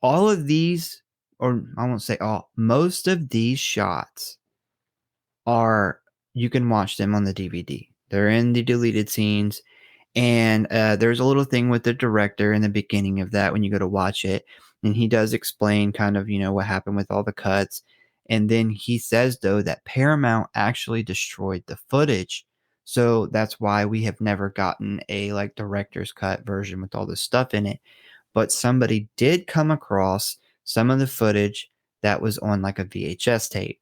All of these, or I won't say all, most of these shots you can watch them on the DVD. They're in the deleted scenes. And there's a little thing with the director in the beginning of that when you go to watch it. And he does explain kind of, what happened with all the cuts. And then he says, though, that Paramount actually destroyed the footage. So that's why we have never gotten a director's cut version with all this stuff in it. But somebody did come across some of the footage that was on a VHS tape.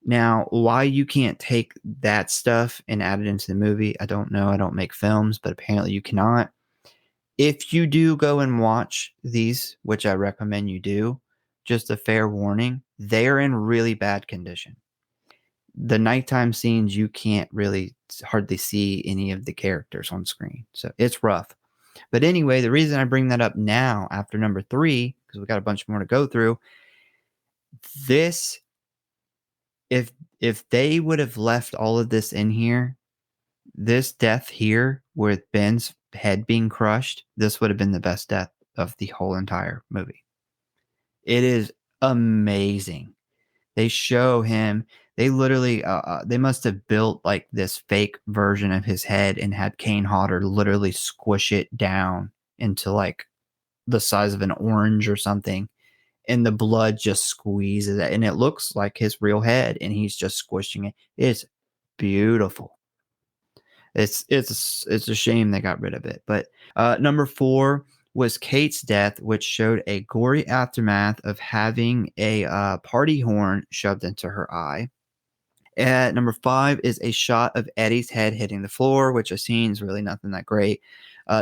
Now, why you can't take that stuff and add it into the movie, I don't know. I don't make films, but apparently you cannot. If you do go and watch these, which I recommend you do, just a fair warning, they are in really bad condition. The nighttime scenes, you can't really hardly see any of the characters on screen. So it's rough. But anyway, the reason I bring that up now after number 3, because we got a bunch more to go through, this if they would have left all of this in here, this death here with Ben's head being crushed, this would have been the best death of the whole entire movie. It is amazing. They show him. They literally, they must have built this fake version of his head and had Kane Hodder literally squish it down into the size of an orange or something, and the blood just squeezes it, and it looks like his real head, and he's just squishing it. It's beautiful. It's a shame they got rid of it. But number 4 was Kate's death, which showed a gory aftermath of having a party horn shoved into her eye. At number 5 is a shot of Eddie's head hitting the floor, which I've seen is really nothing that great.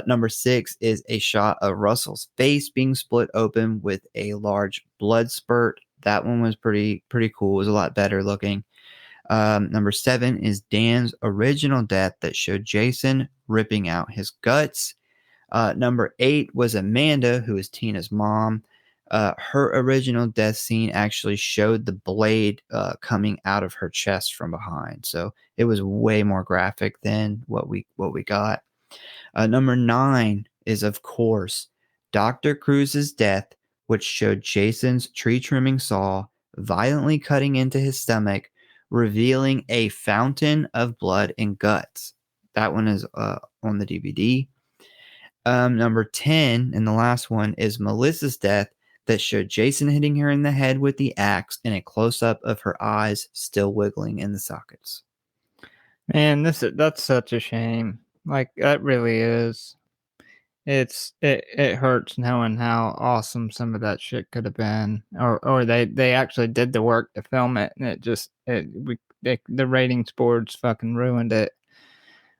Number 6 is a shot of Russell's face being split open with a large blood spurt. That one was pretty cool. It was a lot better looking. Number 7 is Dan's original death that showed Jason ripping out his guts. Number 8 was Amanda, who is Tina's mom. Her original death scene actually showed the blade coming out of her chest from behind, so it was way more graphic than what we got. Number 9 is, of course, Dr. Cruz's death, which showed Jason's tree trimming saw violently cutting into his stomach, revealing a fountain of blood and guts. That one is on the DVD. Number 10, and the last one, is Melissa's death that showed Jason hitting her in the head with the axe and a close-up of her eyes still wiggling in the sockets. Man, that's such a shame. Like, that really is. It hurts knowing how awesome some of that shit could have been, or they actually did the work to film it, and the ratings boards fucking ruined it.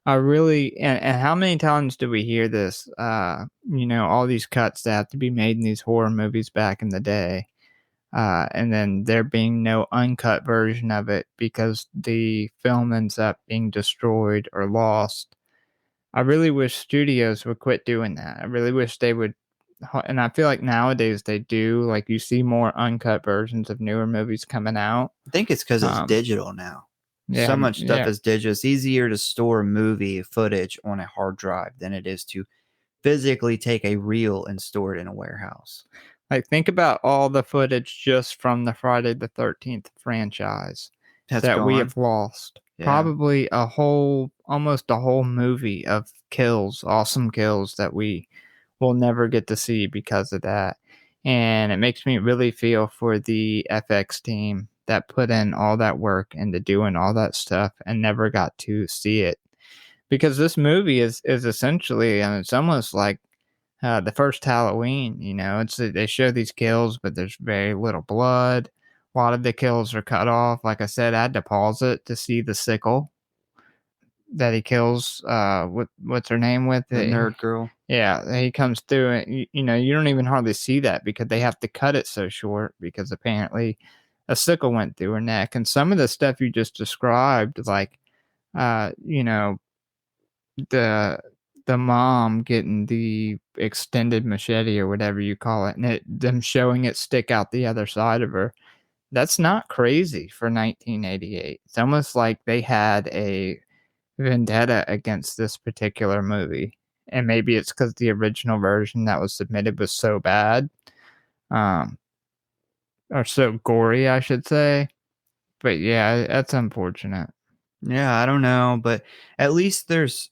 I really, and how many times do we hear this? All these cuts that have to be made in these horror movies back in the day, and then there being no uncut version of it because the film ends up being destroyed or lost. I really wish studios would quit doing that. I really wish they would, and I feel like nowadays they do. Like, you see more uncut versions of newer movies coming out. I think it's because it's digital now. Yeah, so much stuff yeah. is digital. It's easier to store movie footage on a hard drive than it is to physically take a reel and store it in a warehouse. Like, think about all the footage just from the Friday the 13th franchise that we have lost. Yeah. Probably almost a whole movie of kills, awesome kills that we will never get to see because of that. And it makes me really feel for the FX team that put in all that work into doing all that stuff and never got to see it. Because this movie is essentially, and it's almost like the first Halloween. They show these kills, but there's very little blood. A lot of the kills are cut off. Like I said, I had to pause it to see the sickle that he kills. What's her name with The it? nerd girl. Yeah, he comes through and you don't even hardly see that because they have to cut it so short because apparently a sickle went through her neck. And some of the stuff you just described, like the mom getting the extended machete or whatever you call it, and them showing it stick out the other side of her. That's not crazy for 1988. It's almost like they had a vendetta against this particular movie. And maybe it's because the original version that was submitted was so bad, or so gory, I should say. But yeah, that's unfortunate. Yeah, I don't know, but at least there's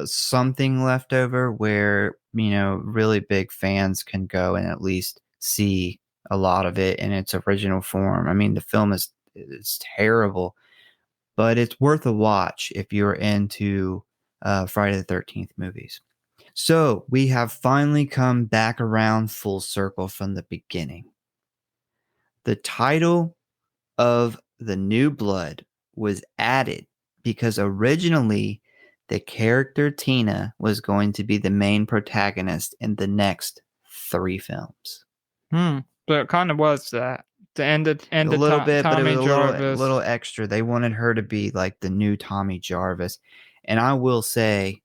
something left over where, really big fans can go and at least see a lot of it in its original form. I mean, the film it's terrible, but it's worth a watch if you're into Friday the 13th movies. So we have finally come back around full circle from the beginning. The title of The New Blood was added because originally the character Tina was going to be the main protagonist in the next 3 films. So it kind of was that. To end it, A little bit, but it was Jarvis. a little extra. They wanted her to be like the new Tommy Jarvis. And I will say,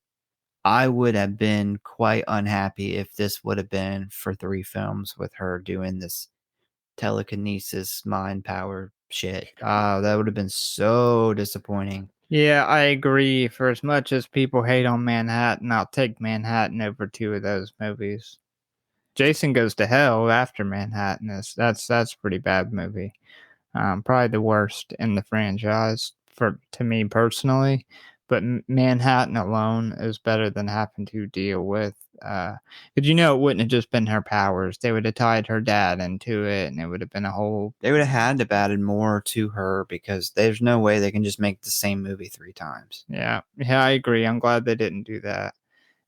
I would have been quite unhappy if this would have been for 3 films with her doing this telekinesis, mind power shit. That would have been so disappointing. Yeah, I agree. For as much as people hate on Manhattan, I'll take Manhattan over 2 of those movies. Jason Goes to Hell after Manhattan that's a pretty bad movie. Probably the worst in the franchise to me personally. But Manhattan alone is better than having to deal with Because it wouldn't have just been her powers. They would have tied her dad into it, and it would have been a whole. They would have had to have added more to her because there's no way they can just make the same movie 3 times. Yeah, I agree. I'm glad they didn't do that.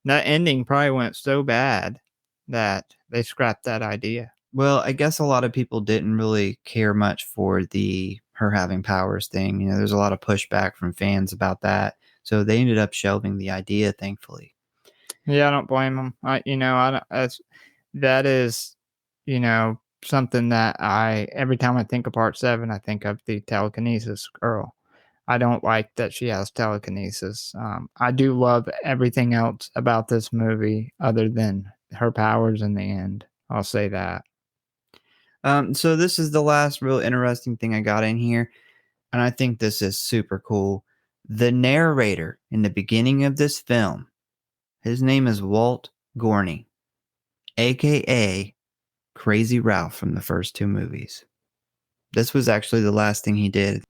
That ending probably went so bad that they scrapped that idea. Well, I guess a lot of people didn't really care much for the her having powers thing. There's a lot of pushback from fans about that. So they ended up shelving the idea, thankfully. Yeah, I don't blame them. I don't, that is, something that every time I think of Part 7, I think of the telekinesis girl. I don't like that she has telekinesis. I do love everything else about this movie other than her powers in the end. I'll say that. So this is the last real interesting thing I got in here, and I think this is super cool. The narrator in the beginning of this film, his name is Walt Gorney, aka Crazy Ralph from the first 2 movies. This was actually the last thing he did.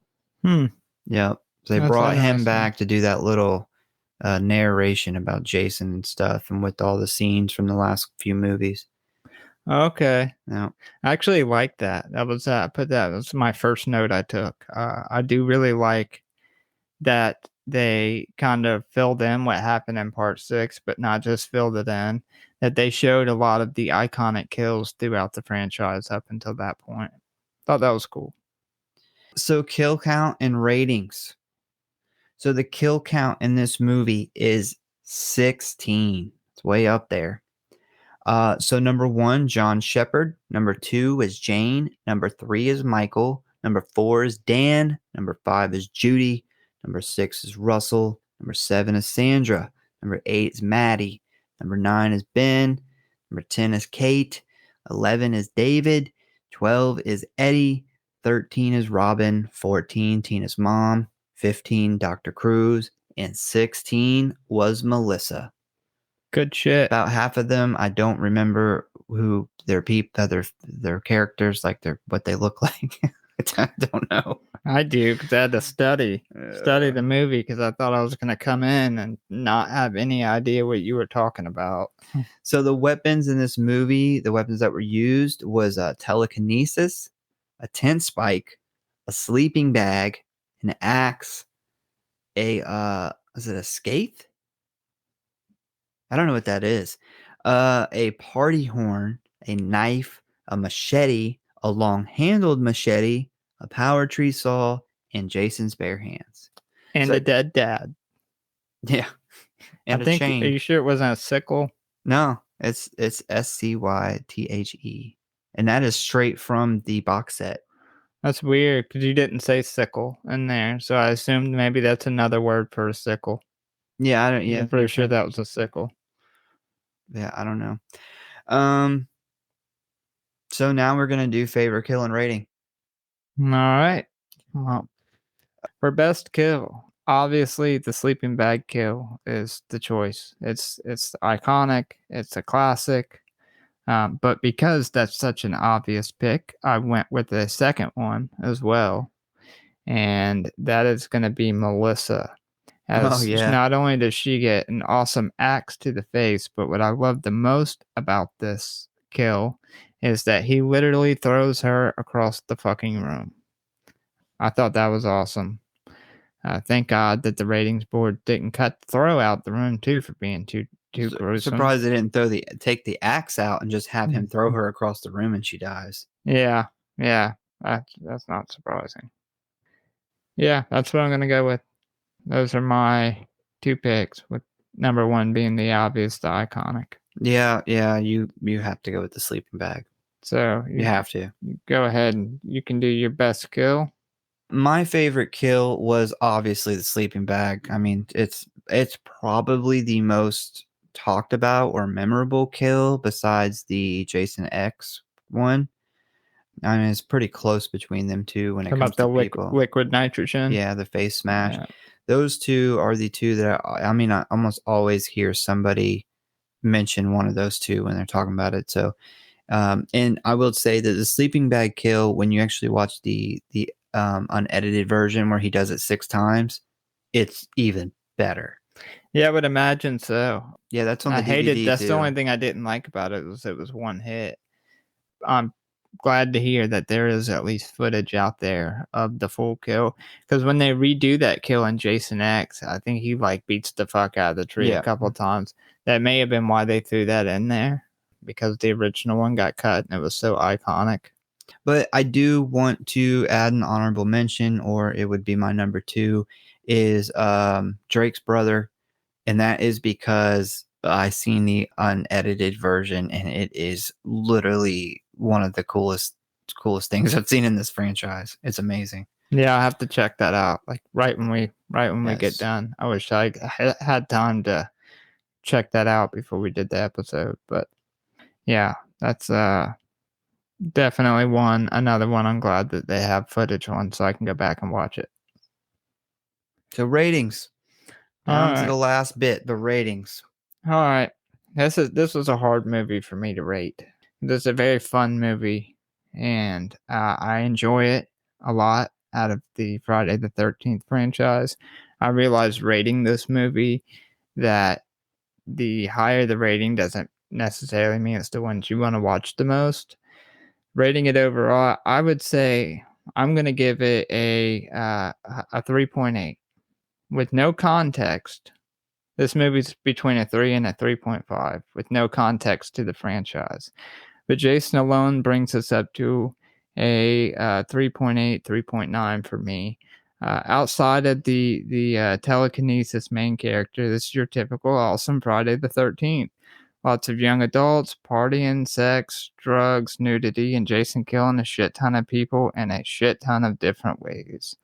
Yep. So they brought him back to do that little narration about Jason and stuff, and with all the scenes from the last few movies. Okay. Yeah. I actually like that. That was that was my first note I took. I do really like that they kind of filled in what happened in Part 6, but not just filled it in. That they showed a lot of the iconic kills throughout the franchise up until that point. Thought that was cool. So kill count and ratings. So the kill count in this movie is 16. It's way up there. So number 1, John Shepard. Number 2 is Jane. Number 3 is Michael. Number 4 is Dan. Number 5 is Judy. Number 6 is Russell. Number 7 is Sandra. Number 8 is Maddie. Number 9 is Ben. Number 10 is Kate. 11 is David. 12 is Eddie. 13 is Robin. 14, Tina's mom. 15, Dr. Cruz. And 16 was Melissa. Good shit. About half of them, I don't remember who their characters, like what they look like. I don't know. I do, because I had to study the movie, because I thought I was going to come in and not have any idea what you were talking about. So the weapons in this movie, the weapons that were used was a telekinesis, a tent spike, a sleeping bag, an axe, is it a skate? I don't know what that is. A party horn, a knife, a machete, a long-handled machete, a power tree saw, and Jason's bare hands. And a dead dad. Yeah. And I think, chain. Are you sure it wasn't a sickle? No, it's SCYTHE. And that is straight from the box set. That's weird, because you didn't say sickle in there, so I assumed maybe that's another word for a sickle. Yeah, I'm pretty sure that was a sickle. Yeah, I don't know. So now we're gonna do favorite kill and rating. All right. Well, for best kill, obviously the sleeping bag kill is the choice. It's iconic. It's a classic. But because that's such an obvious pick, I went with the second one as well, and that is going to be Melissa. Not only does she get an awesome axe to the face, but what I love the most about this kill is that he literally throws her across the fucking room. I thought that was awesome. Thank God that the ratings board didn't throw out the room too for being too gruesome. Surprised they didn't take the axe out and just have him throw her across the room and she dies. Yeah, that's not surprising. Yeah, that's what I'm gonna go with. Those are my 2 picks, with number 1 being the obvious, the iconic. Yeah, you have to go with the sleeping bag. So you have to. Go ahead and you can do your best kill. My favorite kill was obviously the sleeping bag. I mean, it's probably the most talked about or memorable kill besides the Jason X one. I mean, it's pretty close between them two when it comes to people. Liquid nitrogen. Yeah, the face smash. Yeah. Those two are the two that I almost always hear somebody mention one of those two when they're talking about it. So, and I will say that the sleeping bag kill, when you actually watch the unedited version where he does it 6 times, it's even better. Yeah, I would imagine so. Yeah, that's on I the hated DVD that's the only too. thing I didn't like about it was one hit. I'm glad to hear that there is at least footage out there of the full kill. Because when they redo that kill in Jason X, I think he like beats the fuck out of the tree a Yeah. couple times. That may have been why they threw that in there, because the original one got cut and it was so iconic. But I do want to add an honorable mention, or it would be my number two, is Drake's brother. And that is because I seen the unedited version, and it is literally one of the coolest things I've seen in this franchise. It's amazing. Yeah, I have to check that out. Like right when we get Yes. done. I wish I had time to check that out before we did the episode. But yeah, that's definitely another one I'm glad that they have footage on so I can go back and watch it. So ratings. All Down to right. the last bit, the ratings. All right. This was a hard movie for me to rate. This is a very fun movie, and I enjoy it a lot out of the Friday the 13th franchise. I realized rating this movie that the higher the rating doesn't necessarily mean it's the ones you want to watch the most. Rating it overall, I would say I'm going to give it a 3.8 with no context. This movie's between a 3 and a 3.5 with no context to the franchise. But Jason alone brings us up to a 3.8, 3.9 for me. Outside of the telekinesis main character, this is your typical awesome Friday the 13th. Lots of young adults, partying, sex, drugs, nudity, and Jason killing a shit ton of people in a shit ton of different ways.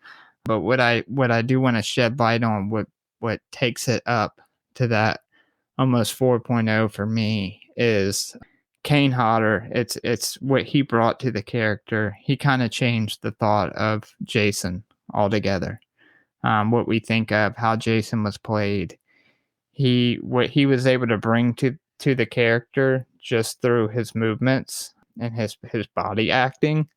But what I do want to shed light on what takes it up to that almost 4.0 for me is Kane Hodder. It's what he brought to the character. He kind of changed the thought of Jason altogether. What we think of how Jason was played. What he was able to bring to the character just through his movements and his body acting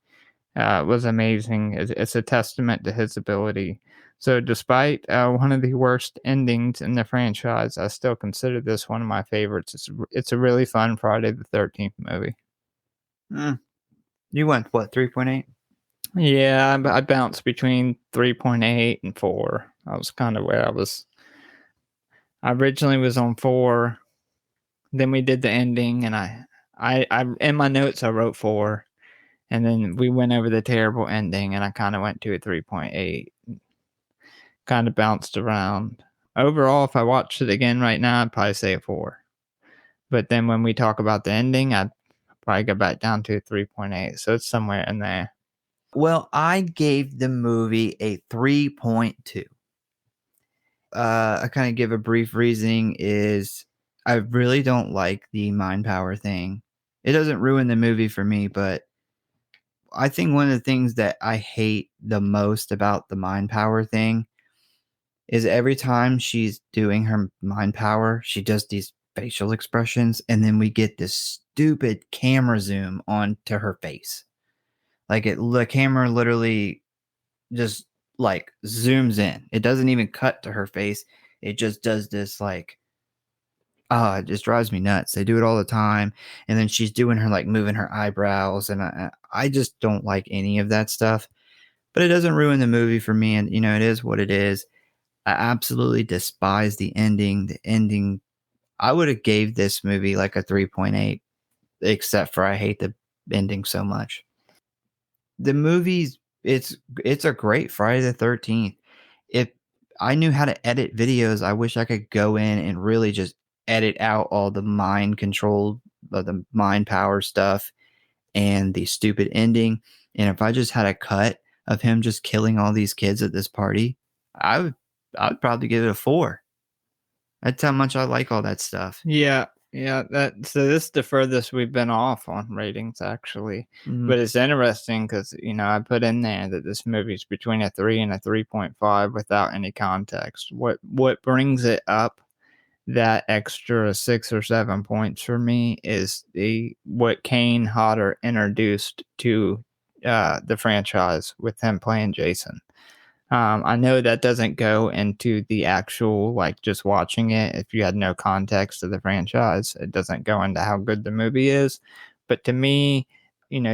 was amazing. It's a testament to his ability. So, despite one of the worst endings in the franchise, I still consider this one of my favorites. It's a really fun Friday the 13th movie. You went what, 3.8? Yeah, I bounced between 3.8 and 4. I was kind of where I was. I originally was on 4. Then we did the ending, and I in my notes I wrote 4. And then we went over the terrible ending, and I kind of went to a 3.8. Kind of bounced around. Overall, if I watched it again right now, I'd probably say a 4. But then when we talk about the ending, I'd probably go back down to a 3.8. So it's somewhere in there. Well, I gave the movie a 3.2. I kind of give a brief reasoning is I really don't like the mind power thing. It doesn't ruin the movie for me, but I think one of the things that I hate the most about the mind power thing is every time she's doing her mind power, she does these facial expressions, and then we get this stupid camera zoom onto her face. Like the camera literally just like zooms in. It doesn't even cut to her face. It just does this like it just drives me nuts. They do it all the time, and then she's doing her like moving her eyebrows, and I just don't like any of that stuff. But it doesn't ruin the movie for me, and it is what it is. I absolutely despise the ending. The ending, I would have gave this movie like a 3.8, except for I hate the ending so much. The movies, it's a great Friday the 13th. If I knew how to edit videos, I wish I could go in and really just edit out all the mind control, the mind power stuff and the stupid ending. And if I just had a cut of him just killing all these kids at this party, I would probably give it a 4. That's how much I like all that stuff. Yeah, yeah. So this is the furthest we've been off on ratings, actually. Mhm. But it's interesting because I put in there that this movie's between a 3 and a 3.5 without any context. What brings it up that extra 6 or 7 points for me is the what Kane Hodder introduced to the franchise with him playing Jason. I know that doesn't go into the actual, like, just watching it. If you had no context of the franchise, it doesn't go into how good the movie is. But to me,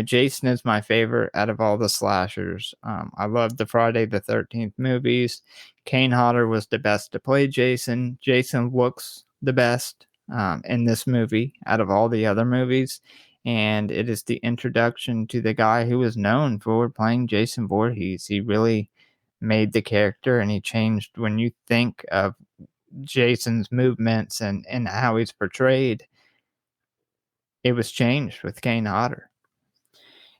Jason is my favorite out of all the slashers. I love the Friday the 13th movies. Kane Hodder was the best to play Jason. Jason looks the best in this movie out of all the other movies. And it is the introduction to the guy who was known for playing Jason Voorhees. He really made the character, and he changed when you think of Jason's movements and how he's portrayed. It was changed with Kane Hodder.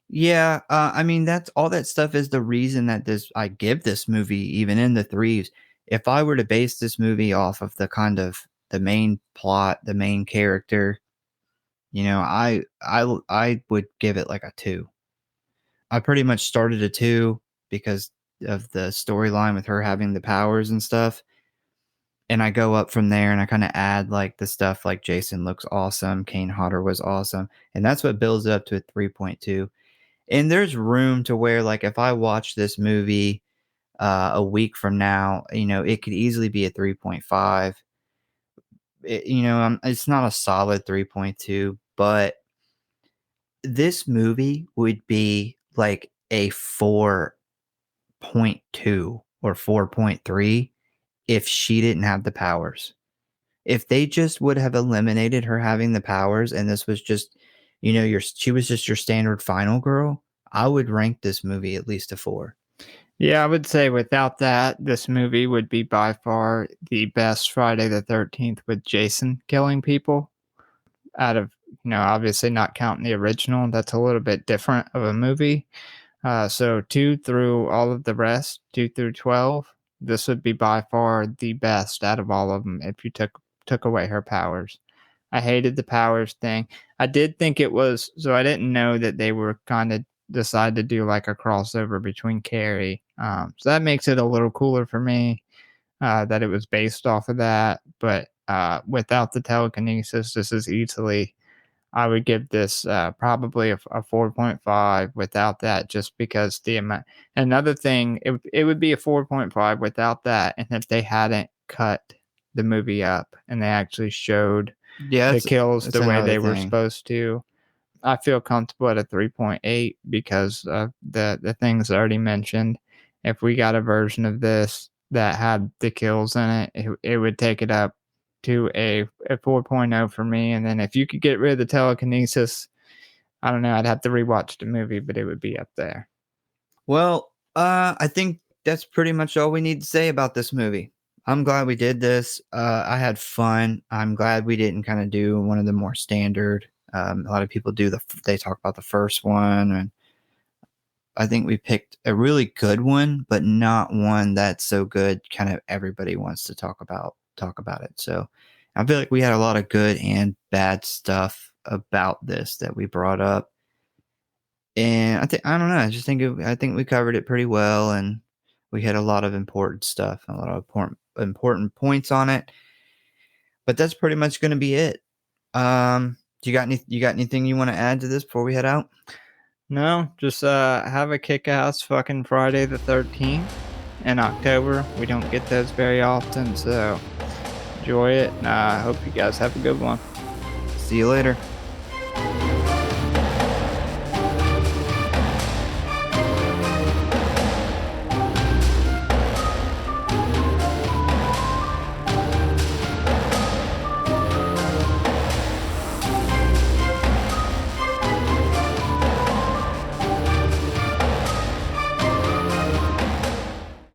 Yeah, I mean that's all that stuff is the reason that I give this movie even in the threes. If I were to base this movie off of the kind of the main plot, the main character, I would give it like a 2. I pretty much started a 2 because of the storyline with her having the powers and stuff. And I go up from there and I kind of add like the stuff like Jason looks awesome, Kane Hodder was awesome, and that's what builds it up to a 3.2. And there's room to where like if I watch this movie a week from now, it could easily be a 3.5. It's not a solid 3.2, but this movie would be like a 4.2 or 4.3 if she didn't have the powers. If they just would have eliminated her having the powers and this was just, she was just your standard final girl, I would rank this movie at least a 4. Yeah, I would say without that, this movie would be by far the best Friday the 13th with Jason killing people. Out of, obviously not counting the original, that's a little bit different of a movie. So 2 through all of the rest, 2 through 12, this would be by far the best out of all of them if you took away her powers. I hated the powers thing. I did think it was, so I didn't know that they were kind of decide to do like a crossover between Carrie. So that makes it a little cooler for me that it was based off of that. But without the telekinesis, this is easily, I would give this probably a 4.5 without that, just because the amount. Another thing, it would be a 4.5 without that, and if they hadn't cut the movie up and they actually showed Yeah, the kills that's the way another they were thing. supposed to. I feel comfortable at a 3.8 because of the things I already mentioned. If we got a version of this that had the kills in it would take it up to a 4.0 for me. And then if you could get rid of the telekinesis, I don't know, I'd have to rewatch the movie, but it would be up there. Well, I think that's pretty much all we need to say about this movie. I'm glad we did this. I had fun. I'm glad we didn't kind of do one of the more standard. A lot of people they talk about the first one, and I think we picked a really good one, but not one that's so good kind of everybody wants to talk about it. So I feel like we had a lot of good and bad stuff about this that we brought up. And I don't know. I think we covered it pretty well, and we had a lot of important stuff, a lot of important points on it. But that's pretty much going to be it. Do you got anything you want to add to this before we head out? No, just have a kick-ass fucking Friday the 13th in October. We don't get those very often, so enjoy it. And I hope you guys have a good one. See you later.